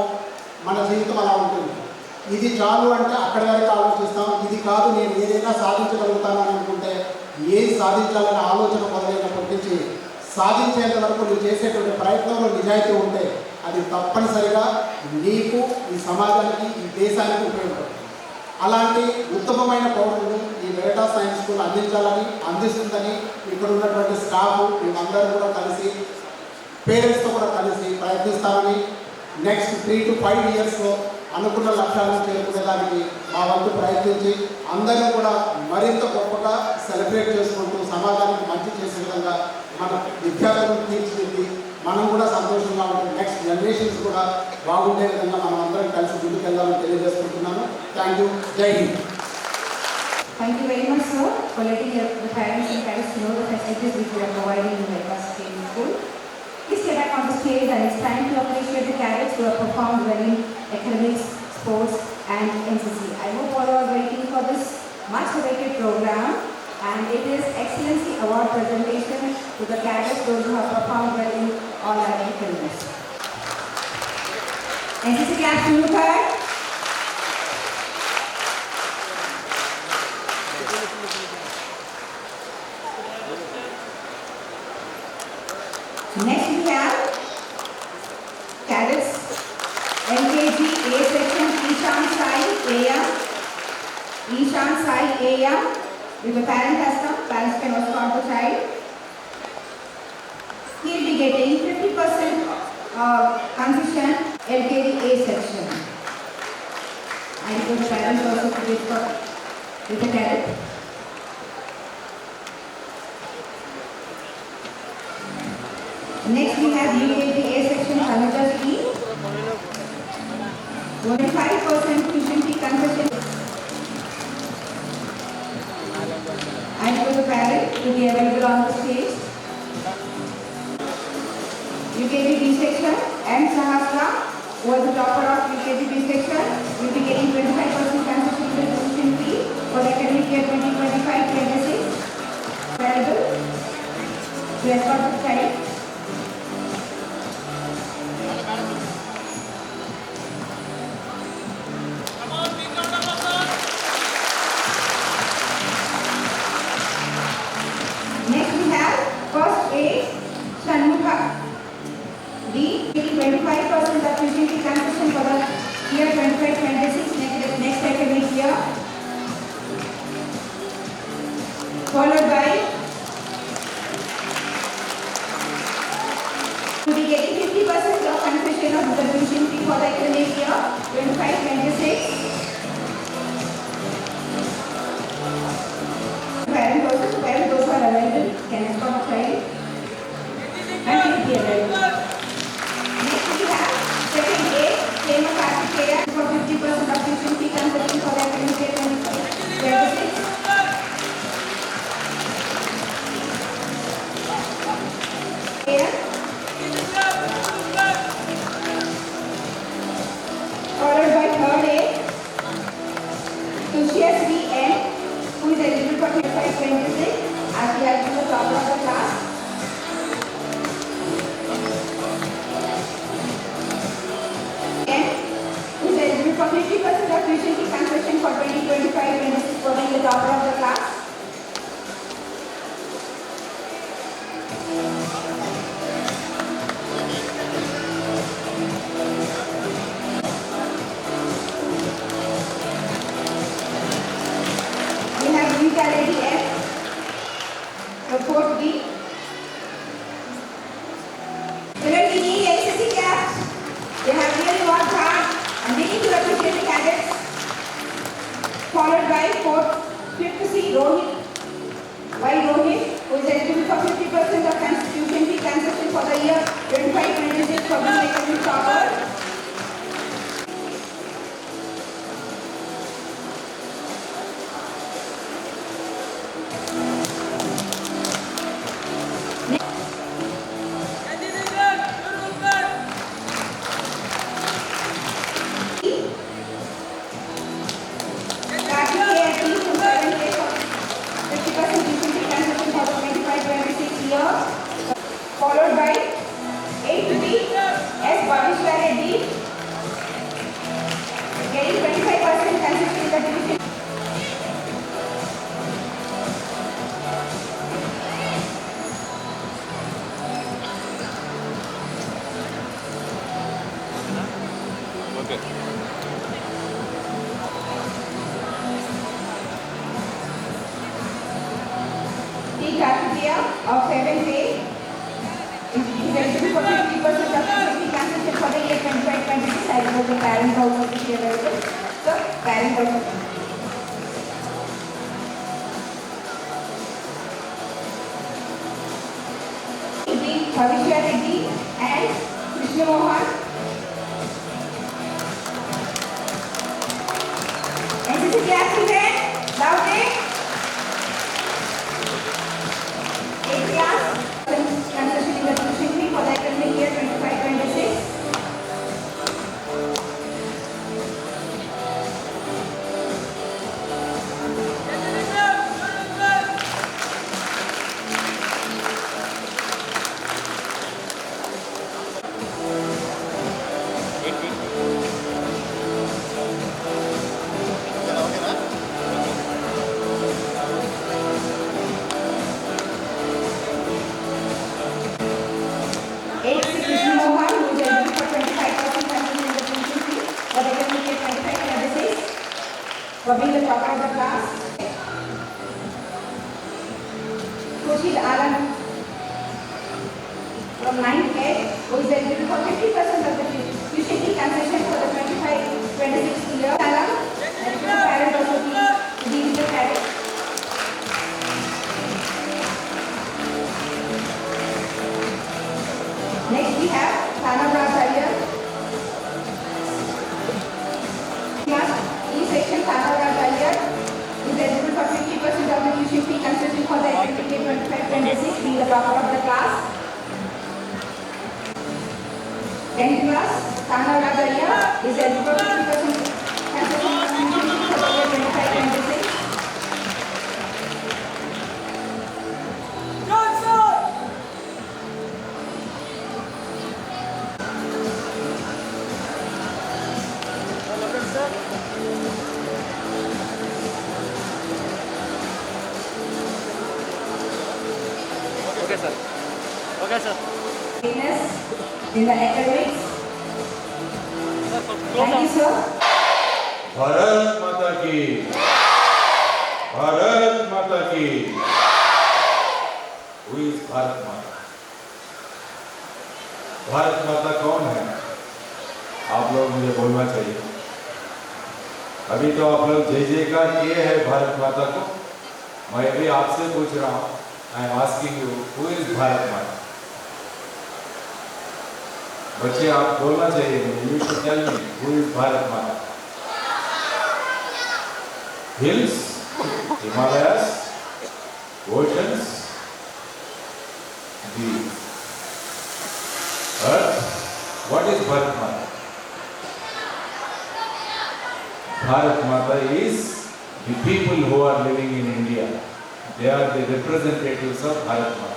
మన జీవితం అలా ఉంటుంది. ఇది చాలు అంటే అక్కడి వరకు ఆలోచిస్తాం, ఇది కాదు నేను ఏదైనా సాధించగలుగుతాను అని అనుకుంటే ఏది సాధించాలనే ఆలోచన మొదలైనప్పటి నుంచి సాధించేంత వరకు నువ్వు చేసేటువంటి ప్రయత్నంలో నిజాయితీ ఉంటే అది తప్పనిసరిగా నీకు, ఈ సమాజానికి, ఈ దేశానికి ఉపయోగపడుతుంది. అలాంటి ఉత్తమమైన పౌరులు ఈ వెరిటాస్ సైన్స్ స్కూల్ అందిస్తుందని ఇక్కడ ఉన్నటువంటి స్టాఫ్ మేమందరూ కూడా కలిసి, పేరెంట్స్తో కూడా కలిసి ప్రయత్నిస్తామని నెక్స్ట్ 3 to 5 yearsలో అనుకున్న లక్ష్యాలను చేరుకునేదానికి మా వంతు ప్రయత్నించి అందరూ కూడా మరింత గొప్పగా సెలబ్రేట్ చేసుకుంటూ సమాజానికి మంచి చేసే విధంగా మన విద్యార్థులను తీర్చిదిద్ది మనం కూడా సంతోషంగా ఉంటే నెక్స్ట్ జనరేషన్స్ కూడా బాగుండే విధంగా మనం అందరం కలిసి ముందుకెళ్దామని తెలియజేసుకుంటున్నాను. Thank you. జై Hind. Thank you very much, sir, for letting the parents and cadets know the facilities which we are providing in Veritas Sainik School. Please get back on the stage, and it's time to appreciate the cadets who have performed well in academics, sports, and NCC. I hope all are waiting for this much-awaited program, and it is Excellency Award presentation to the cadets those who have performed well in all our academics. NCC class to you, sir. Next we have cadets LKG A section Ishan Sai AM. Ishan Sai AM. If the parent has come, parents can escort the child. He will be getting 50% concession LKG A section. I request parents also to wait for with the cadet. Next we have UKG A section Kanata scheme. 25% tuition fee concession. I request the parent to be available on the stage. UKG B section and Sahasra, who was the topper of UKG B section, will be getting 25% concession to the tuition fee for the academic year 2025-26. Available to escort the child. Next we have first A, Shanmukha D, getting 25% of tuition fee concession for the year 25-26 next academic year. Followed by to be getting 50% of concession of the tuition fee for the academic year 25-26. Parent those who are available can escort the child and will be available. Next we have second A, Hema Kartikeya for 50% of tuition fee concession for the academic year 25-26. Followed by third A, Tushya Sri N, who is eligible for 25-26 as we are to the top of the class. N, who is eligible for 50% of tuition fee concession for 2025-26 for being the topper of the class. Category F, report B. Children, we need NCC caps. They have really worked hard and we need to appreciate the cadets. Followed by fifth C, Rohit. Why Rohit? Who is eligible for 50% of tuition fee concession for the year 25-26 for the academic topper. Followed by 8B, S. Bhavishya Reddy, getting 25% concession in the division. Okay. D. Kartikeya of 7th A is eligible for 50% of tuition fee concession for the year 25-26 as I know the parents also will be available. So, parents also. Bhavishya Reddy and Krishna Mohan. NCC class student, loudly. A class concession in the tuition fee for the academic year 25-26. For being the top of the class. Kushil Alan from 9th grade, who is eligible for 50% of the tuition fee concession for the 25-26 year. Alan, and the parents also be with the parents. Next we have Thana Brahmacharya. Section Thana Brahmacharya is eligible for 50% of the tuition fee concession for the academic year 25-26, being the topper of the class. 10th class, Thana Brahmacharya is eligible for 50% concession for the tuition fee for the year 25-26. Okay, sir. In the academics. Thank you, sir. Bharat माता की, भारत माता की। Who is Bharat माता? भारत माता कौन है? आप लोग मुझे बोलना चाहिए। अभी तो आप लोग जय जयकार किए हैं भारत माता को। मैं भी आपसे पूछ रहा हूँ। I am asking you, who is Bharat माता? बच्चे आप बोलना चाहिए मुझे। You should tell me who is Bharat माता? Hills, Himalayas, oceans, the earth. What is Bharat Mata? Bharat Mata is the people who are living in India. They are the representatives of Bharat Mata.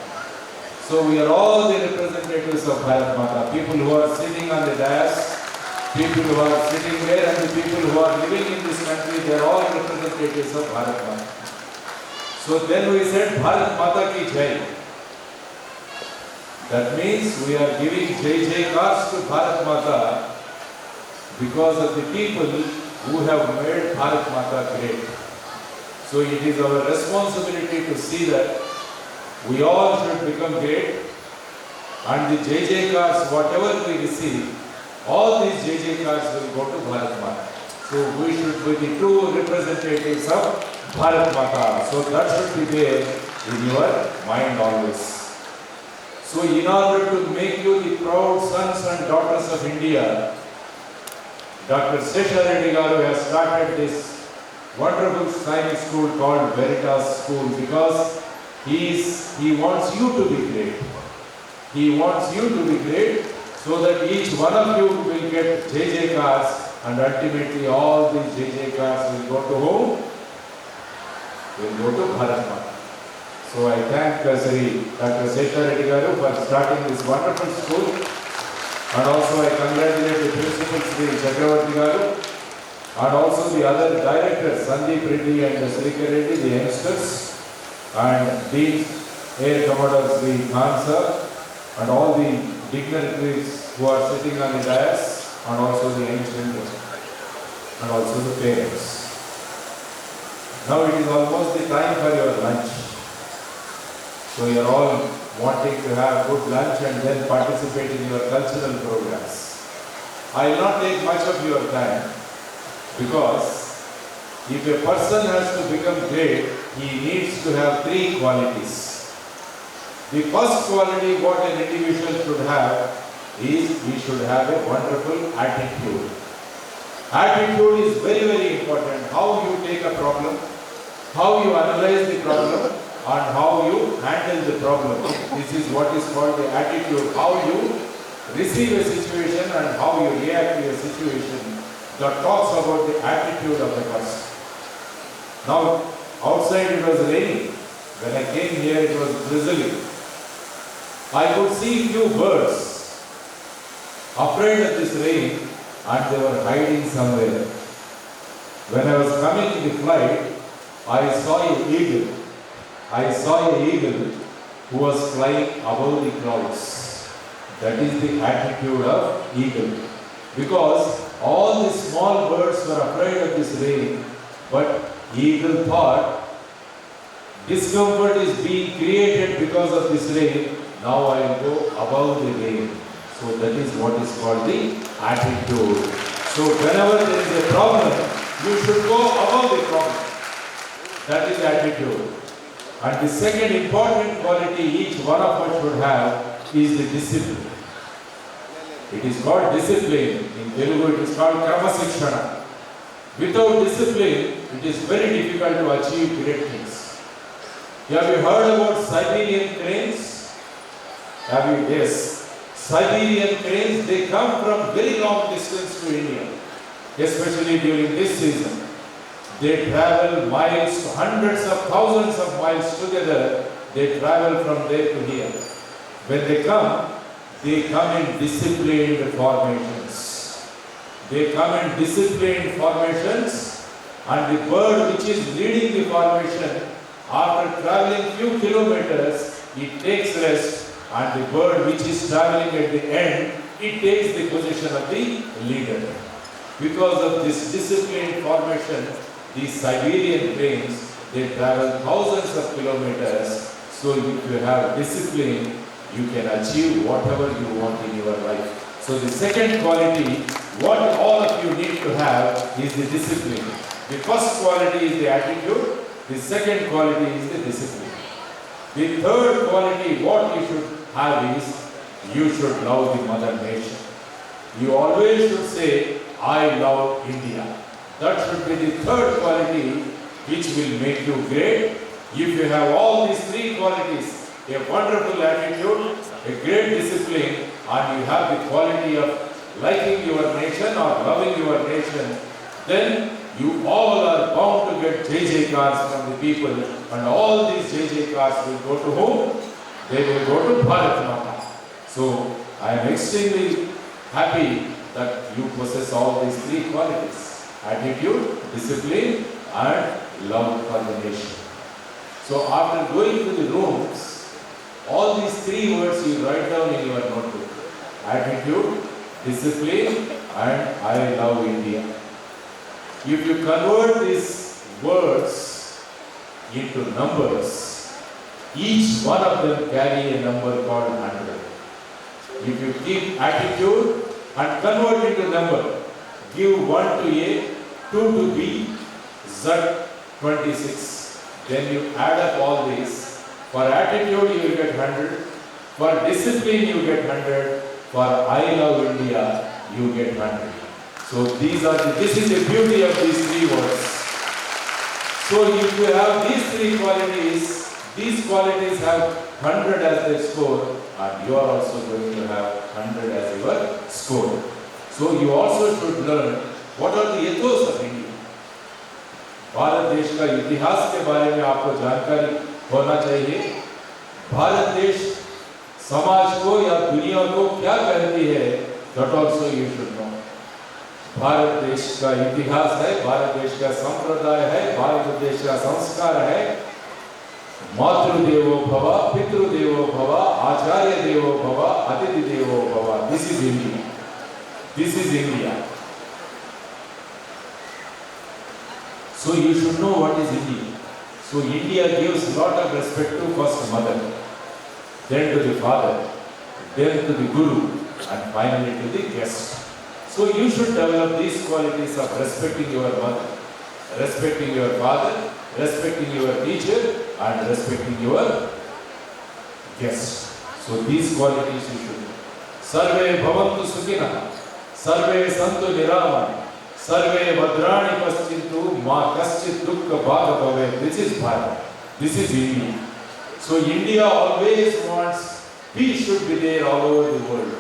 So we are all the representatives of Bharat Mata. People who are sitting on the dais, people who are sitting there, and the people who are living in this country, they are all representatives of Bharat Mata. So then we said Bharat Mata ki Jai. That means we are giving Jai Jaikars to Bharat Mata because of the people who have made Bharat Mata great. So it is our responsibility to see that we all should become great, and the Jai Jaikars, whatever we receive, all these Jai Jaikars will go to Bharat Mata. So we should be the true representatives of Bharat Mata. So that should be there in your mind always. So in order to make you the proud sons and daughters of India, Dr. Sesha Reddy Garu has started this wonderful sainik school called Veritas School because he wants you to be great. He wants you to be great so that each one of you will get Jai Jaikars, and ultimately all these Jai Jaikars will go to whom? Will go to Bharat Mata. So I thank Sri Dr. Sesha Reddy Garu for starting this wonderful school, and also I congratulate the principal Sri Chakravarti Garu, and also the other directors Sandeep Reddy and Srikar Reddy, the youngsters, and Dean Air Commodore Sri Khan sir, and all the dignitaries who are sitting on the dais, and also the young children, and also the parents. Now it is almost the time for your lunch. So you are all wanting to have good lunch and then participate in your cultural programs. I will not take much of your time because if a person has to become great, he needs to have three qualities. The first quality what an individual should have is he should have a wonderful attitude. Attitude is very, very important. How you take a problem, how you analyze the problem, and how you handle the problem. This is what is called the attitude. How you receive a situation and how you react to a situation. That talks about the attitude of the person. Now, outside it was raining. When I came here, it was drizzling. I could see few birds afraid of this rain and they were hiding somewhere. When I was coming in the flight, I saw an eagle. I saw an eagle who was flying above the clouds. That is the attitude of eagle. Because all the small birds were afraid of this rain, but eagle thought, discomfort is being created because of this rain, now I will go above the rain. So that is what is called the attitude. So whenever there is a problem, you should go above the problem. That is attitude. And the second important quality each one of us should have is the discipline. It is called discipline. In Telugu it is called kramasikshana. Without discipline, it is very difficult to achieve great things. Have you heard about Siberian cranes? Have you? Yes. Siberian cranes, they come from very long distance to India, especially during this season. They travel miles, hundreds of thousands of miles together. They travel from there to here. When they come in disciplined formations. They come in disciplined formations, and the bird which is leading the formation, after traveling few kilometers, it takes rest, and the bird which is traveling at the end, it takes the position of the leader. Because of this disciplined formation, these Siberian cranes, they travel thousands of kilometers. So if you have discipline, you can achieve whatever you want in your life. So the second quality, what all of you need to have is the discipline. The first quality is the attitude. The second quality is the discipline. The third quality, what you should have is, you should love the mother nation. You always should say, I love India. That should be the third quality which will make you great. If you have all these three qualities, a wonderful attitude, a great discipline, and you have the quality of liking your nation or loving your nation, then you all are bound to get JJ cars from the people, and all these JJ cars will go to whom? They will go to Bharat Mata. So I am extremely happy that you possess all these three qualities: attitude, discipline, and love for the nation. So after going to the rooms, all these three words you write down in your notebook: attitude, discipline, and I love India. If you convert these words into numbers, each one of them carry a number called 100. If you keep attitude and convert into number, give 1 to A, 2 to B, Z 26. Then you add up all these. For attitude you will get 100. For discipline you get 100. For I love India you get 100. So this is the beauty of these three words. So if you have these three qualities have 100 as their score, and you are also going to have 100 as your score. So you also should learn what are the ethos of India. Bharat देश का इतिहास के बारे में आपको जानकारी होना चाहिए. भारत देश समाज को या दुनिया को क्या कहती है, that also you should know. Bharat देश का इतिहास है, भारत देश का संप्रदाय है, भारत देश का संस्कार है. मातृदेवो भव, पितृदेवो भव, आचार्य देवो भव, अतिथि देवो भव. This is India. This is India. So you should know what is India. So India gives a lot of respect to first mother, then to the father, then to the guru, and finally to the guest. So you should develop these qualities of respecting your mother, respecting your father, respecting your teacher, and respecting your guest. So these qualities you should know. Sarve bhavantu sukhina, sarve santu niraman, sarve bhadrani paschintu ma kaschit dukkha bhaga bhave. This is Bharat. This is India. So India always wants peace should be there all over the world.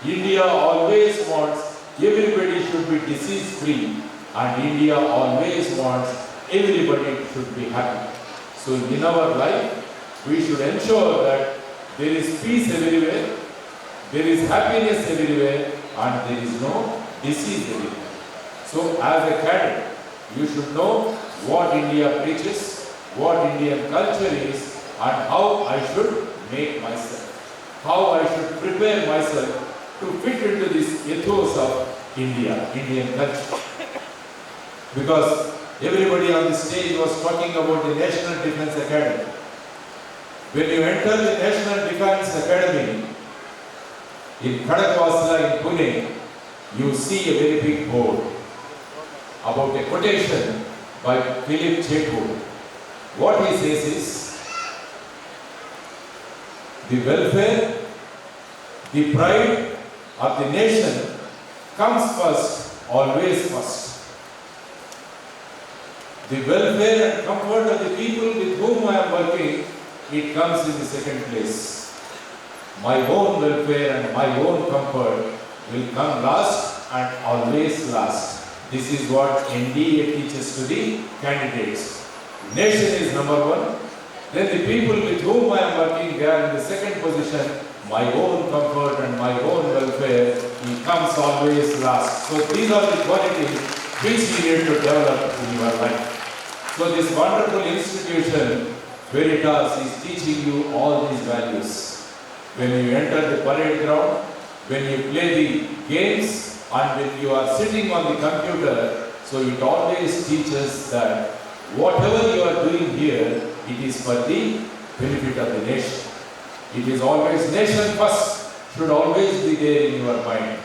India always wants everybody should be disease free, and India always wants everybody should be happy. So in our life, we should ensure that there is peace everywhere, there is happiness everywhere, and there is no disease everywhere. So as a cadet, you should know what India preaches, what Indian culture is, and how I should make myself, how I should prepare myself to fit into this ethos of India, Indian culture. Because everybody on the stage was talking about the National Defence Academy. When you enter the National Defence Academy in Khadakwasla in Pune, you see a very big board about a quotation by Philip Cheku. What he says is, the welfare, the pride of the nation comes first, always first. The welfare and comfort of the people with whom I am working, it comes in the second place. My own welfare and my own comfort will come last and always last. This is what NDA teaches to the candidates. Nation is number one. Then the people with whom I am working, they are in the second position. My own comfort and my own welfare, it comes always last. So these are the qualities which we need to develop in your life. So this wonderful institution, Veritas, is teaching you all these values. When you enter the parade ground, when you play the games, and when you are sitting on the computer, so it always teaches that whatever you are doing here, it is for the benefit of the nation. It is always nation first, should always be there in your mind.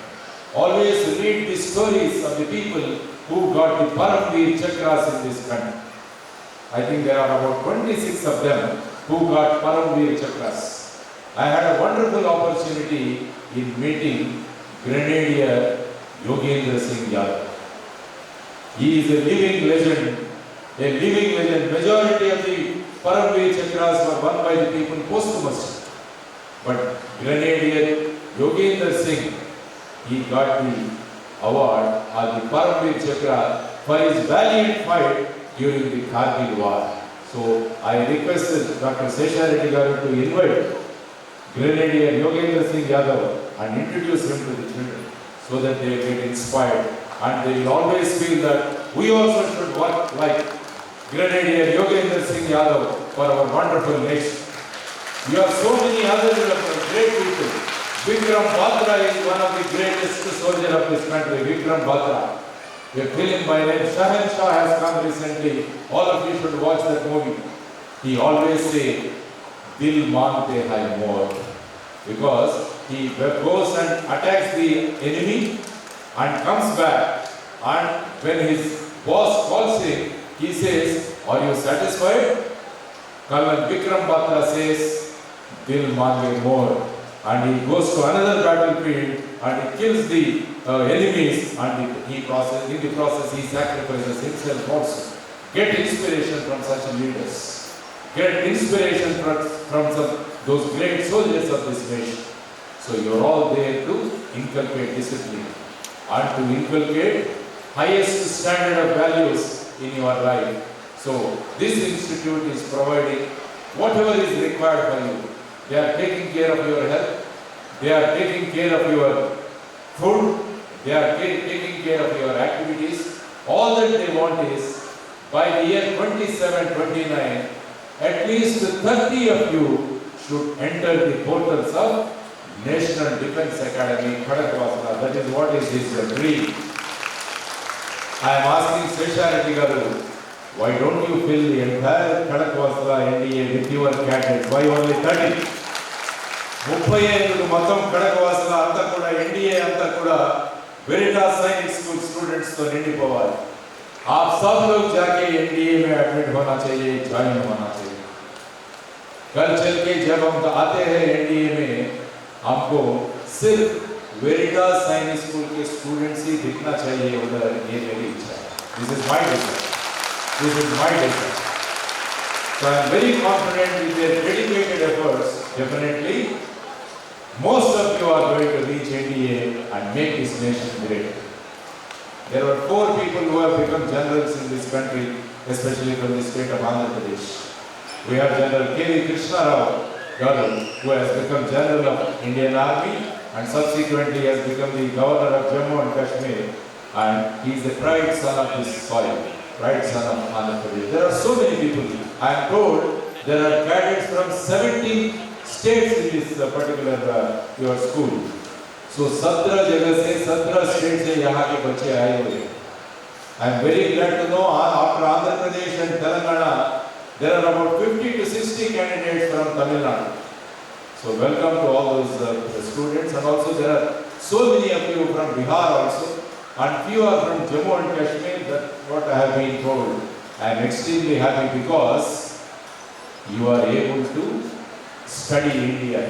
Always read the stories of the people who got the Paramveer Chakras in this country. I think there are about 26 of them who got Paramveer Chakras. I had a wonderful opportunity in meeting Grenadier Yogendra Singh Yadav. He is a living legend, a living legend. Majority of the Paramveer Chakras were won by the people posthumously. But Grenadier Yogendra Singh, he got the award or the Paramveer Chakra for his valiant fight during the Kargil war. So I requested Dr. Sesha Reddy Garu to invite Grenadier Yogendra Singh Yadav and introduce him to the children so that they get inspired and they will always feel that we also should work like Grenadier Yogendra Singh Yadav for our wonderful nation. You have so many other great people. Vikram Batra is one of the greatest soldiers of this country. Vikram Batra. A film by name Shahenshah has come recently. All of you should watch that movie. He always say, Dil mangte hai more. Because he goes and attacks the enemy and comes back. And when his boss calls him, he says, are you satisfied? Colonel Vikram Batra says, Dil mange more. And he goes to another battlefield and he kills the enemies and in the process he sacrifices himself also. Get inspiration from such leaders. Get inspiration from those great soldiers of this nation. So you are all there to inculcate discipline and to inculcate highest standard of values in your life. So this institute is providing whatever is required for you. They are taking care of your health. They are taking care of your food. They are taking care of your activities. All that they want is, by the year 27-29, at least 30 of you should enter the portals of National Defence Academy, Khadakwasla. That is what is his dream. I am asking Sesha Reddy Garu, why don't you fill the entire Khadakwasla NDA with your cadets? Why only 30? 35 మొత్తం ఖడగవాసుల అంతా కూడా NDA అంతా కూడా Veritas Sainik School students तो निंडी पवार आप सब लोग जाके एनडीए में एडमिट होना चाहिए, ज्वाइन होना चाहिए। कल चल के जब हम आते हैं एनडीए में, हमको सिर्फ वेरिटास साइनिक स्कूल के स्टूडेंट्स ही दिखना चाहिए उधर, ये मेरी इच्छा है। This is my desire, this is my desire. So I am very confident with their dedicated efforts, definitely most of you are going to reach NDA and make this nation great. There were 4 people who have become generals in this country, especially from the state of Andhra Pradesh. We have General K.V. Krishna Rao Garu, who has become General of Indian Army and subsequently has become the Governor of Jammu and Kashmir, and he is the pride son of this soil, pride son of Andhra Pradesh. There are so many people. I am told there are cadets from 17 states in this particular your school. So 17 जगह से 17 state से यहाँ के बच्चे आए हुए हैं. I am very glad to know after Andhra Pradesh and Telangana, there are about 50 to 60 candidates from Tamil Nadu. So welcome to all those students, and also there are so many of you from Bihar also, and few are from Jammu and Kashmir. That's what I have been told. I am extremely happy because you are able to study India.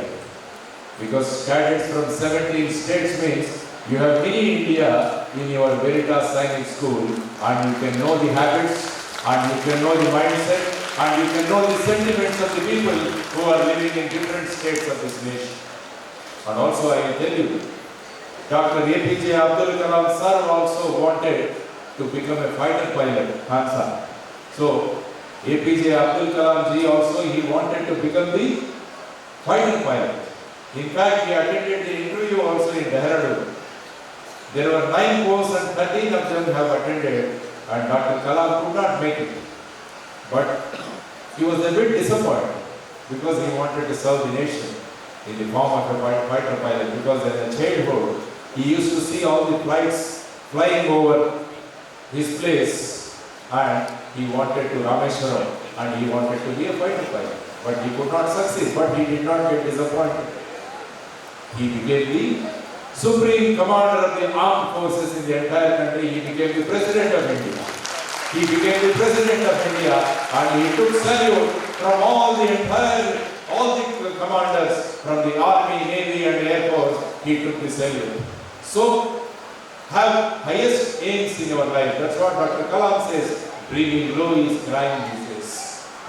Because cadets from 17 states means you have mini India in your Veritas Sainik School, and you can know the habits, and you can know the mindset, and you can know the sentiments of the people who are living in different states of this nation. And also I will tell you, Dr. APJ Abdul Kalam sir also wanted to become a fighter pilot, Hansa. So APJ Abdul Kalam ji also, he wanted to become the fighter pilot. In fact, he attended the interview also in Dehradun. There were 9 posts and 13 of them have attended, and Dr. Kalam could not make it. But he was a bit disappointed because he wanted to serve the nation in the form of a fighter pilot, because in a childhood he used to see all the flights flying over his place, and he wanted to Rameshwaram, and he wanted to be a fighter pilot. But he could not succeed, but he did not get disappointed. He became the supreme commander of the armed forces in the entire country. He became the president of India. He became the president of India, and he took salute from all the commanders from the army, navy and air force. He took the salute. So have highest aims in your life. That's what Dr. Kalam says. Dreaming low is crying these days.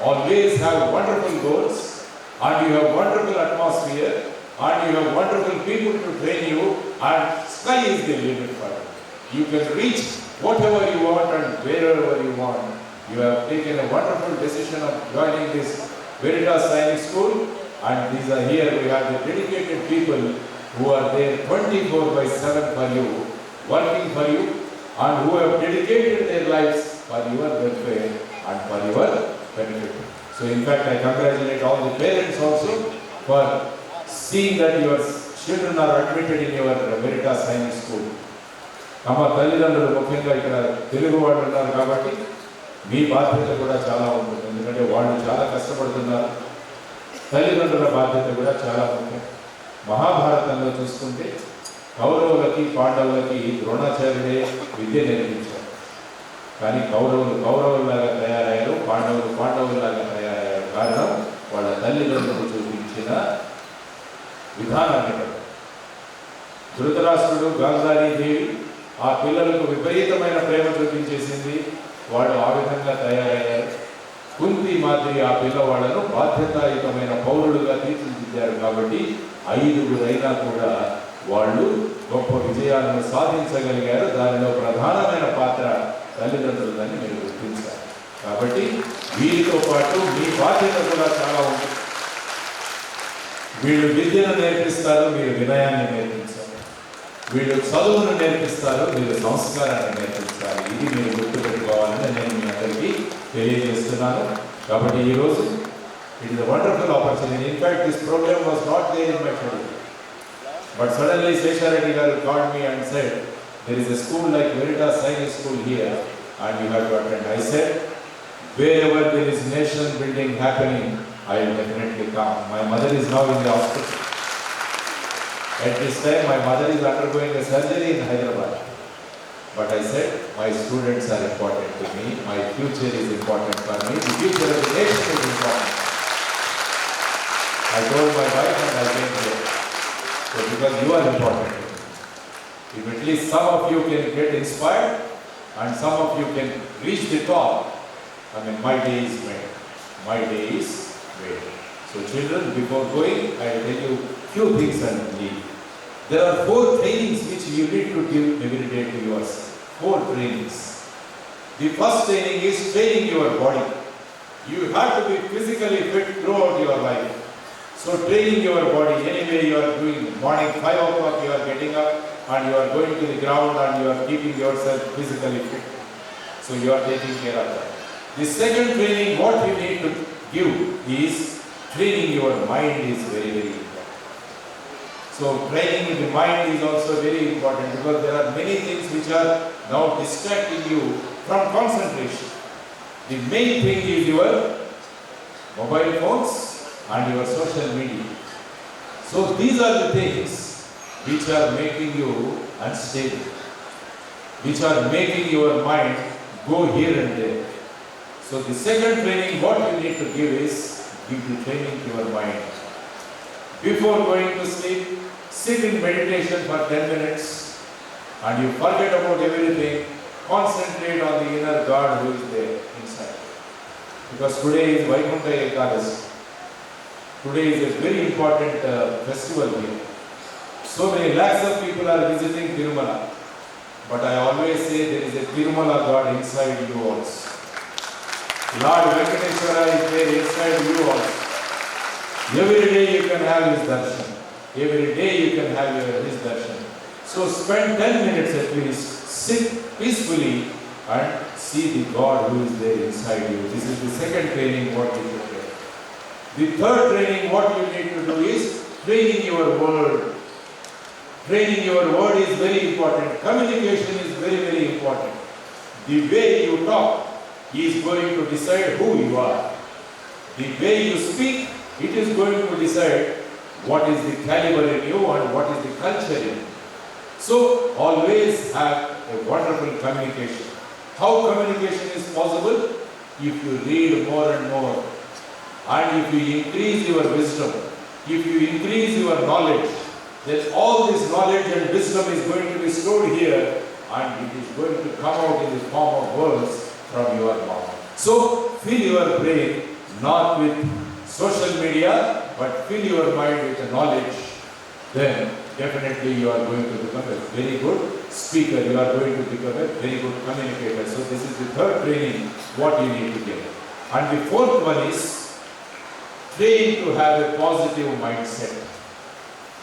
Always have wonderful goals, and you have wonderful atmosphere, and you have wonderful people to train you, and sky is the limit for you. You can reach whatever you want and wherever you want. You have taken a wonderful decision of joining this Veritas Sainik School, and these are here. We have the dedicated people who are there 24/7 for you, working for you, and who have dedicated their lives for your welfare and for your benefit. So in fact, I congratulate all the parents also for seeing that your children are admitted in your Veritas Sainik School. తమ తల్లిదండ్రులు ముఖ్యంగా ఇక్కడ తెలుగు వాళ్ళు ఉన్నారు కాబట్టి మీ బాధ్యత కూడా చాలా ఉంటుంది, ఎందుకంటే వాళ్ళు చాలా కష్టపడుతున్నారు. తల్లిదండ్రుల బాధ్యత కూడా చాలా ముఖ్యం. మహాభారతంలో చూసుకుంటే కౌరవులకి పాండవులకి ద్రోణాచార్యుడే విద్య నేర్పించారు. కానీ కౌరవుల్లాగా తయారయ్యారు, పాండవుల్లాగా తయారయ్యారు. కారణం వాళ్ళ తల్లిదండ్రులు చూపించిన విధానాన్ని బట్టి. ధృతరాష్ట్రుడు, గాంధారీ దేవి ఆ పిల్లలకు విపరీతమైన ప్రేమ చూపించేసింది, వాళ్ళు ఆ విధంగా తయారయ్యారు. కుంతి మాదిరి ఆ పిల్లవాళ్లను బాధ్యతాయుతమైన పౌరులుగా తీర్చిదిద్దారు. కాబట్టి 5గురైనా కూడా వాళ్ళు గొప్ప విజయాలను సాధించగలిగారు. దానిలో ప్రధానమైన పాత్ర తల్లిదండ్రులని మీరు గుర్తించారు. కాబట్టి వీరితో పాటు మీ బాధ్యత కూడా చాలా ఉంది. వీళ్ళు విద్యను నేర్పిస్తారు, మీరు వినయాన్ని నేర్పించాలి. వీళ్ళు చదువును నేర్పిస్తారు, మీరు సంస్కారాన్ని నేర్పించాలి. ఇది మీరు గుర్తుపెట్టుకోవాలని నేను మీ అందరికీ తెలియజేస్తున్నాను. కాబట్టి ఈరోజు it is a wonderful opportunity. In fact this program was not there in my schedule, but suddenly Sesha Reddy గారు called me and said there is a school like Veritas Sainik School here and you have to attend. I said, wherever there is nation building happening, I will definitely come. My mother is now in the hospital. At this time, my mother is undergoing a surgery in Hyderabad. But I said, my students are important to me, my future is important for me, the future of the nation is important. I told my wife and I came here. So because you are important to me. If at least some of you can get inspired and some of you can reach the top, I mean, my day is made. My day is made. So children, before going, I will tell you few things and leave. There are 4 trainings which you need to give every day to yourself. 4 trainings. The first training is training your body. You have to be physically fit throughout your life. So training your body, anyway you are doing morning 5 o'clock, you are getting up and you are going to the ground and you are keeping yourself physically fit. So you are taking care of that. The second training, what you need to give is training your mind is very, very important. So training the mind is also very important because there are many things which are now distracting you from concentration. The main thing is your mobile phones and your social media. So these are the things which are making you unstable, which are making your mind go here and there. So the second training, what you need to give is, give the training to your mind. Before going to sleep, sit in meditation for 10 minutes and you forget about everything, concentrate on the inner God who is there inside. Because today is Vaikuntha Ekadasi. Today is a very important festival here. So many lakhs of people are visiting Tirumala. But I always say there is a Tirumala God inside you also. Lord Venkateshwara is there inside you also. Every day you can have His darshan. Every day you can have His darshan. So spend 10 minutes at least, sit peacefully and see the God who is there inside you. This is the second training what you should get. The third training what you need to do is training your word. Training your word is very important. Communication is very, very important. The way you talk is going to decide who you are. The way you speak, it is going to decide what is the caliber in you and what is the culture in you. So always have a wonderful communication. How communication is possible? If you read more and more, and if you increase your wisdom, if you increase your knowledge, then all this knowledge and wisdom is going to be stored here and it is going to come out in the form of words from your mouth. So fill your brain not with social media but fill your mind with the knowledge. Then definitely you are going to become a very good speaker. You are going to become a very good communicator. So this is the third training what you need to get. And the fourth one is train to have a positive mindset.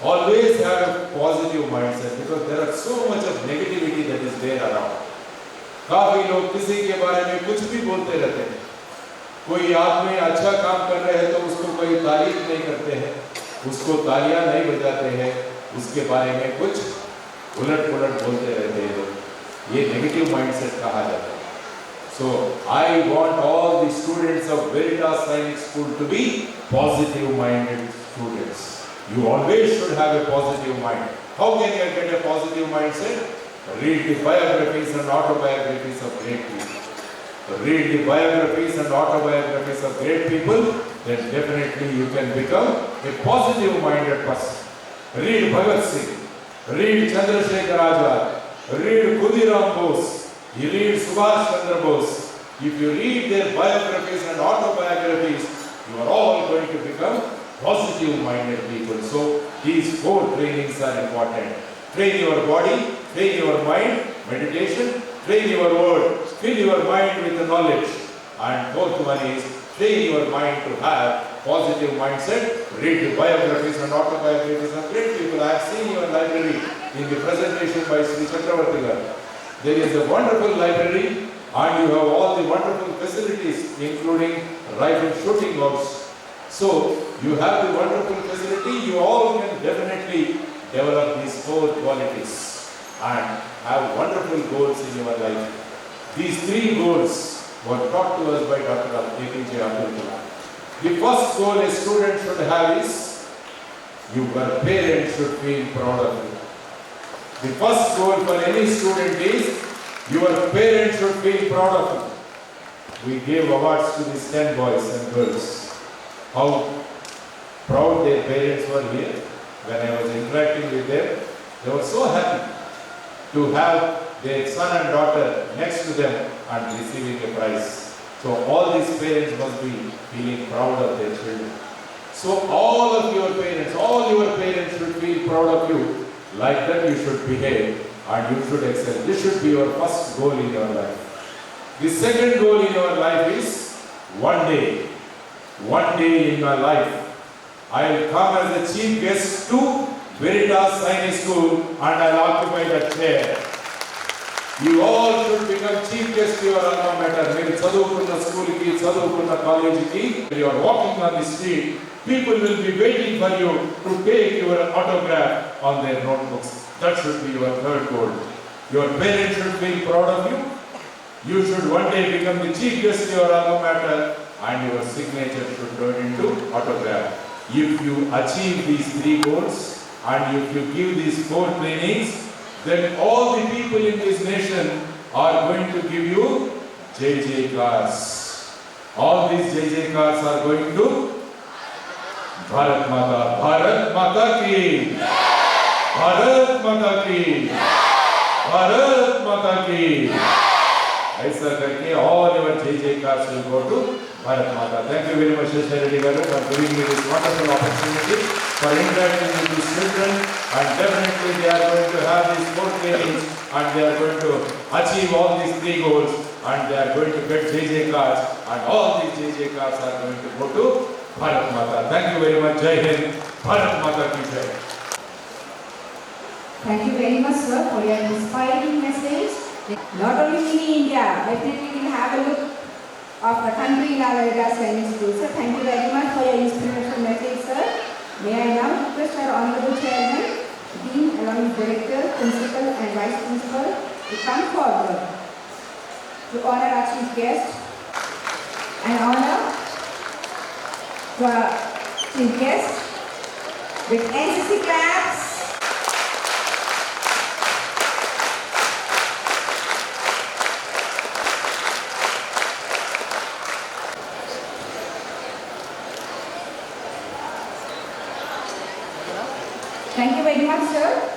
Always have a positive mindset because there are so much of negativity that is there around. काफी लोग किसी के बारे में कुछ भी बोलते रहते हैं. कोई आदमी अच्छा काम कर रहे हैं तो उसको कोई तारीफ नहीं करते हैं, उसको तालियां नहीं बजाते हैं, उसके बारे में कुछ उलट-पुलट बोलते रहते हैं लोग. ये नेगेटिव माइंडसेट कहा जाता है. So I want all the students of Veritas Sainik School to be positive-minded students. You always should have a positive mind. How can you get a positive mindset? Read the biographies and autobiographies of great people. Read the biographies and autobiographies of great people, then definitely you can become a positive-minded person. Read Bhagat Singh, read Chandrasekhar Azad, read Khudiram Bose, you read Subhash Chandra Bose. If you read their biographies and autobiographies, you are all going to become positive-minded people. So these four trainings are important. Train your body, train your mind, meditation, train your word, fill your mind with the knowledge. And fourth one is train your mind to have positive mindset. Read the biographies and autobiographies of great people. I have seen your library in the presentation by Sri Chakravarti Garu. There is a wonderful library and you have all the wonderful facilities including rifle shooting also. So you have the wonderful facility, you all can definitely develop these four qualities and have wonderful goals in your life. These three goals were taught to us by Dr. APJ Abdul Kalam. The first goal a student should have is Your parents should feel proud of you. The first goal for any student is your parents should feel proud of you. We gave awards to these 10 boys and girls. How proud their parents were here. When I was interacting with them, they were so happy to have their son and daughter next to them and receiving a prize. So all these parents must be feeling proud of their children. So all of your parents, all your parents should feel proud of you. Like that you should behave and you should excel. This should be your first goal in your life. The second goal in your life is one day in my life, I will come as a chief guest to Veritas Sainik School and I will occupy that chair. You all should become chief guest to your alma mater. When Chadukunna school ki, Chadukunna college ki, when you are walking on the street, people will be waiting for you to take your autograph on their notebooks. That should be your third goal. Your parents should feel proud of you. You should one day become the chief guest to your alma mater and your signature should turn into autograph. If you achieve these three goals and if you give these four trainings, then all the people in this nation are going to give you JJ cars. All these JJ cars are going to Bharat Mata ki, Bharat Mata ki, Bharat Mata ki. ऐसा करके all your JJ cars will go to Bharat Mata. Thank you very much, Shri Reddy Garu, for giving me this wonderful opportunity for interacting with these children. And definitely they are going to have these four trainings and they are going to achieve all these three goals and they are going to get JJ cars and all these JJ cars are going to go to Bharat Mata. Thank you very much. Jai Hind. Bharat Mata ki jai. Thank you very much, sir, for your inspiring message. Not only in India, but we will have a look of the country in our Veritas Sainik School. Sir, thank you very much for your inspirational message, sir. May I now request our Honorable Chairman, Dean, along with Director, Principal and Vice Principal to come forward to honor our Chief Guest and honor to our Chief Guest with NCC claps. Thank you very much, sir.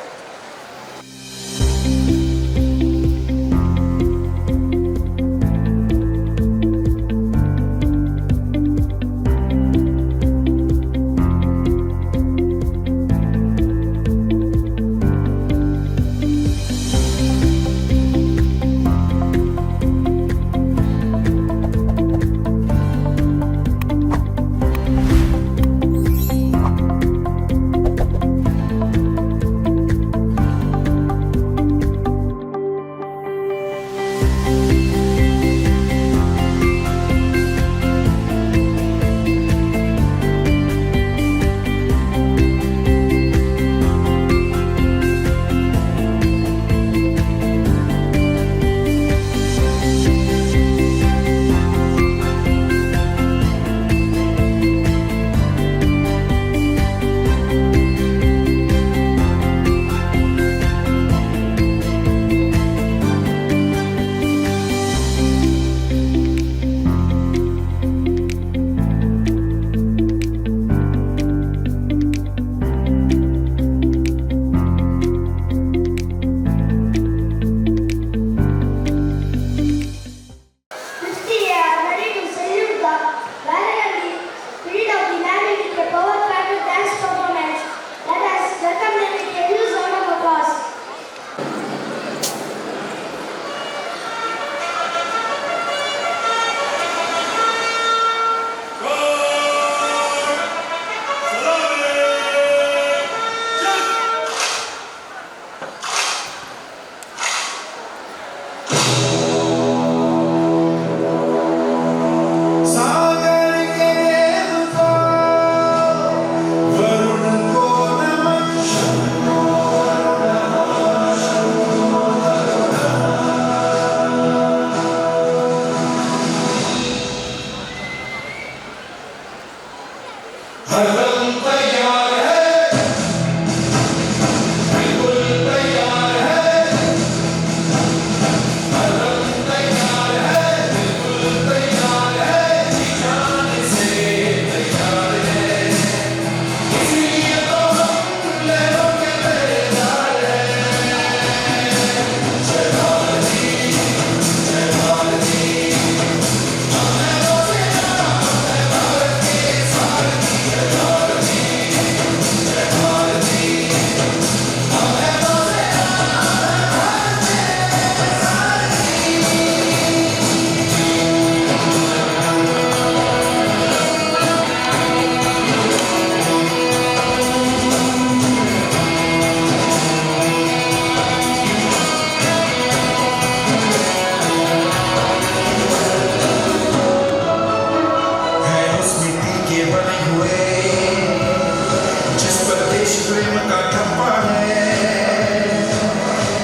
प्रेम का ठप्पा है,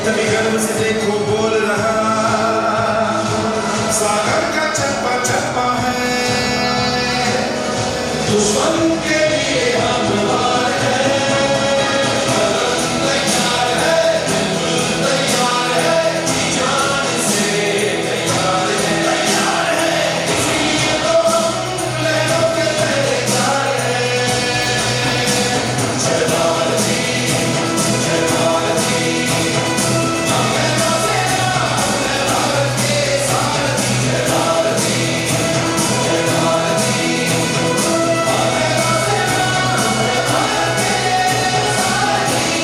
तभी गर्व से देखो बोल रहा, सागर का चप्पा चप्पा है, दुश्मन के लिए हम हार हैं, तैयार है, बिल्कुल तैयार है, जी जान से तैयार है, इसीलिए तो हम लहरों के पहरेदार हैं। जय भारत जी, जय भारत जी, हम हैं नौसेना, हम हैं भारत के सारथी। जय भारत जी, जय भारत जी, हम हैं नौसेना, हम हैं भारत के सारथी।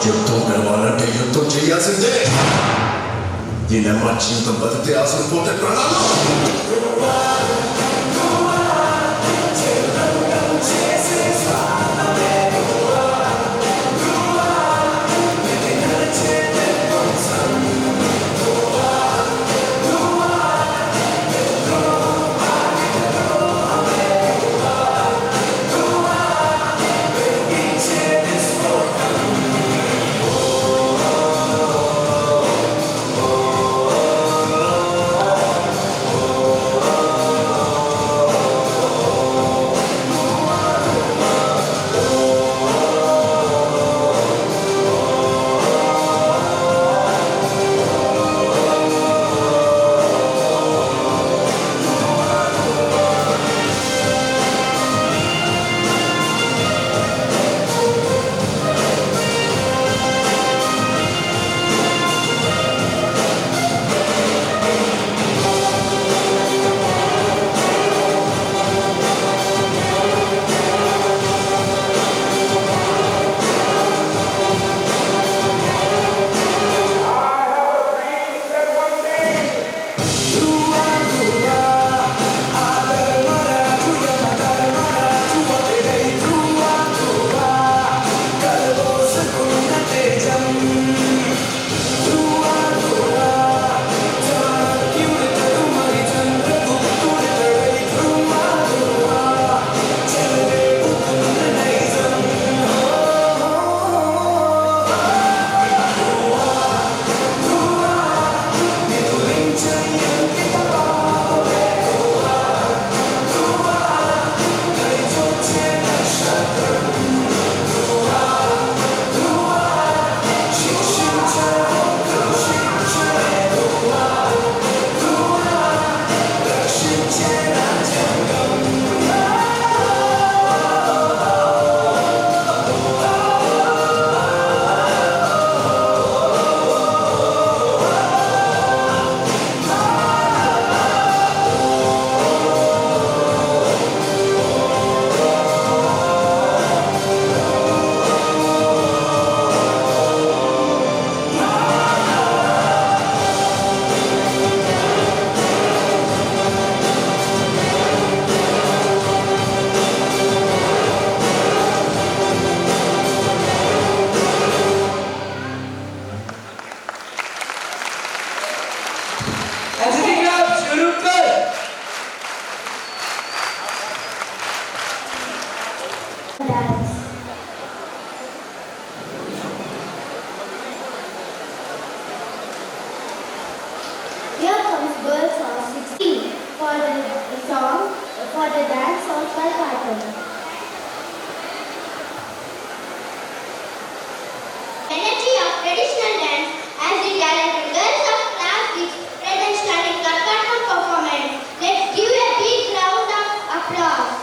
యుద్ధం గెలవాలంటే యుద్ధం చేయాల్సిందే. దీనమ్మ జీవితం బతికితే అసలు పోతే ప్రాణాలు. for the song, for the dance song by Part-1. Energy of traditional dance as the talented girls of class 6 present starting Karnataka performance. Let's give a big round of applause.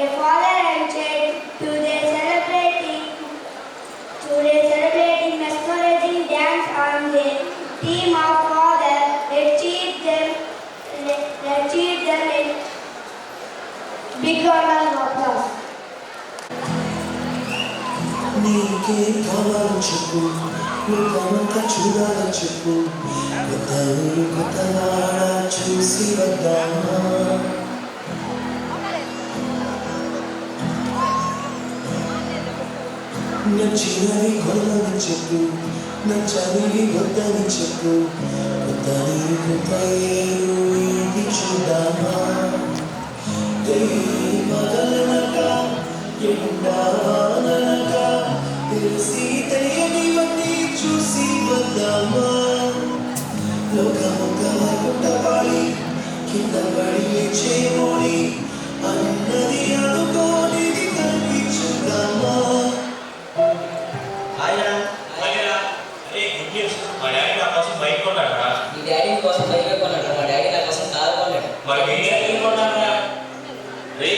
a father and child, today celebrating mesmerizing dance on the theme of father. Let's cheer them a big round of applause. నీకే కావాలని చెప్పు లోకమంతా చూడాలని చెప్పు కొత్త ఊరు కొత్త వాడ చూసి వద్దామా నచ్చినవి కొనని చెప్పు నచ్చనివి వద్దని చెప్పు కొత్త నీరు కొత్త ఏరు ఇది చూద్దామా పగలనగా ఎండావాననగా తెలిసి తెలియనివన్నీ చూసి వద్దామా లోకమొక్క వైకుంఠపాడి కింద పడి లేచేమోని అన్నది అనుకోనిది కనిపించుద్దామా బైక్ కొన్నాడా? మీ డాడీ కోసం బైక్ కొన్నాడు, మా డాడీ నా కోసం కారు కొన్నాడు. మరి మీ డాడీ ఏం కొన్నాడా? రే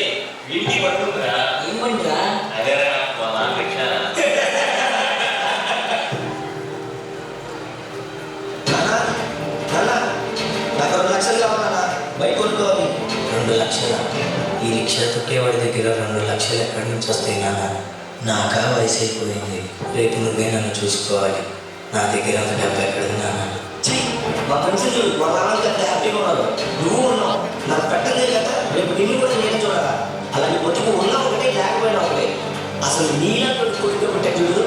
వీడికి పట్టుకుంటురా? ఏం పండురా? అదేరా మా నాన్న రిక్షా. నాకు 2 లక్షలు కావాలన్నా బైక్ కొనుక్కోవాలి. 2 లక్షల? ఈ రిక్షా తొక్కేవాడి దగ్గర 2 లక్షలు ఎక్కడి నుంచి వస్తాయి నాన్న? నాకా వయసు అయిపోయింది, రేపు నువ్వే నన్ను చూసుకోవాలి. నా దగ్గర అంత డబ్బు ఎక్కడిది నాన్న? మా ఫ్రెండ్స్ చూడు వాళ్ళ నాన్నకి అంత హ్యాపీగా ఉన్నారు, నువ్వు ఉన్నావు. నాకు పెట్టలేదు కదా, రేపు నిన్ను కూడా నేను చూడాలా. అలాంటి బతుకు ఉన్నా ఒకటే లేకపోయినా ఒకటే. అసలు నీలాంటి కొడుకు పెట్టే చూడు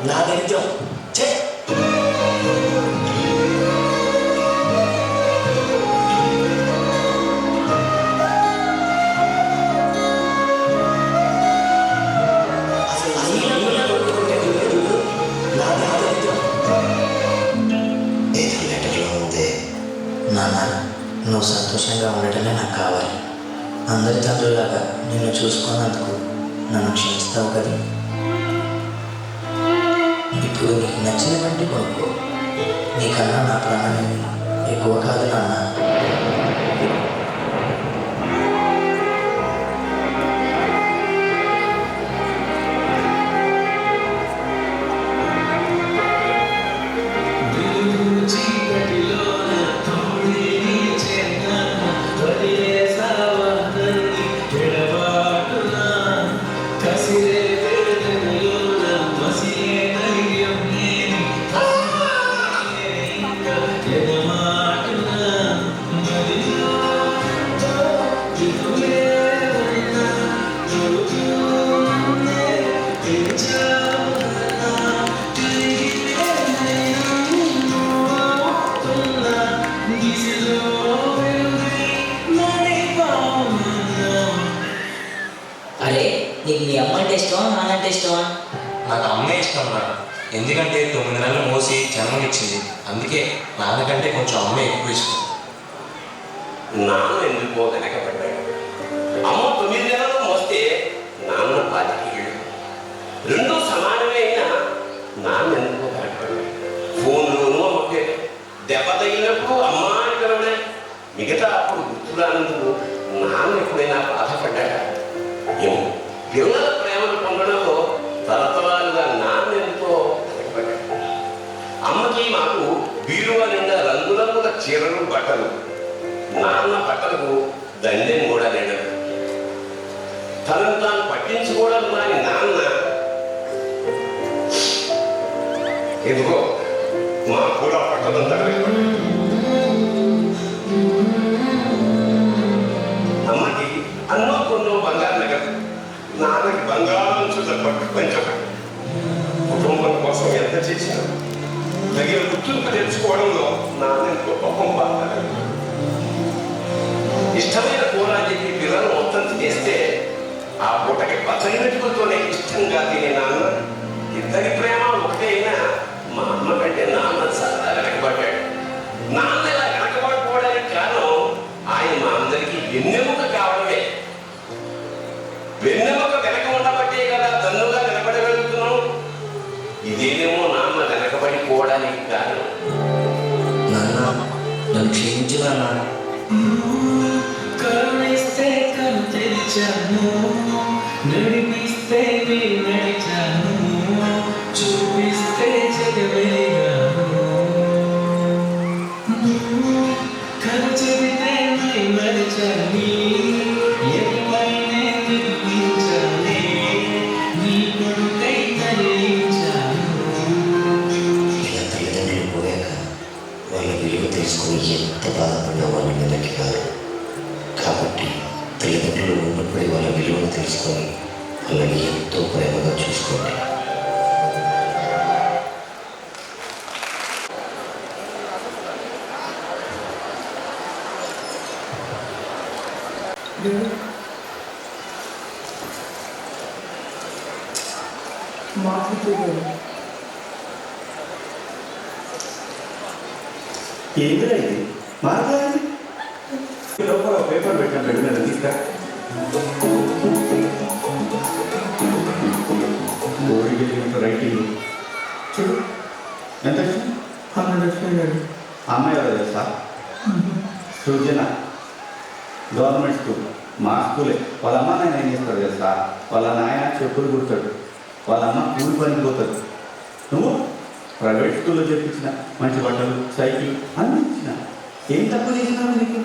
నా దరిద్రం. చే నాన్న, నువ్వు సంతోషంగా ఉండటమే నాకు కావాలి. అందరి తండ్రులాగా నిన్ను చూసుకున్నందుకు నన్ను క్షమిస్తావు కదా. ఇప్పుడు నీకు నచ్చిన వంటి కొనుక్కో. నీకన్నా నా ప్రాణాన్ని ఎక్కువ కాదు నాన్న. అరే, నీకు మీ అమ్మ అంటే ఇష్టమా, నాన్నంటే ఇష్టమా? నాకు అమ్మే ఇష్టం రా. ఎందుకంటే 9 నెలలు మోసి జన్మనిచ్చింది. అందుకే నాన్నకంటే కొంచెం అమ్మే ఎక్కువ ఇష్టం. నాన్న ఎందుకో వెనకబడ్డాడు. అమ్మ 9 నెలలు మోస్తే నాన్న 25 ఏళ్ళు. రెండూ సమానమే అయినా నాన్న ఎందుకో వెనకబడ్డాడు. ఫోన్లోనూ అమ్మకే దెబ్బ తగిలినప్పుడు అమ్మ అని పిలవడే. మిగతా అప్పుడు గుర్తురానందుకు నాన్న ఎప్పుడైనా బాధపడ్డాడా ఏమో. పిల్లల ప్రేమను పొందడంలో తరతరాలుగా నాన్న ఎందుకో వెనకబడ్డాడు. అమ్మకి మాకు బీరువా నిండా రంగురంగుల చీరలు బట్టలు. నాన్న బట్టలకు దండెం కూడా లేడు. తనను తాను పట్టించుకోవడం మాని నాన్న ఎందుకో మా కూడా పట్టదంతా అమ్మకి అన్నో కొన్నో బంగారు నగదు, నాన్నకి బంగారం చూస పట్టు పంచపట్టు. కుటుంబం కోసం ఎంత చేసినా తగిన గుర్తింపు తెలుసుకోవడంలో నాన్న ఎంతో పాపం బాధపడ్డాడు. ఇష్టమైన కూర అని చెప్పి పిల్లలు మొత్తం తినేస్తే ఆ పూటకి పచ్చని వెతుకులతోనే ఇష్టంగా తినే నాన్న. ఇద్దరి ప్రేమ ఒకటే అయినా మా అమ్మ కంటే నాన్న చాలా వెనకబడ్డాడు. నాన్న ఇలా వెనకబడిపోవడానికి కారణం ఆయన మా అందరికీ వెన్నెముక కావడమే. వెన్నెముక వెనక ఉండబట్టే కదా దన్నుగా నిలబడగలుగుతున్నాం. ఇదేనేమో నాన్న వెనకబడిపోవడానికి కారణం. నాన్న, నన్ను క్షమించు నాన్న. కరుణిస్తే కను తెరిచి వచ్చాను నడిపిస్తే నీ నడిచాను చూపిస్తే జగవేగాను కథ చెబితే నై మరచాలి ఎప్పుడైనా నిర్మించాలి నీ కొడుకై తరించాను ఇలా తల్లిదండ్రులు పోయాక వాళ్ళ విలువ తెలుసుకుని ఎంత బాధపడినా వాళ్ళు వెనక్కి కాదు. కాబట్టి తల్లిదండ్రులు ఉన్నప్పుడే వాళ్ళ విలువను తెలుసుకొని వాళ్ళని ఎంతో ప్రేమగా చూసుకోండి. ఏంటిరా ఇది మాట్లాడి లోపల పేపర్ పెట్టాను పెట్టిన తీసుకా రైటింగ్ చూడు ఎంత వచ్చింది 100 వచ్చినాయి. అమ్మాయి ఎవరు తెలుసా? సృజన, గవర్నమెంట్ స్కూల్, మా స్కూలే. వాళ్ళ అమ్మ నాయన ఏం చేస్తాడు తెలుసా? వాళ్ళ నాయన చెప్పులు కుడతాడు, వాళ్ళ అమ్మ కూలి పనికి పోతుంది. నువ్వు ప్రైవేట్ స్కూల్లో చెప్పించిన మంచి బట్టలు సైకిల్ అన్నీ ఇచ్చిన. ఏం తక్కువ చేసినావు నీకు?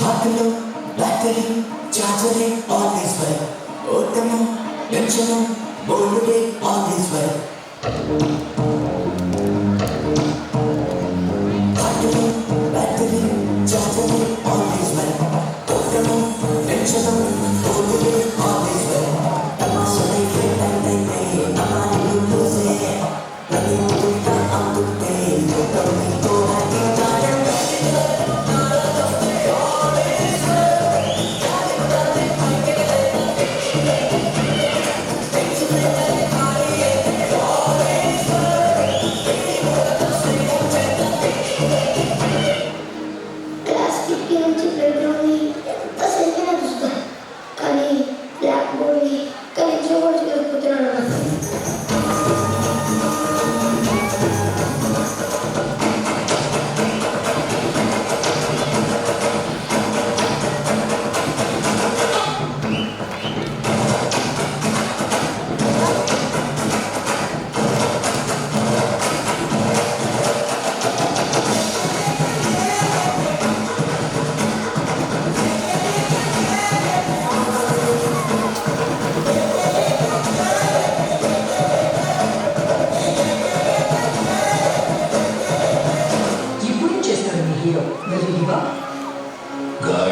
హార్ట్లో బ్యాటరీ చార్జరే ఆల్ ఈస్ వెల్ ఓటము టెన్షను బోల్డే ఆల్ ఈస్ వెల్ హార్ట్లో బ్యాటరీ చార్జరే ఆల్ ఈస్ వెల్ ఓటము టెన్షను బోల్డే ఆల్ ఈస్ వెల్ తమాషాలే ఫ్రెండ్ అమ్మాయిలు లూసే ప్రతి ముట్ట అందుతే ఓటమితో హ్యాపీ కాలం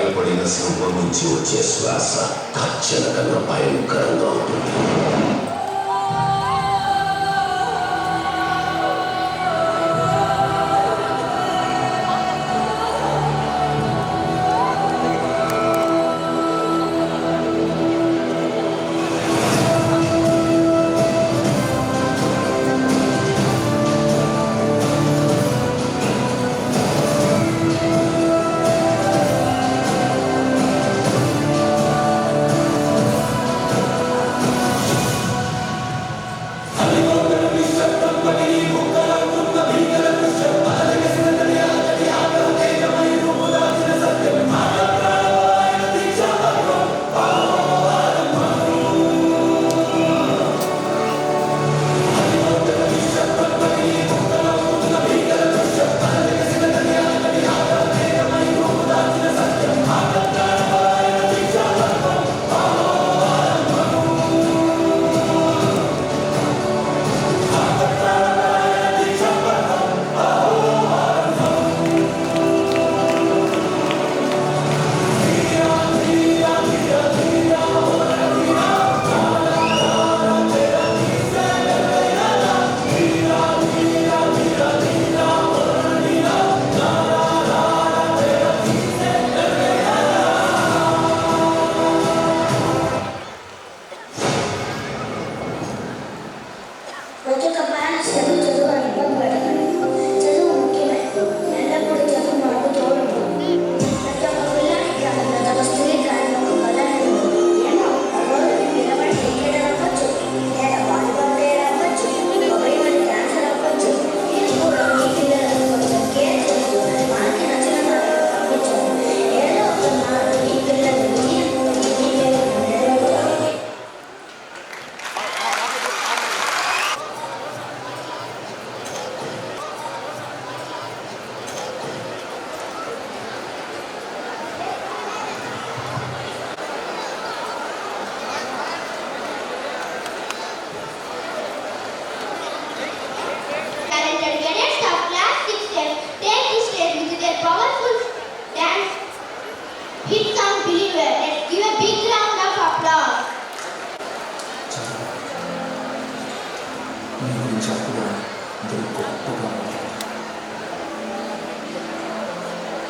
గాయపడిన సింహం నుంచి వచ్చే శ్వాస కచ్చల కన్నా భయంకరంగా ఉంటుంది.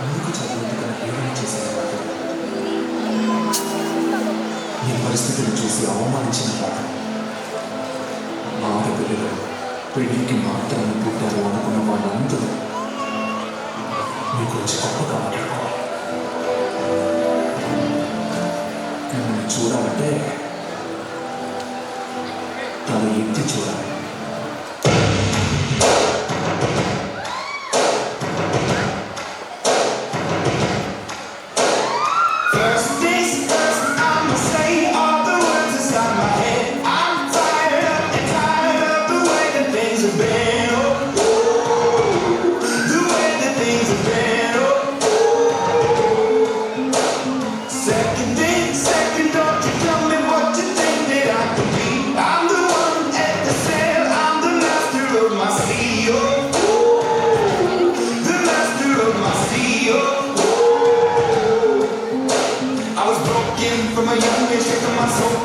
ఎందుకు చదువుకుంటున్న ఏమైనా చేసేవాడు ఈ పరిస్థితిని చూసి అవమానించిన వాడు ఆడపిల్లలు పెళ్లికి మాత్రమే పుట్టారు అనుకున్న వాళ్ళందరూ మీ గురించి గొప్పగా మాట్లాడుకోవాలి. మిమ్మల్ని చూడాలంటే తల ఎత్తి చూడాలి.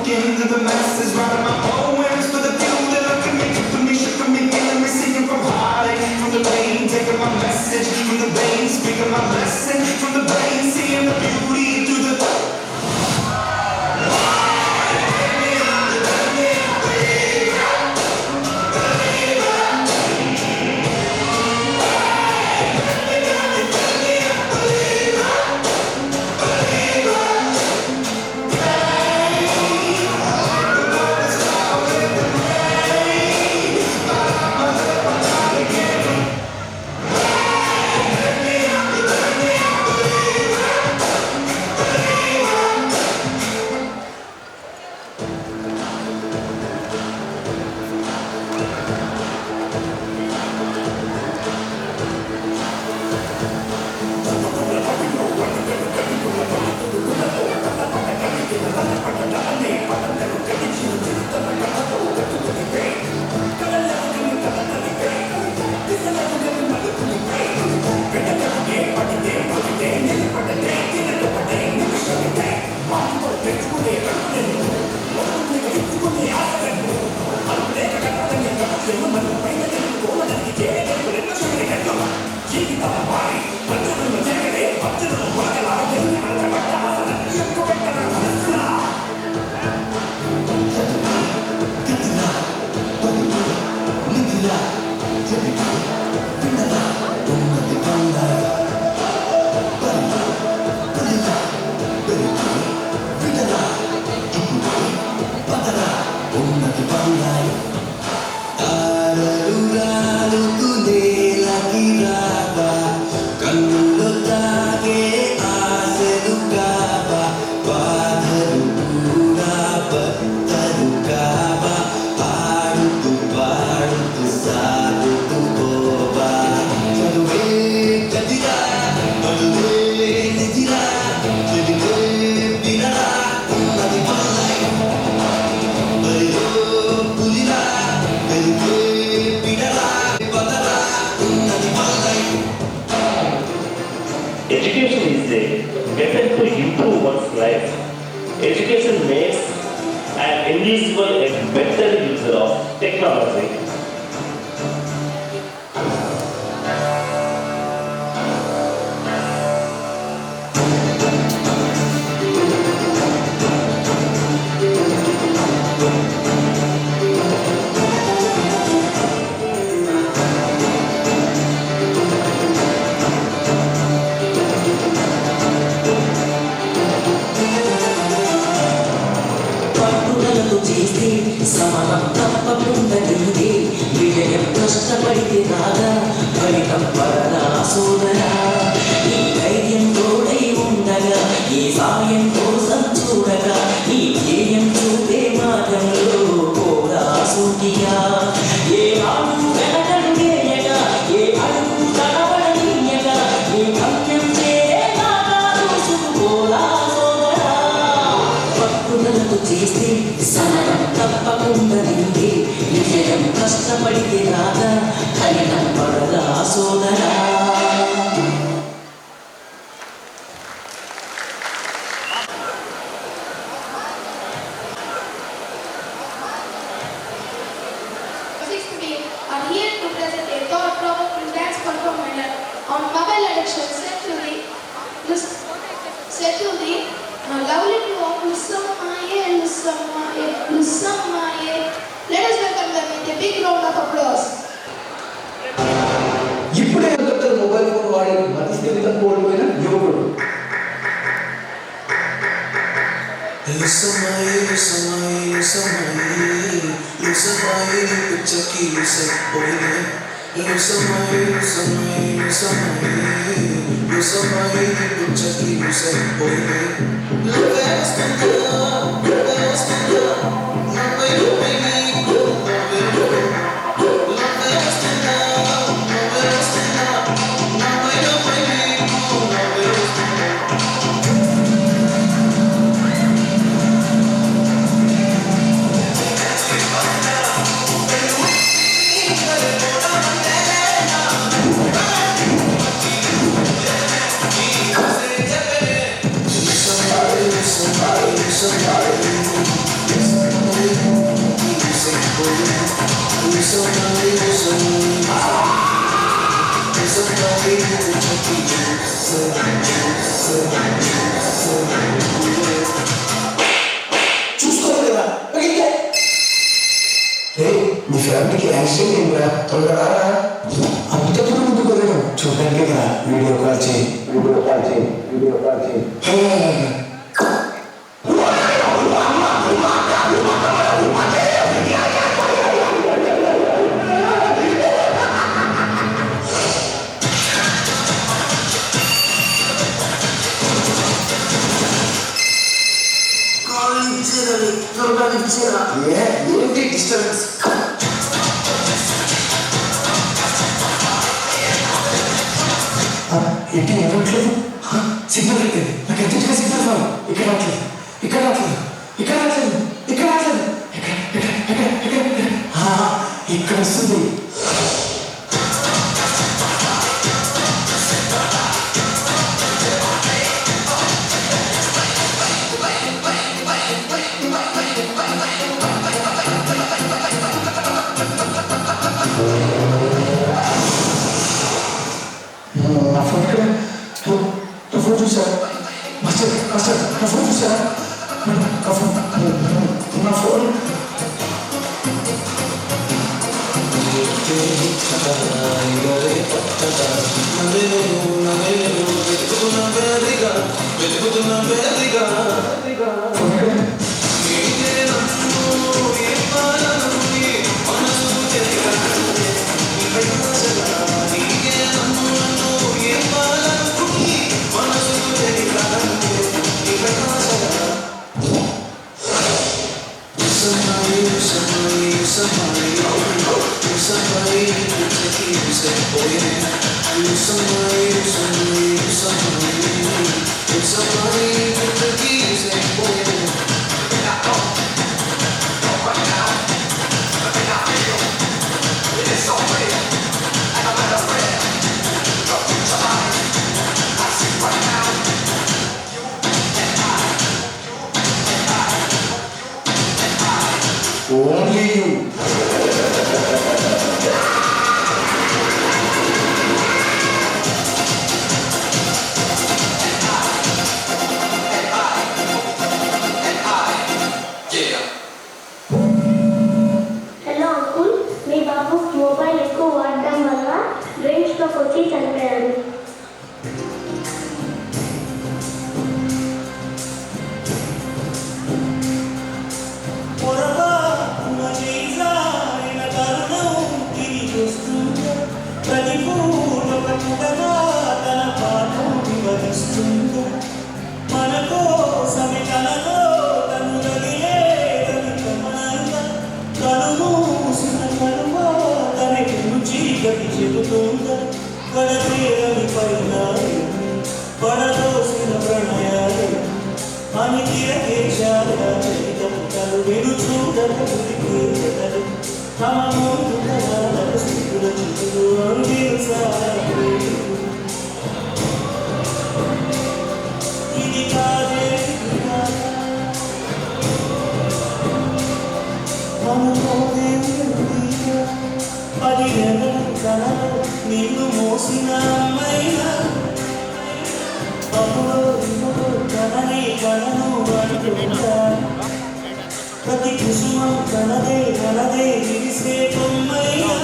Into the masses, writing my poems for the few that look at me, took me, shook me, killing me, singing from heartache, from the pain, taking my message from the veins, speaking my lesson from the brain, seeing the beauty through the. life. Education makes an individual a better user of technology. సమానం తప్పకుండా నీదే విజయం కష్టపడితే రాగా ఫలితం పడదా సోదరా ఈ ధైర్యం తోడై ఉండగా ఈ సాయం కోసం చూడగా ఈ ధ్యేయం చూపే మార్గంలో పోదా సూటిగా ఏ అడుగు వెనకడు వేయగా ఏ అడుగు తడబడనీయగా ఏ గమ్యం చేరేదాకా దూసుకుపోదా సోదరా పట్టుదలతో చేస్తే సమానం తప్పకుండా నీదే విజయం కష్టపడితే రాగా ఫలితం పడదా సోదరా Are here to present a thought-provoking dance performance on mobile addiction set to the lovely to of Lusamaye. Let us welcome them with a big round of applause. ఇప్పుడే మొబైల్ ఫోన్ వాడి మతి స్థిమితం కోల్పోయిన యువకుడు చూసుకోలేదా మీ ఫ్యామిలీకి యాక్సిడెంట్ ఏంట్రా తొందరగా అంత దూరం ముందుకు వెళ్ళడం చూడడానికి కదా వీడియో కాల్ చేయి ఏంటి డిస్టర్బెన్స్ ఏంటి ఏమట్లేదు సిగ్నల్ అయిపోయింది నాకు ఎంత సిగ్నల్ రావు ఇక్కడ రావట్లేదు ఇక్కడ వస్తుంది నా ఫోన్ ఇక్కడ నా ఫోన్ చూసారా మాస్టర్ నా ఫోన్ చూసారా నా phone Only you. Hello uncle, me Babu mobile ఎక్కువ వాడడం వల్ల డ్రైన్స్లోకి వచ్చి చనిపోయాడు. పడదోసిన ప్రణయాలు అనికిర కేశాల చరితం కరువెను చూడలు తమ ముందు కళాల స్థితుల చుట్టూ అందించాలి. ఇది కాదే అనుకోదే 10 నెలల కళలు నిన్ను మోసిన అమ్మైనా అప్పుడు ఇప్పుడు కనని కలను అంటున్నా ప్రతి కుసుమం కనదే కనదే విరిసే కొమ్మైనా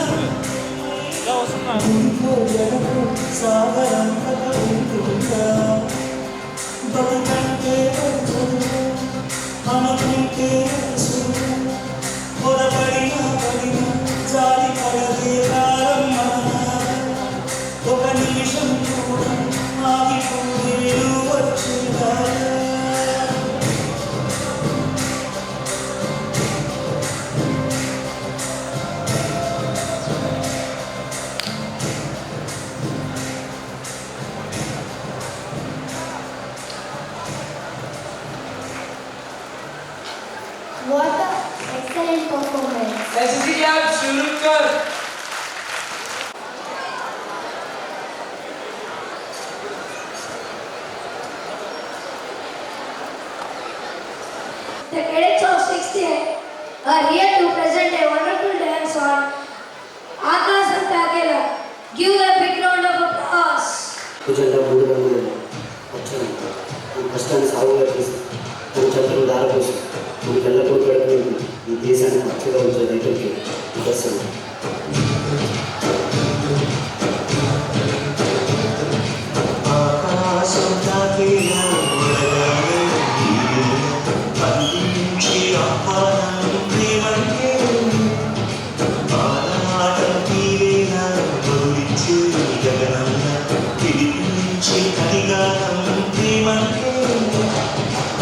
ఇంకో జగకు సాగరం కథ బతుకంటే అనుకుంటే పొరపడిన జాలి పడదే ప్రారంభ ఒక నిమిషం కూడా ఆగిపోయేలు వచ్చిందా. What an excellent performance. ऐसे क्या शुरू कर. The cadets of 6th year are here to present a wonderful dance on Akasam Takela. Give a big round of applause. భుజంగా 3 రంగులు వచ్చాను. ఈ కష్టాన్ని సాగుగా చేసి తన చంద్రులు దారపోసి మన కళ్ళప్పుడు పెడుతుంది ఈ దేశాన్ని పచ్చగా ఉంచే రైతులకి నిదర్శనం. ఆకాశం తాకేలా అందించి ఆహ్వానం ప్రేమంటే ఆరాటం తీరేలా బదులిచ్చే గగనంగా పిలిపించే కడిగానం ప్రేమంటే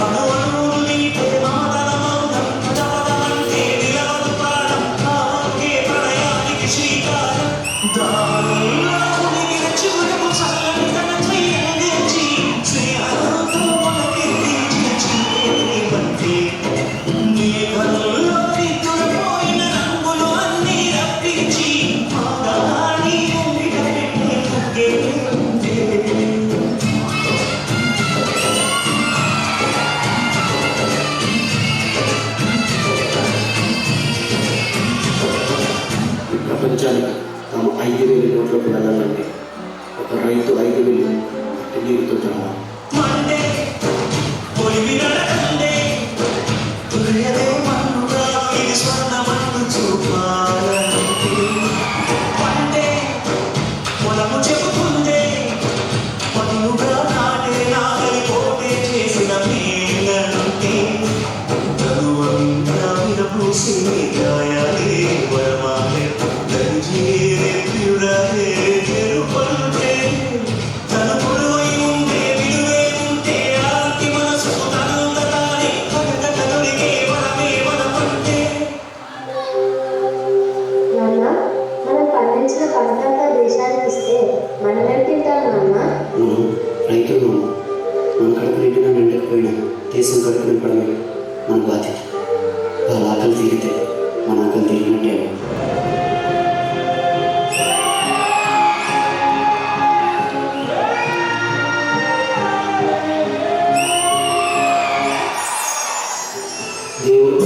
అనువనువులు నీటే మాటల మౌనం పదపదమంటే నిలవదు ప్రాణం ఆకే ప్రణయానికి శ్రీకారం దారుణంగా ఉనికిన చిగురుకు చల్లని తన చెయ్యందించి స్నేహంతో మనకెక్కించిన చిన్నవంతే నీ కన్నుల్లో నిద్రపోయిన రంగులు అన్నీ రప్పించి మాగాని ఉండిట పెట్టే ముగ్గే ప్రపంచానికి తాము 5,000 నోట్లకు వెళ్ళాలంటే ఒక రైతు 5,000 మట్టి నీరుతో జన్మ. మండే పొలిమినడండే హృదయదే మన్నుగా ఇది స్వర్ణమన్ను చూపాలంటే మండే పొలము చెబుతుందే పనులుగా నాటే నాగలి పోటే చేసిన మేలంటే తనువంతా విరపూసే గాయాలే వరమాలే దంజీరే ప్యురలే తెరుపంటే తన పొరువై ఉండే విలువే ఉంటే అలాంటి మనసుకు తనంత తానే కథకథొడిగే వరమే వరపంటే. నాన్న, మనం పండించిన పంటంతా దేశానికి ఇస్తే మనమేం తింటాం నాన్న? మనం రైతులు మన కడుపు నిండినా నిండకపోయినా దేశం కడుపు నింపడమే మన బాధ్యత. వాళ్ళ ఆకలి తీరితే మన ఆకలి తీరినట్టే. దేవుడు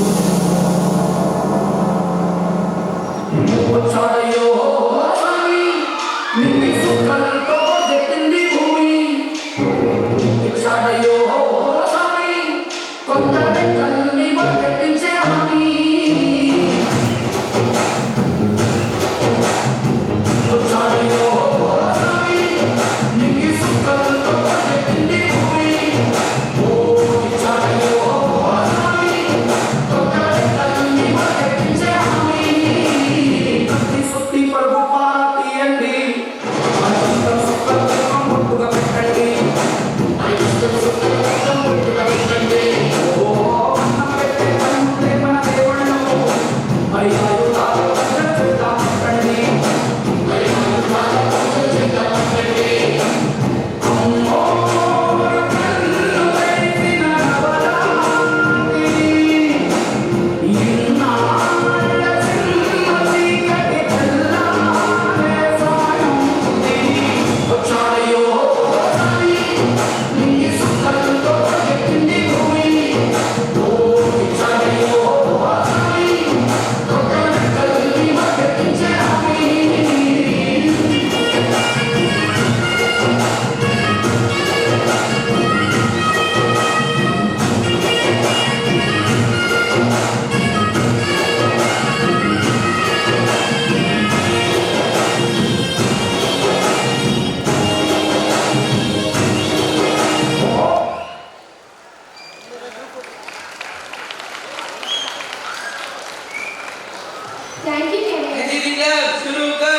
Thank you, cadets. शुरू कर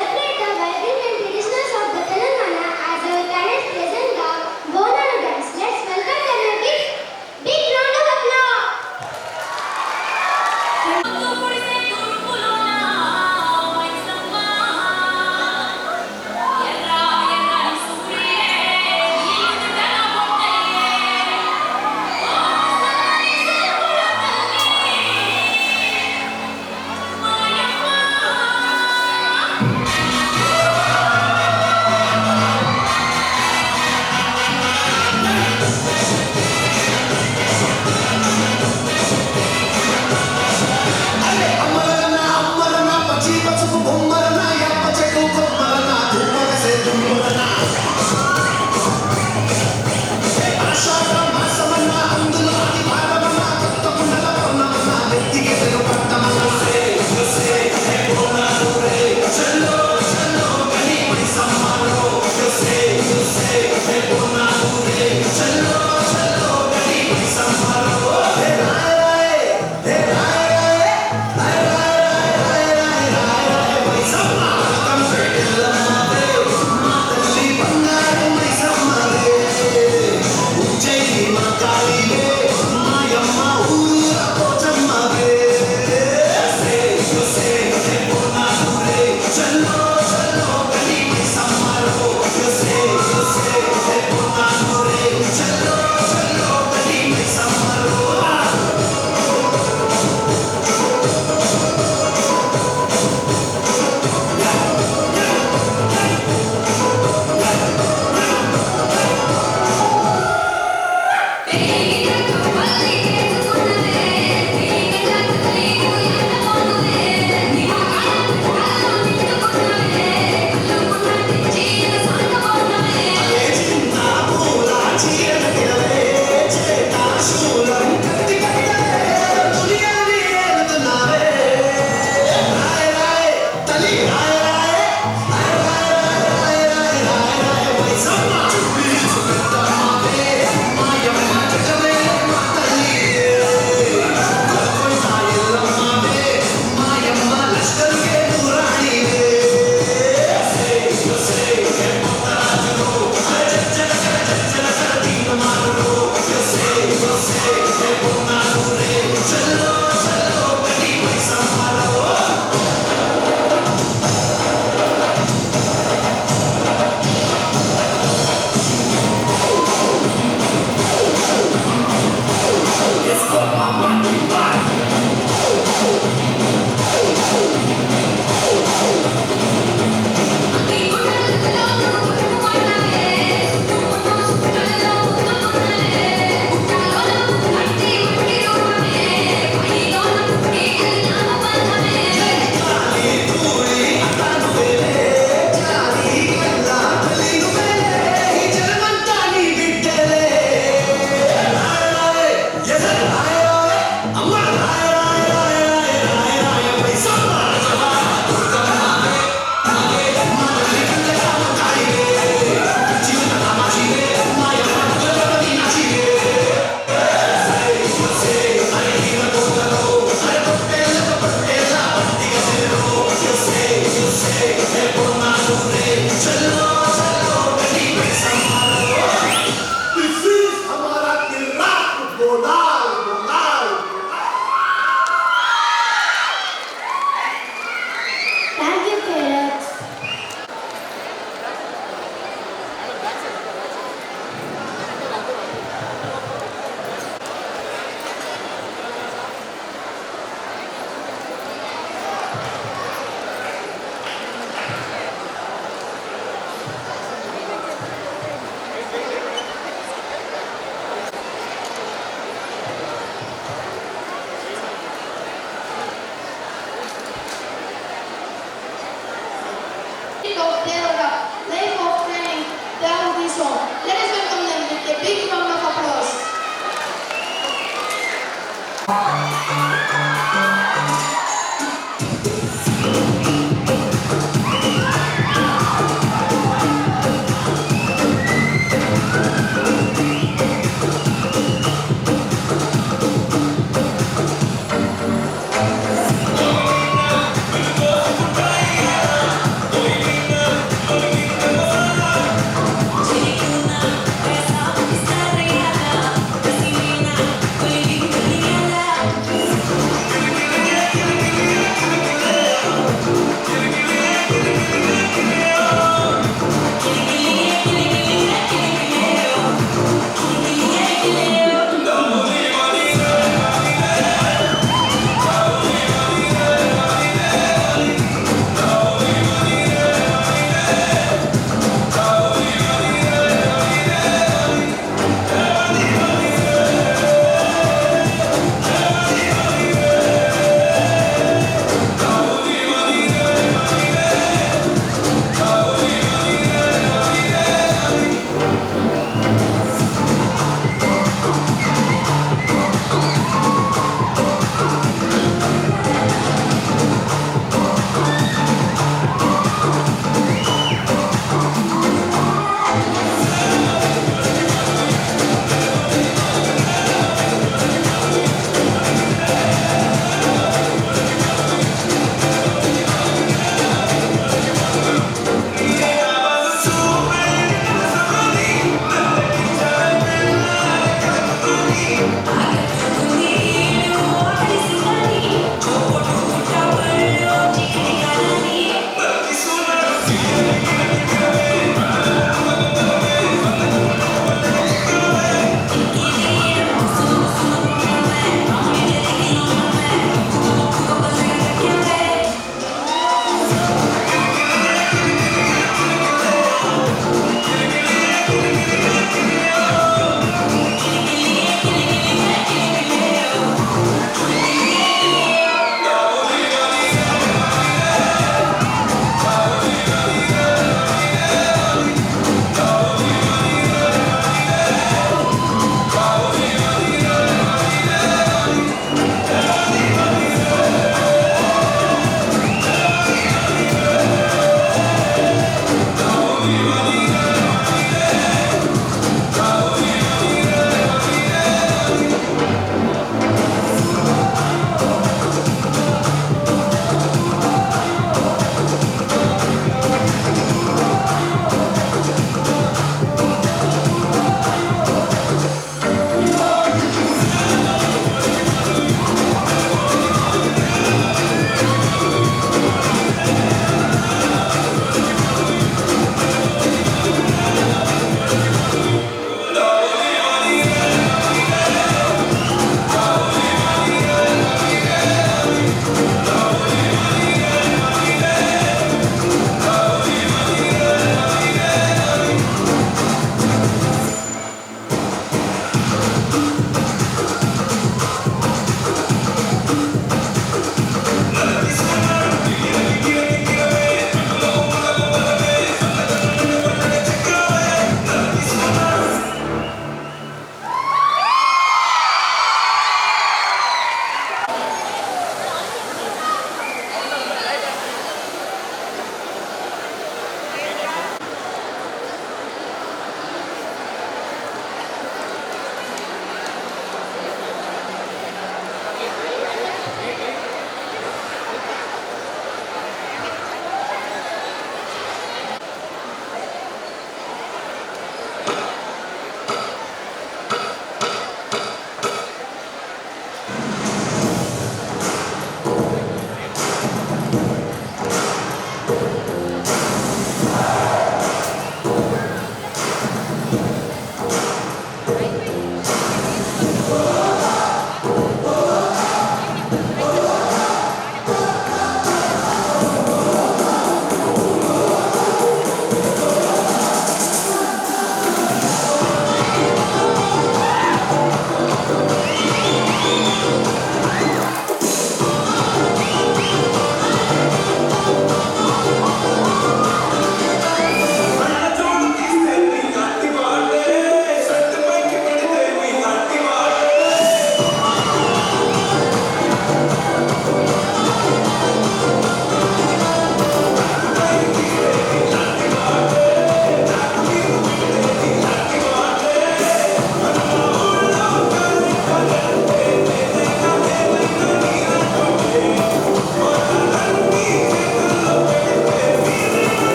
Celebrate the vibrant and traditionals of the Telangana as our cadets present the Bonana dance. Let's welcome them a big round of applause. Thank you.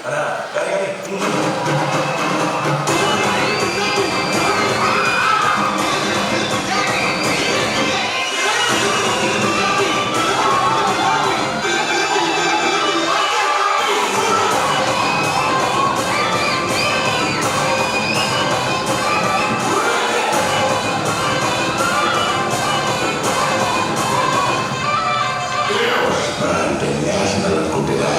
అన్నా కానీ National Kuntida.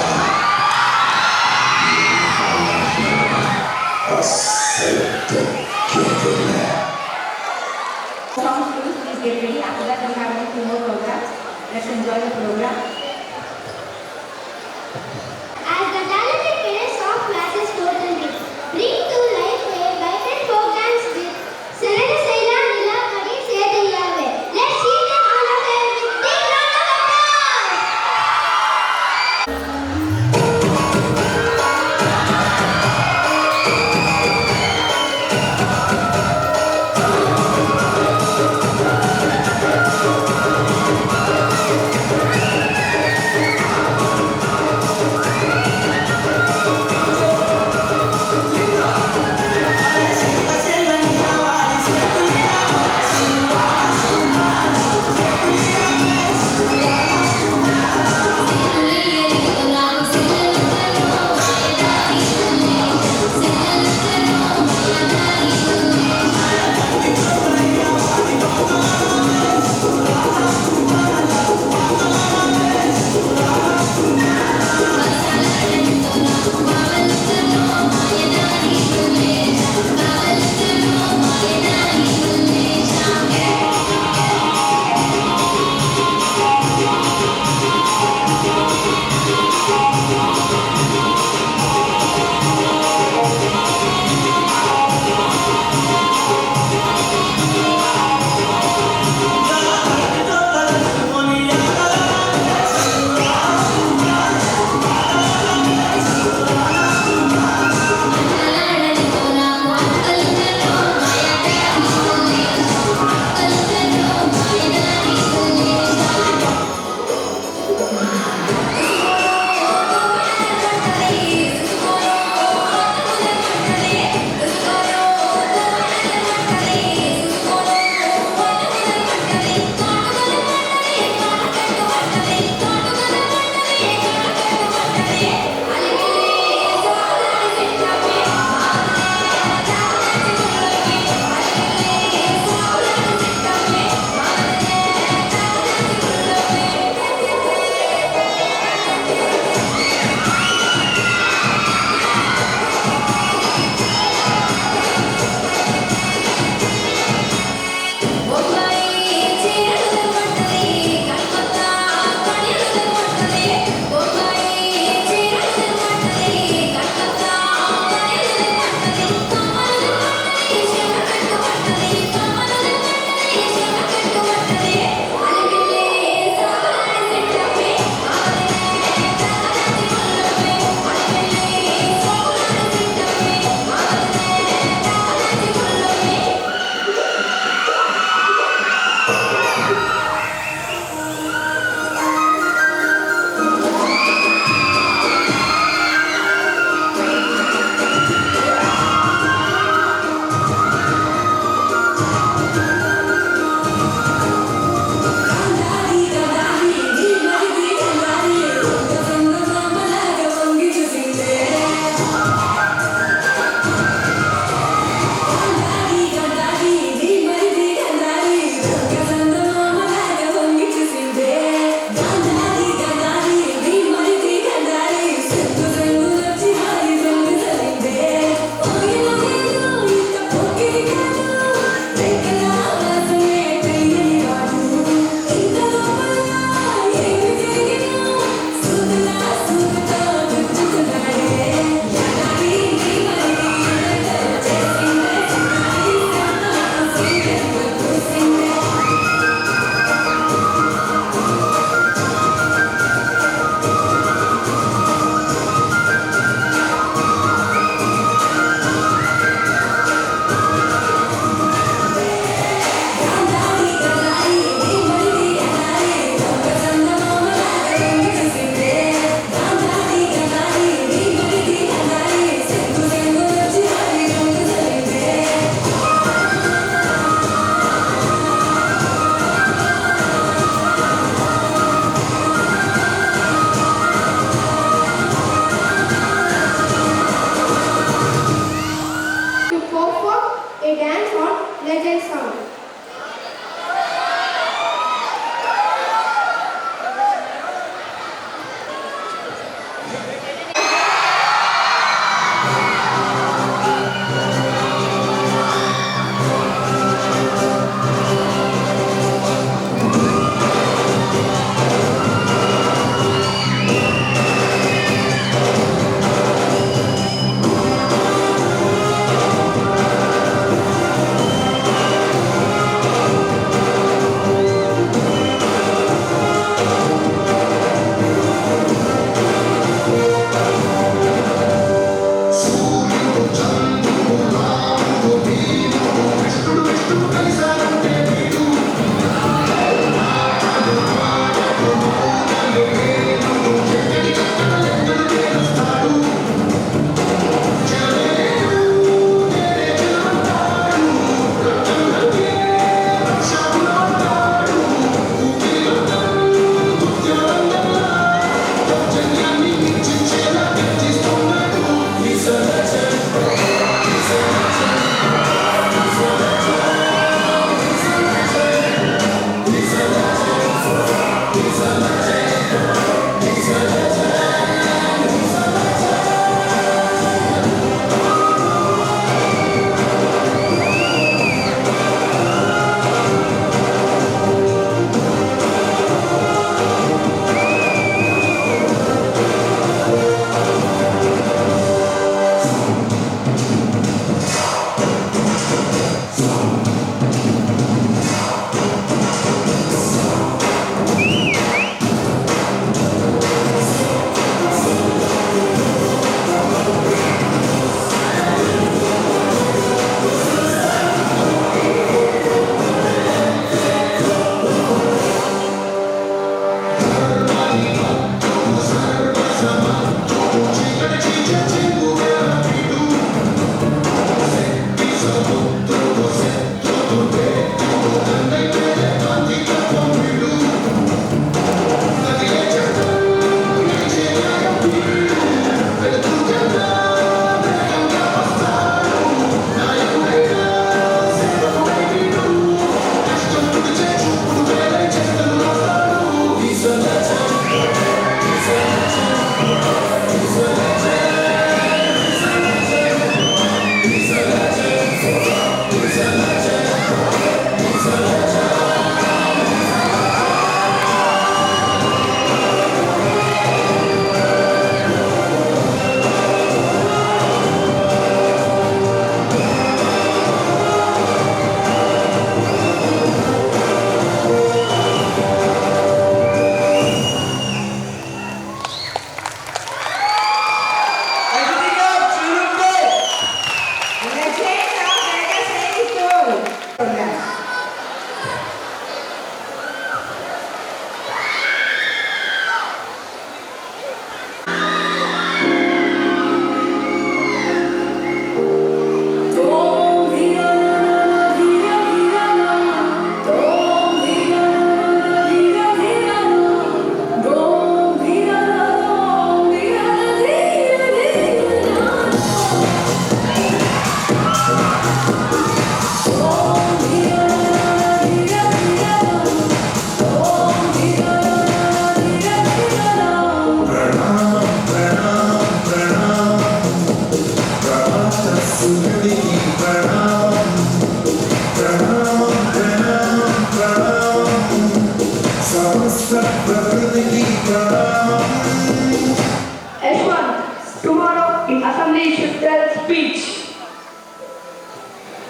in assembly you should tell speech.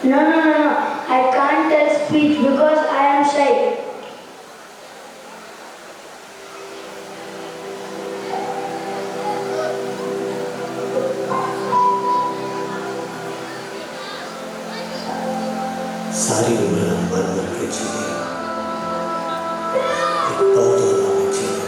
No. I can't tell speech because I am shy. सारी उम्र मर मर के जिए, एक पल तो ना जिए।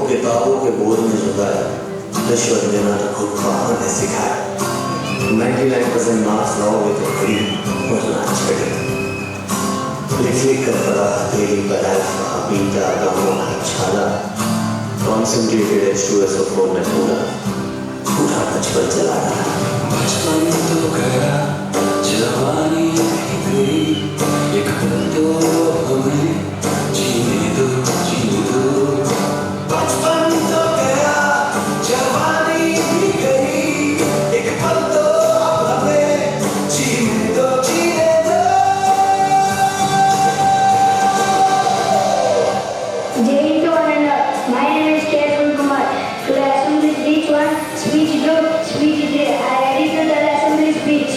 किताबों के बोझ में झुकाया, रिश्वत देना तो खुद कहाँ ने सिखाया। 99% मार्क्स लाओगे तो फ्री वरना चढ़ेगा। लिख कर पढ़ा हथेली पर अल्फा बीटा गामा का छाला, कॉन्सेंट्रेटेड H2SO4 ने पूरा बचपन चला रहा। बचपन तो गया, जवानी भी गई, एक पल तो हमें जीने दो। बचपन तो गया, जवानी भी गई, एक पल तो हमें जीने दो। Jai to one and all. My name is K. Kumar. To the assembly speech 1, speech 2, speech 3. I ready to the assembly speech.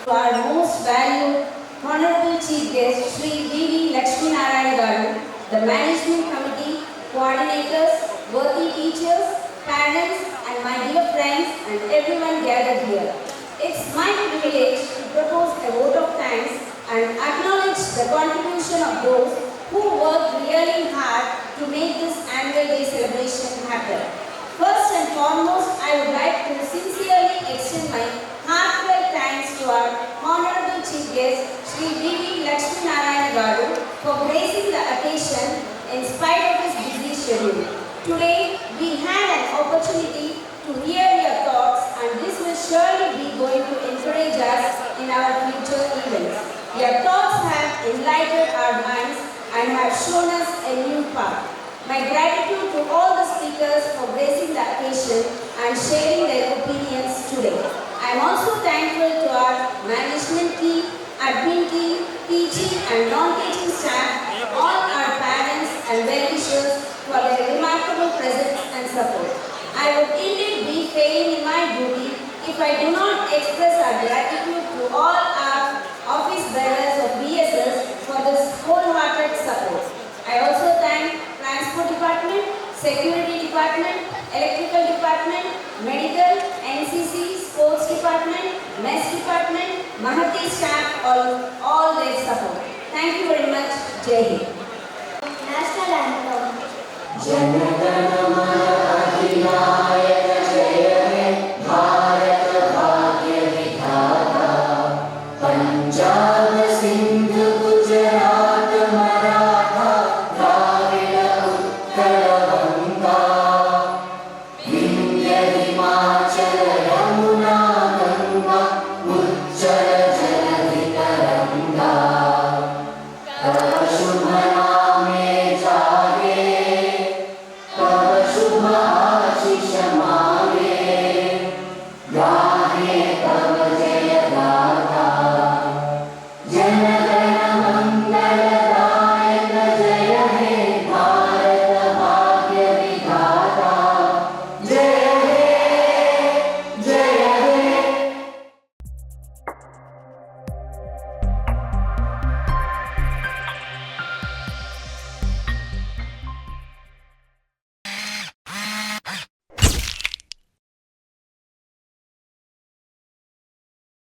Our most valued Honorable Chief Guest, Sri V.V. Lakshmi Narayan Garu, the Management Committee, Coordinators, worthy teachers, parents, and my dear friends and everyone gathered here. It's my privilege to propose a vote of thanks and acknowledge the contribution of those who worked really hard to make this annual day celebration happen. First and foremost, I would like to sincerely extend my heartfelt thanks to our Honorable Chief Guest, Sri D.V. Lakshmi Narayana Garu, for gracing the occasion in spite of his busy schedule. Today, we had an opportunity to hear your thoughts, and this will surely be going to encourage us in our future events. Your thoughts have enlightened our minds and have shown us a new path. My gratitude to all the speakers for gracing the occasion and sharing their opinions today. I am also thankful to our management team, admin team, teaching and non-teaching staff, all our parents and well-wishers for their remarkable presence and support. I would indeed be failing in my duty if I do not express our gratitude to all our office bearers of BSS for this wholehearted support. I also thank Transport Department, Security Department, Electrical Department, Medical, NCC, Sports Department, Mess Department, Mahati staff, all their support. Thank you very much. Jai Hind. National Anthem. Jana Gana Mana Adhika